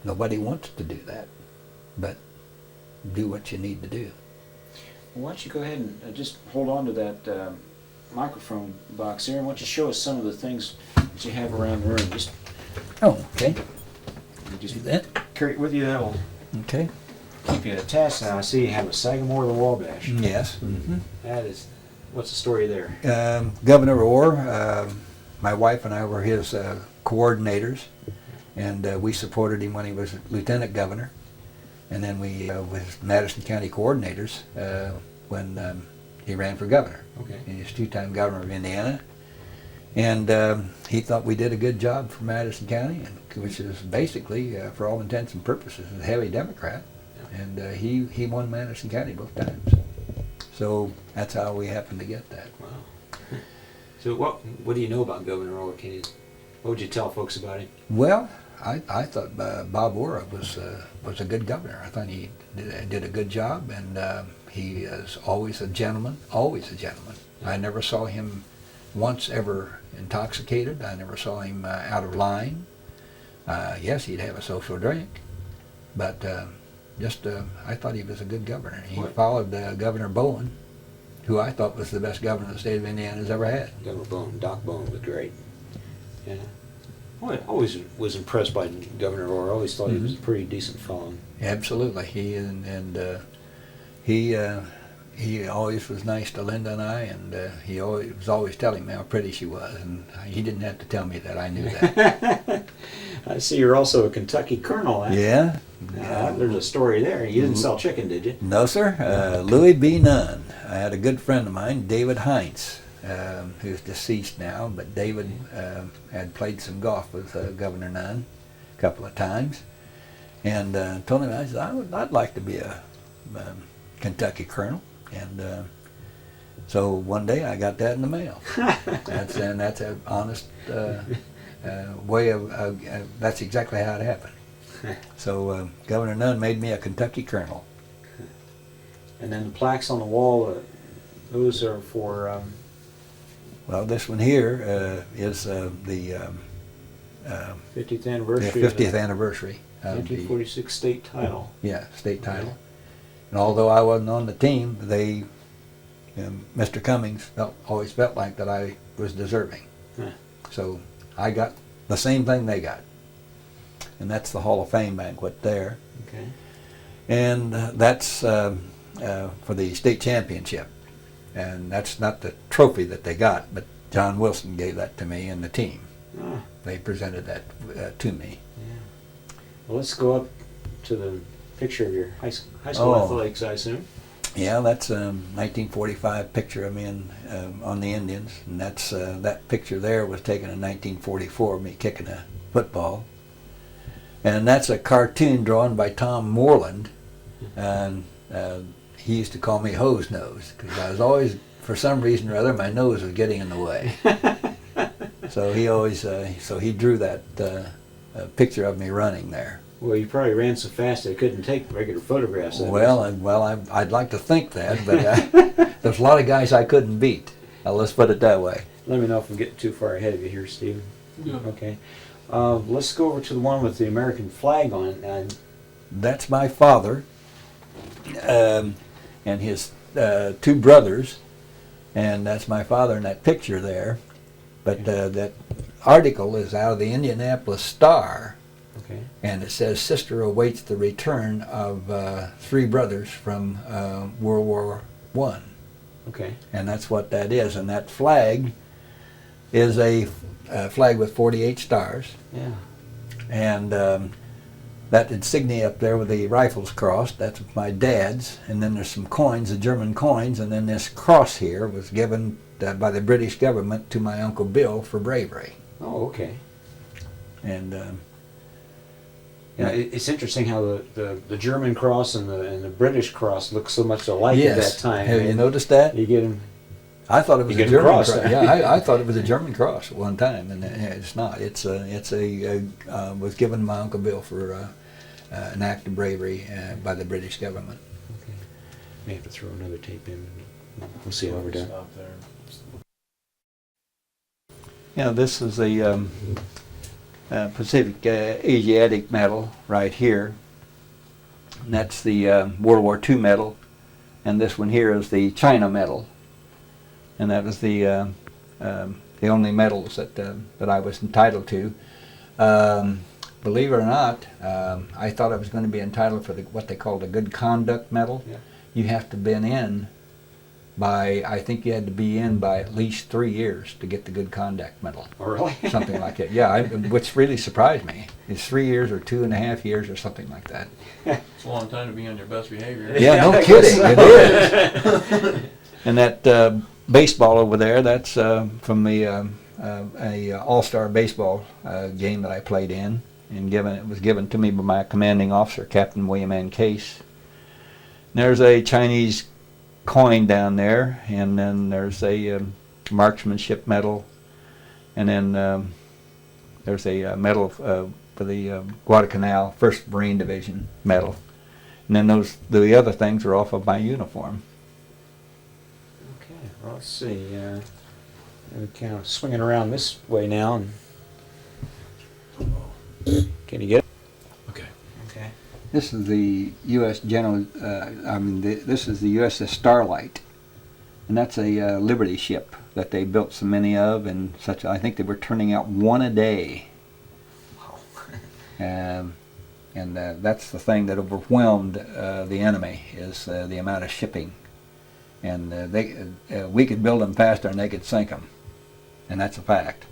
Nobody wants to do that, but do what you need to do. Well, why don't you go ahead and just hold on to that microphone box here, and why don't you show us some of the things that you have around the room. Just Okay. just Do that. carry it with you. That'll Okay. keep you attached. Now I see you have a Sagamore the Wabash. Yes. Mm-hmm. That is, what's the story there? Governor Orr, my wife and I were his coordinators, and we supported him when he was lieutenant governor, and then we was Madison County coordinators when he ran for governor. Okay. He was two-time governor of Indiana, and he thought we did a good job for Madison County, which is basically, for all intents and purposes, a heavy Democrat, and he won Madison County both times. So that's how we happened to get that. Wow. So what do you know about Governor Orr? What would you tell folks about him? Well, I thought Bob Orr was a good governor. I thought he did a good job, and he is always a gentleman, always a gentleman. I never saw him once ever intoxicated. I never saw him out of line. Yes, he'd have a social drink, but I thought he was a good governor. He followed Governor Bowen, who I thought was the best governor the state of Indiana has ever had. Governor Bowen, Doc Bowen was great. Yeah. Well, I always was impressed by Governor Orr. I always thought he was a pretty decent fellow. Absolutely. He always was nice to Linda and I, and he was always telling me how pretty she was, and he didn't have to tell me that. I knew that. I see you're also a Kentucky colonel. Huh? Yeah. There's a story there. You didn't sell chicken, did you? No, sir. Louis B. Nunn. I had a good friend of mine, David Heinz, who's deceased now, but David had played some golf with Governor Nunn a couple of times, and told him, I said, I'd like to be a Kentucky colonel. And so one day I got that in the mail. That's an honest way of, that's exactly how it happened. So Governor Nunn made me a Kentucky colonel. And then the plaques on the wall, those are for... well, this one here is the 50th anniversary. The 50th anniversary. 1946 state title. Yeah, state title. And although I wasn't on the team, Mr. Cummings always felt like that I was deserving. Huh. So I got the same thing they got. And that's the Hall of Fame banquet there. Okay. And that's for the state championship. And that's not the trophy that they got, but John Wilson gave that to me and the team. Ah. They presented that to me. Yeah. Well, let's go up to the picture of your high school athletics, I assume. Yeah, that's a 1945 picture of me on the Indians, and that's that picture there was taken in 1944 of me kicking a football. And that's a cartoon drawn by Tom Moreland, and he used to call me Hose Nose because I was always, for some reason or other, my nose was getting in the way. So he always, he drew that picture of me running there. Well, you probably ran so fast they couldn't take regular photographs of Well, I'd like to think that, but there's a lot of guys I couldn't beat. Let's put it that way. Let me know if I'm getting too far ahead of you here, Steve. Yeah. Okay. Let's go over to the one with the American flag on it. That's my father and his two brothers, and that's my father in that picture there. But that article is out of the Indianapolis Star. Okay. And it says, "Sister awaits the return of three brothers from World War I." Okay. And that's what that is. And that flag is a flag with 48 stars. Yeah. And that insignia up there with the rifles crossed, that's my dad's. And then there's some coins, the German coins. And then this cross here was given by the British government to my Uncle Bill for bravery. Oh, okay. And yeah, it's interesting how the German cross and the British cross look so much alike at that time. Have you noticed that? You get them. I thought it was You a get a German cross. cross. Yeah, I thought it was a German cross at one time, and it's not. It's was given to my Uncle Bill for an act of bravery by the British government. Okay. May have to throw another tape in. We'll see how we're done. Stop there. Yeah, this is a Pacific Asiatic medal right here. And that's the World War II medal, and this one here is the China medal. And that was the only medals that I was entitled to. Believe it or not, I thought I was going to be entitled for what they called a Good Conduct Medal. Yeah. You have to been in by, I think you had to be in by at least 3 years to get the Good Conduct Medal. Oh, really? Something like that. Yeah, which really surprised me. It's 3 years or 2.5 years or something like that. It's a long time to be on your best behavior. Yeah, no kidding, it is. And that baseball over there, that's from the a all-star baseball game that I played in, and it was given to me by my commanding officer, Captain William N. Case. And there's a Chinese coin down there, and then there's a marksmanship medal, and then there's a medal for the Guadalcanal 1st Marine Division medal, and then the other things are off of my uniform. Okay. Well, let's see. We're kind of swinging around this way now. Can you get it? Okay. Okay. This is the U.S. General. This is the USS Starlight, and that's a Liberty ship that they built so many of, and such. I think they were turning out one a day. Wow. And that's the thing that overwhelmed the enemy is the amount of shipping, and we could build them faster and they could sink them, and that's a fact.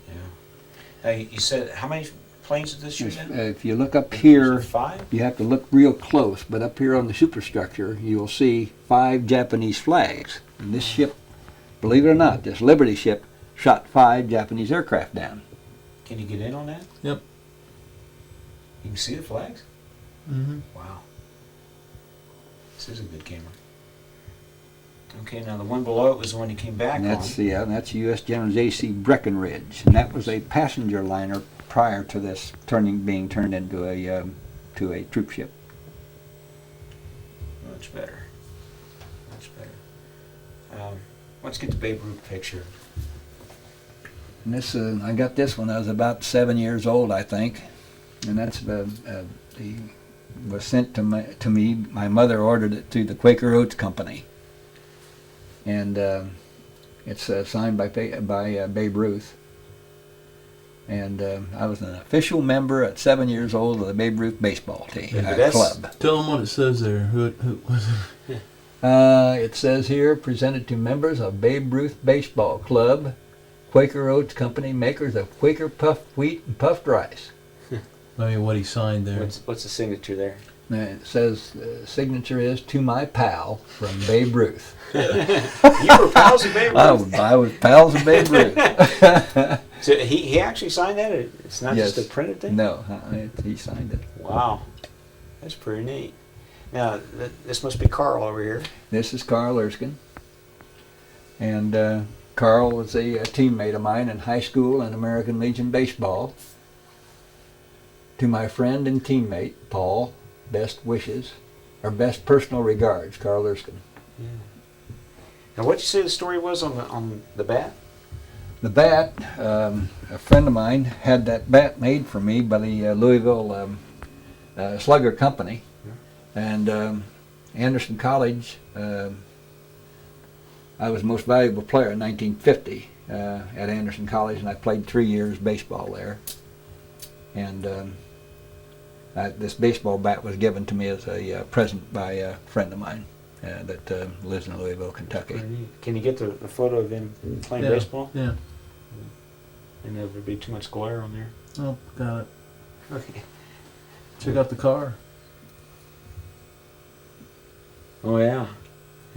Yeah. You said how many planes did this shoot in? If you look up here, 5? you have to look real close, but up here on the superstructure, you'll see 5 Japanese flags. And this ship, believe it or not, this Liberty ship shot 5 Japanese aircraft down. Can you get in on that? Yep. You can see the flags? Mm-hmm. Wow. This is a good camera. Okay, now the one below it was the one you came back And that's on. that's U.S. General J.C. Breckinridge, and that was a passenger liner prior to this being turned into a troop ship. Much better. Much better. Let's get the Babe Ruth picture. And this, I got this when I was about 7 years old, I think, and that's was sent to me. My mother ordered it through the Quaker Oats Company, and it's signed by Babe Ruth. And I was an official member at 7 years old of the Babe Ruth baseball team club. Tell them what it says there. Who was it? It says here, presented to members of Babe Ruth Baseball Club, Quaker Oats Company, makers of Quaker puffed wheat and puffed rice. I mean, what he signed there. What's the signature there? It says, signature is, to my pal, from Babe Ruth. You were pals with Babe Ruth? I was pals with Babe Ruth. So he actually signed that? It's not Yes. just a printed thing? No, he signed it. Wow. That's pretty neat. Now, this must be Carl over here. This is Carl Erskine. And Carl was a teammate of mine in high school and American Legion baseball. To my friend and teammate, Paul, best wishes, or best personal regards, Carl Erskine. Yeah. Now, what'd you say the story was on the bat? The bat, a friend of mine had that bat made for me by the Louisville Slugger Company. And Anderson College, I was the most valuable player in 1950 at Anderson College, and I played 3 years baseball there. And this baseball bat was given to me as a present by a friend of mine that lives in Louisville, Kentucky. Can you get the photo of him playing Yeah. baseball? Yeah. And there would be too much glare on there. Oh, got it. Okay. Check out the car. Oh, yeah.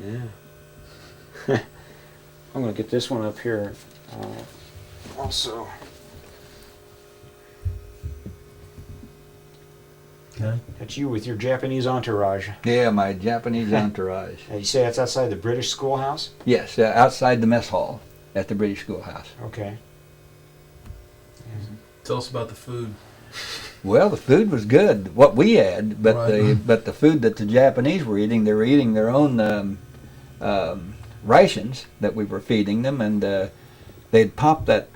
Yeah. I'm going to get this one up here also. Okay. That's you with your Japanese entourage. Yeah, my Japanese entourage. You say that's outside the British schoolhouse? Yes, outside the mess hall at the British schoolhouse. Okay. Tell us about the food. Well, the food was good, what we had, but Right. the food that the Japanese were eating, they were eating their own rations that we were feeding them, and they'd pop that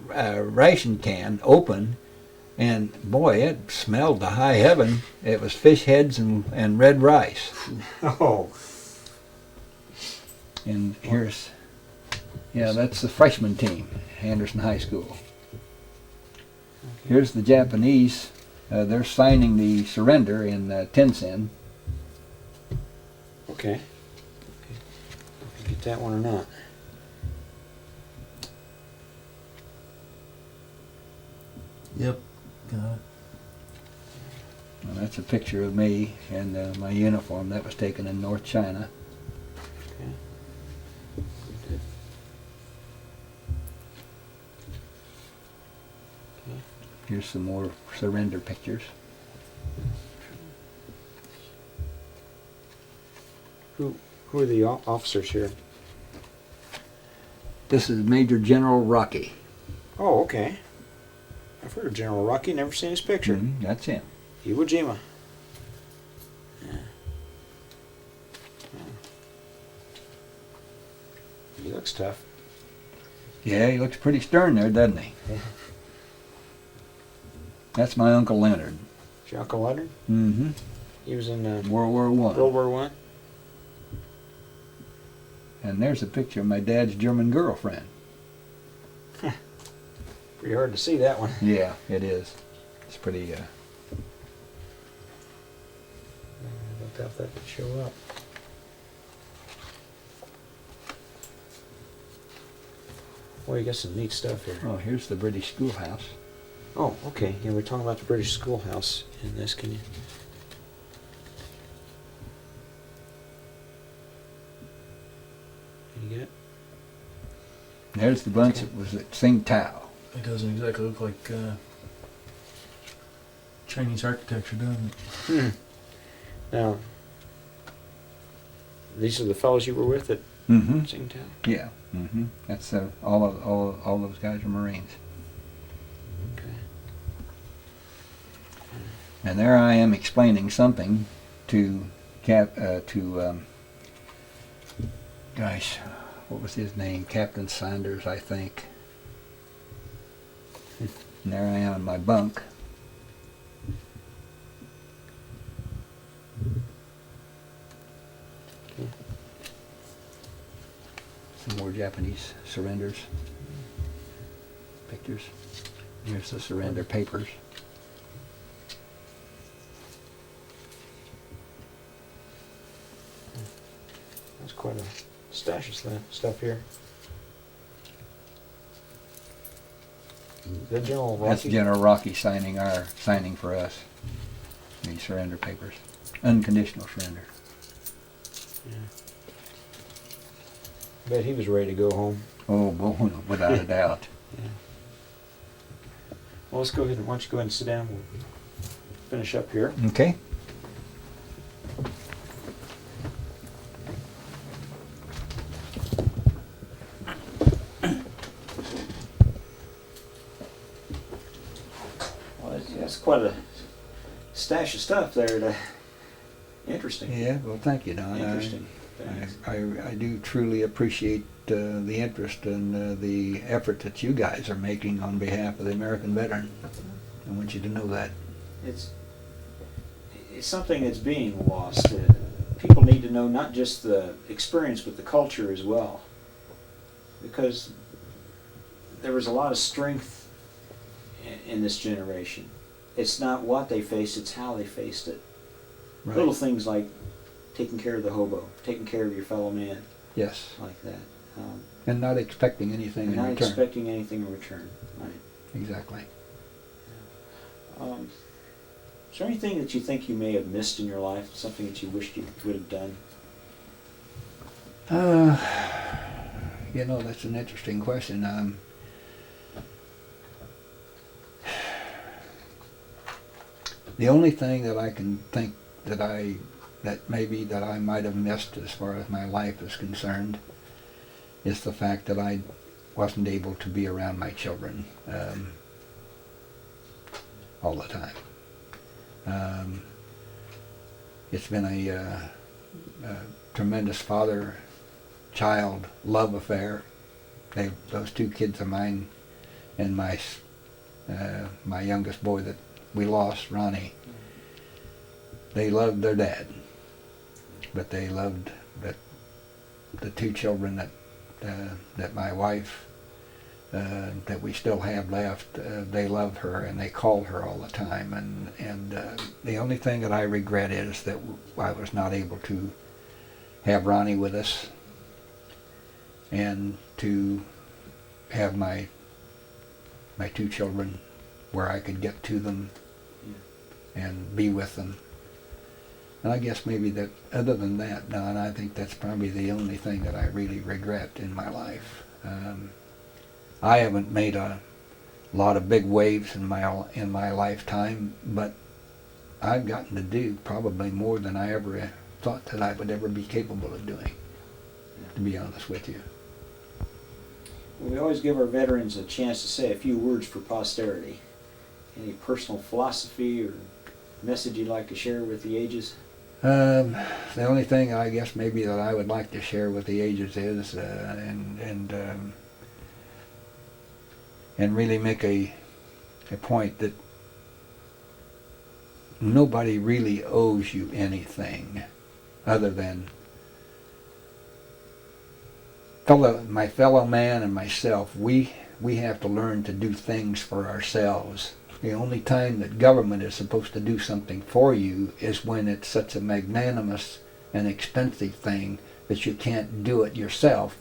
ration can open, and boy, it smelled to high heaven. It was fish heads and red rice. Oh. And that's the freshman team, Anderson High School. Here's the Japanese. They're signing the surrender in Tensen. Okay. Get that one or not? Yep. Got it. Well, that's a picture of me and my uniform. That was taken in North China. Okay. Here's some more surrender pictures. Who are the officers here? This is Major General Rocky. Oh, okay. I've heard of General Rocky, never seen his picture. That's him. Iwo Jima. Yeah. He looks tough. Yeah, he looks pretty stern there, doesn't he? Yeah. That's my Uncle Leonard. Is your Uncle Leonard? Mm-hmm. He was in World War One. World War One. And there's a picture of my dad's German girlfriend. Pretty hard to see that one. Yeah, it is. It's pretty, I don't know if that would show up. Well, you got some neat stuff here. oh, here's the British schoolhouse. Oh, okay. Yeah, we're talking about the British schoolhouse in this. Can you? Can you get it? There's the bunch that was at Tsingtao. It doesn't exactly look like Chinese architecture, does it? Now, these are the fellows you were with at Mm-hmm. Tsingtao? Yeah. Mm-hmm. That's all those guys are Marines. Okay. And there I am explaining something to gosh, what was his name? Captain Sanders, I think. And there I am in my bunk. Some more Japanese surrenders. Pictures. Here's the surrender papers. That's quite a stash of stuff here. Is that General Rocky? That's General Rocky signing for us. The surrender papers. Unconditional surrender. Yeah. Bet he was ready to go home. Oh, boy, without a doubt. Yeah. Well, let's go ahead and why don't you go ahead and sit down. We'll finish up here. Okay. Well, that's quite a stash of stuff there. Interesting. Yeah, well, thank you, Don. Interesting. Thanks. I do truly appreciate the interest and the effort that you guys are making on behalf of the American veteran. I want you to know that. It's something that's being lost. People need to know not just the experience, but the culture as well. Because there was a lot of strength in this generation. It's not what they faced, it's how they faced it. Right. Little things like taking care of the hobo, taking care of your fellow man, Yes. like that. And not expecting anything And in not return. expecting anything in return. Right. Exactly. Is there anything that you think you may have missed in your life? Something that you wished you would have done? You know, that's an interesting question. The only thing that I can think that I might have missed as far as my life is concerned is the fact that I wasn't able to be around my children all the time. It's been a tremendous father-child love affair. Those two kids of mine and my youngest boy that we lost, Ronnie, they loved their dad, but they loved the two children that my wife, that we still have left, they loved her and they called her all the time. And the only thing that I regret is that I was not able to have Ronnie with us and to have my two children where I could get to them and be with them. And I guess maybe that, other than that, Don, I think that's probably the only thing that I really regret in my life. I haven't made a lot of big waves in my lifetime, but I've gotten to do probably more than I ever thought that I would ever be capable of doing, to be honest with you. We always give our veterans a chance to say a few words for posterity. Any personal philosophy or message you'd like to share with the ages? The only thing I guess maybe that I would like to share with the ages is, and really make a point that nobody really owes you anything other than my fellow man and myself. We have to learn to do things for ourselves. The only time that government is supposed to do something for you is when it's such a magnanimous and expensive thing that you can't do it yourself.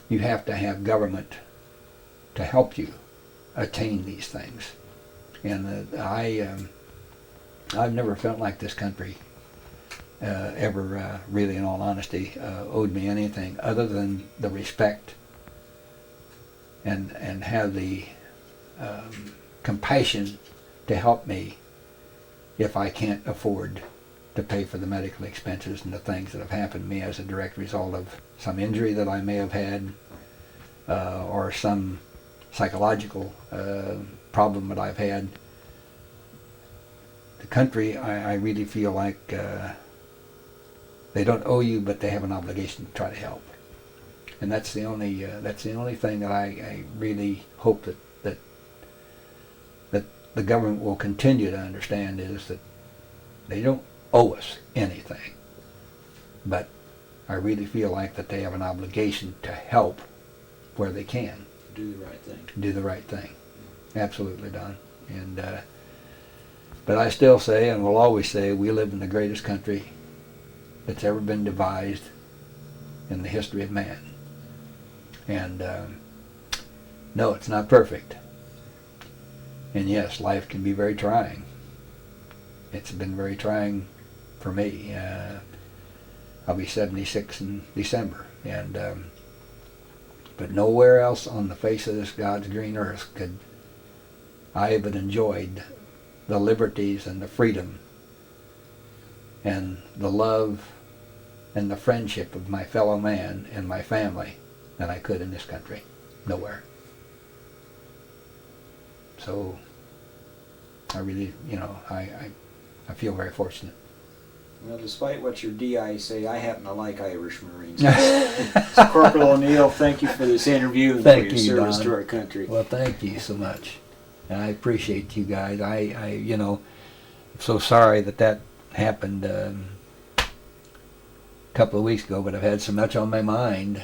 You have to have government to help you attain these things. And I've never felt like this country ever really, in all honesty, owed me anything other than the respect and have the compassion to help me if I can't afford to pay for the medical expenses and the things that have happened to me as a direct result of some injury that I may have had or some psychological problem that I've had. The country, I really feel like they don't owe you, but they have an obligation to try to help. And that's the only thing that I really hope that the government will continue to understand, is that they don't owe us anything, but I really feel like that they have an obligation to help where they can. Do the right thing. Do the right thing. Absolutely, Don. And but I still say, and will always say, we live in the greatest country that's ever been devised in the history of man. And no, it's not perfect. And yes, life can be very trying. It's been very trying for me. I'll be 76 in December, and but nowhere else on the face of this God's green earth could I have enjoyed the liberties and the freedom and the love and the friendship of my fellow man and my family than I could in this country. Nowhere. So I really, I feel very fortunate. Well, despite what your DI say, I happen to like Irish Marines. So Corporal O'Neill, thank you for this interview and Thank for your you, service Don. to our country. Well, thank you so much. And I appreciate you guys. I'm so sorry that happened a couple of weeks ago, but I've had so much on my mind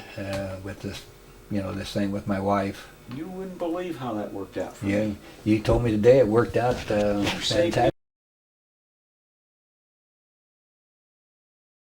with this, this thing with my wife. You wouldn't believe how that worked out for Yeah, me. you told me today it worked out fantastic.